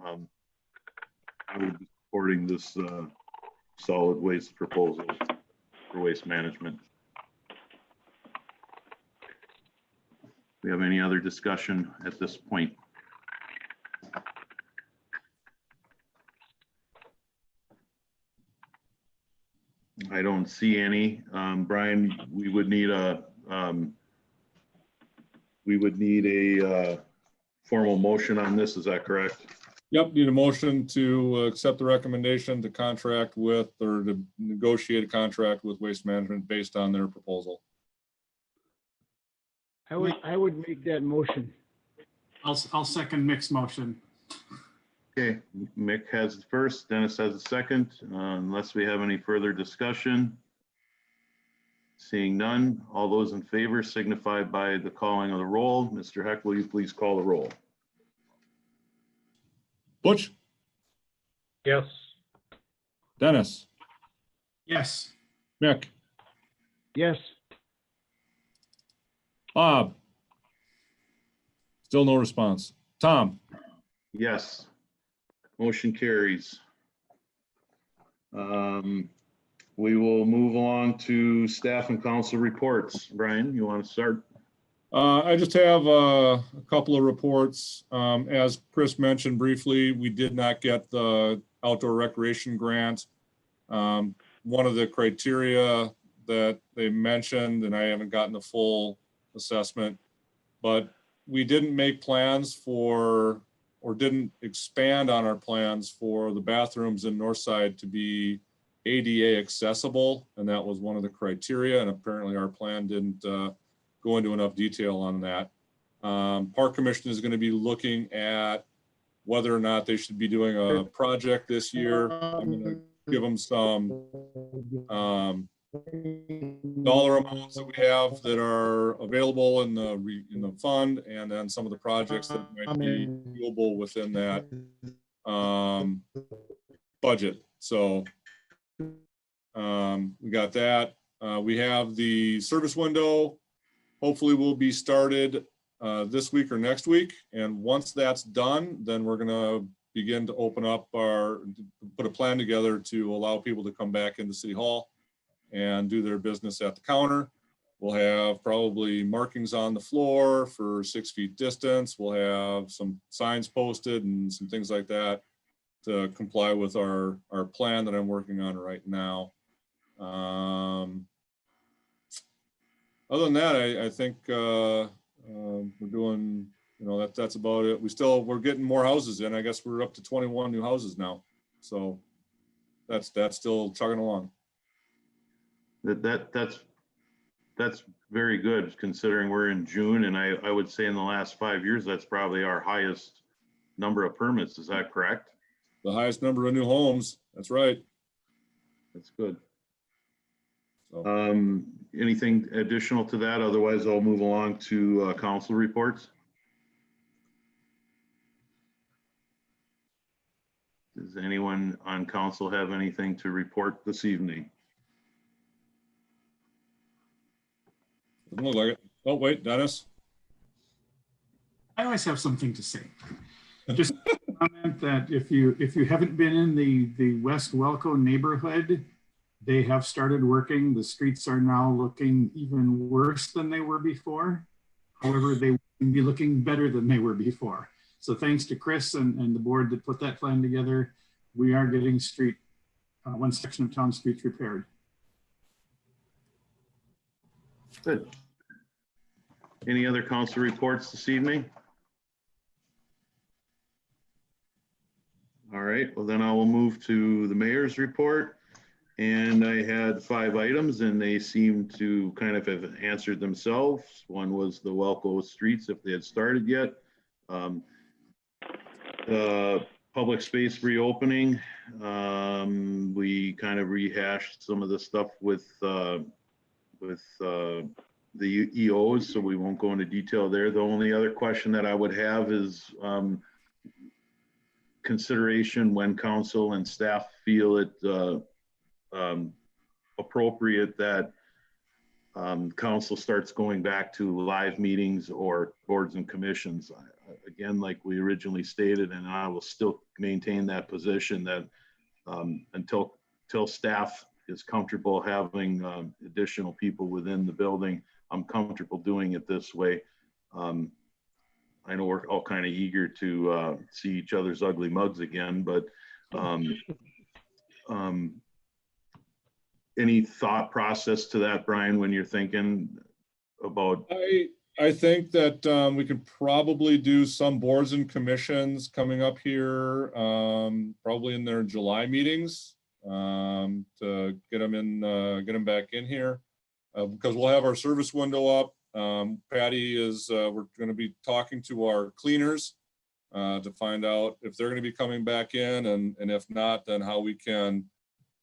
I would be supporting this solid waste proposal for Waste Management. Do we have any other discussion at this point? I don't see any. Brian, we would need a formal motion on this. Is that correct? yep, need a motion to accept the recommendation to contract with or to negotiate a contract with Waste Management based on their proposal. I would make that motion. I'll second Mick's motion. Okay, Mick has the first, Dennis has the second, unless we have any further discussion. Seeing none, all those in favor signify by the calling of the roll. Mr. Heck, will you please call the roll? Butch? Yes. Dennis? Yes. Mick? Yes. Bob? Still no response. Tom? Yes. Motion carries. We will move along to staff and council reports. Brian, you want to start? I just have a couple of reports. As Chris mentioned briefly, we did not get the outdoor recreation grant. One of the criteria that they mentioned, and I haven't gotten a full assessment, but we didn't make plans for, or didn't expand on our plans for the bathrooms in Northside to be ADA accessible, and that was one of the criteria, and apparently our plan didn't go into enough detail on that. Park Commission is going to be looking at whether or not they should be doing a project this year. I'm going to give them some dollar amounts that we have that are available in the fund, and then some of the projects that might be doable within that budget. So we got that. We have the service window. Hopefully will be started this week or next week. And once that's done, then we're gonna begin to open up put a plan together to allow people to come back into City Hall and do their business at the counter. We'll have probably markings on the floor for 6 feet distance. We'll have some signs posted and some things like that to comply with our plan that I'm working on right now. Other than that, I think we're doing, that's about it. We're getting more houses in. I guess we're up to 21 new houses now. So that's still chugging along. That's very good considering we're in June, and I would say in the last 5 years, that's probably our highest number of permits. Is that correct? The highest number of new homes. That's right. That's good. So. Anything additional to that? Otherwise, I'll move along to council reports. Does anyone on council have anything to report this evening? Doesn't look like it. Oh, wait, Dennis. I always have something to say. Just a comment that if you haven't been in the West Welco neighborhood, they have started working. The streets are now looking even worse than they were before. However, they will be looking better than they were before. So thanks to Chris and the board that put that plan together, we are getting one section of town streets repaired. Good. Any other council reports this evening? All right, well then I will move to the mayor's report. And I had 5 items and they seem to kind of have answered themselves. One was the Welco streets, if they had started yet. Public space reopening. We kind of rehashed some of the stuff with the EOs, so we won't go into detail there. The only other question that I would have is consideration when council and staff feel it appropriate that council starts going back to live meetings or boards and commissions. Again, like we originally stated, and I will still maintain that position that until staff is comfortable having additional people within the building, I'm comfortable doing it this way. I know we're all kind of eager to see each other's ugly mugs again, but any thought process to that, Brian, when you're thinking about? I think that we could probably do some boards and commissions coming up here, probably in their July meetings, to get them back in here, because we'll have our service window up. Patty is, we're going to be talking to our cleaners to find out if they're going to be coming back in, and if not, then how we can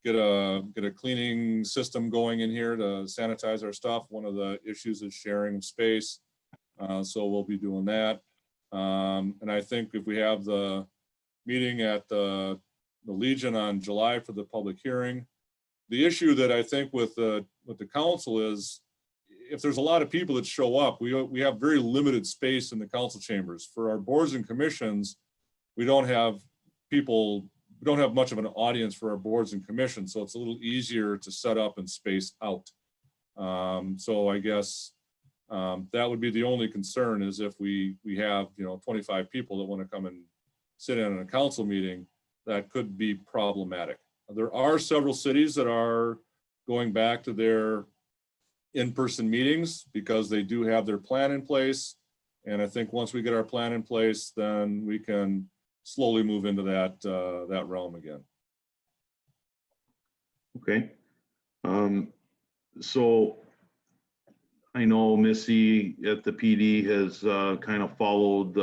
get a cleaning system going in here to sanitize our stuff. One of the issues is sharing space. So we'll be doing that. And I think if we have the meeting at the Legion on July for the public hearing, the issue that I think with the council is if there's a lot of people that show up, we have very limited space in the council chambers. For our boards and commissions, we don't have people, we don't have much of an audience for our boards and commissions, so it's a little easier to set up and space out. So I guess that would be the only concern, is if we have, 25 people that want to come and sit in on a council meeting, that could be problematic. There are several cities that are going back to their in-person meetings because they do have their plan in place. And I think once we get our plan in place, then we can slowly move into that realm again. Okay. So I know Missy at the PD has kind of followed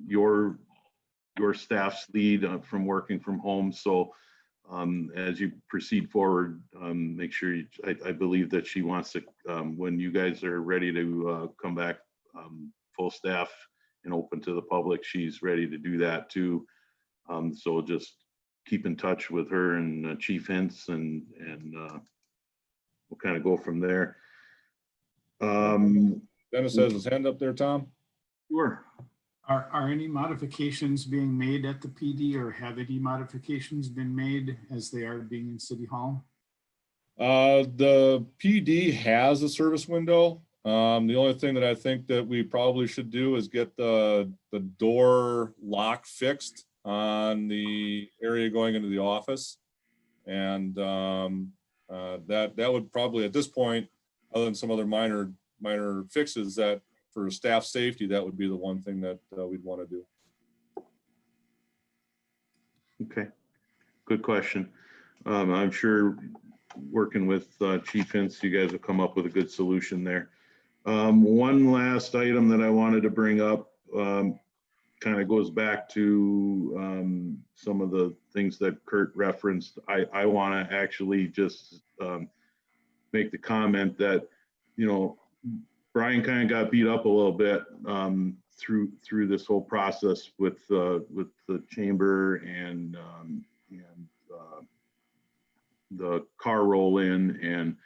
your staff's lead from working from home. So as you proceed forward, make sure I believe that she wants to, when you guys are ready to come back full staff and open to the public, she's ready to do that too. So just keep in touch with her and Chief Hintz, and we'll kind of go from there. Dennis has his hand up there, Tom. Sure. Are any modifications being made at the PD, or have any modifications been made as they are being in City Hall? The PD has a service window. The only thing that I think that we probably should do is get the door lock fixed on the area going into the office. And that would probably, at this point, other than some other minor fixes, that for staff safety, that would be the one thing that we'd want to do. Okay, good question. I'm sure working with Chief Hintz, you guys will come up with a good solution there. One last item that I wanted to bring up kind of goes back to some of the things that Kurt referenced. I want to actually just make the comment that, Brian kind of got beat up a little bit through this whole process with the chamber and the car roll in,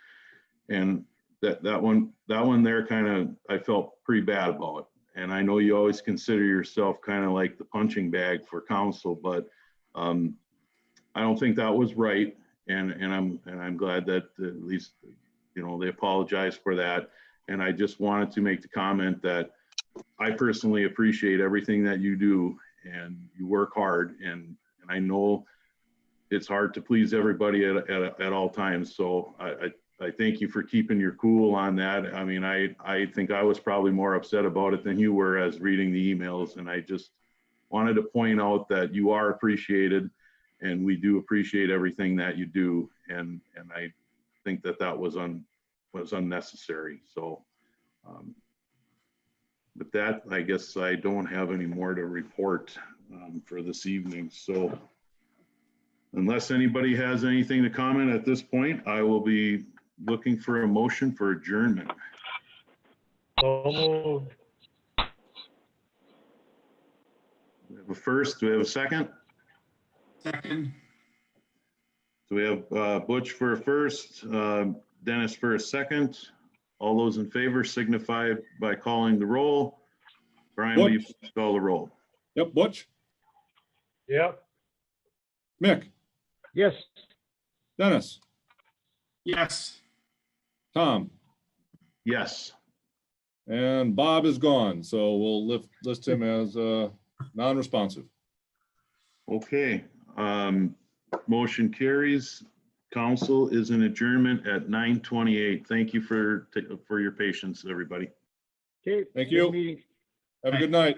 and that one there kind of, I felt pretty bad about. And I know you always consider yourself kind of like the punching bag for council, but I don't think that was right. And I'm glad that at least they apologized for that. And I just wanted to make the comment that I personally appreciate everything that you do, and you work hard, and I know it's hard to please everybody at all times. So I thank you for keeping your cool on that. I mean, I think I was probably more upset about it than you were as reading the emails, and I just wanted to point out that you are appreciated, and we do appreciate everything that you do. And I think that was unnecessary. So with that, I guess I don't have any more to report for this evening. So unless anybody has anything to comment at this point, I will be looking for a motion for adjournment. So moved. We have a first. Do we have a second? Second. So we have Butch for a first, Dennis for a second. All those in favor signify by calling the roll. Brian, will you please call the roll? Yep, Butch. Yep. Mick. Yes. Dennis. Yes. Tom. Yes. And Bob is gone, so we'll list him as non-responsive. Okay. Motion carries. Council is in adjournment at 9:28. Thank you for your patience, everybody. Okay. Thank you. Meeting. Have a good night.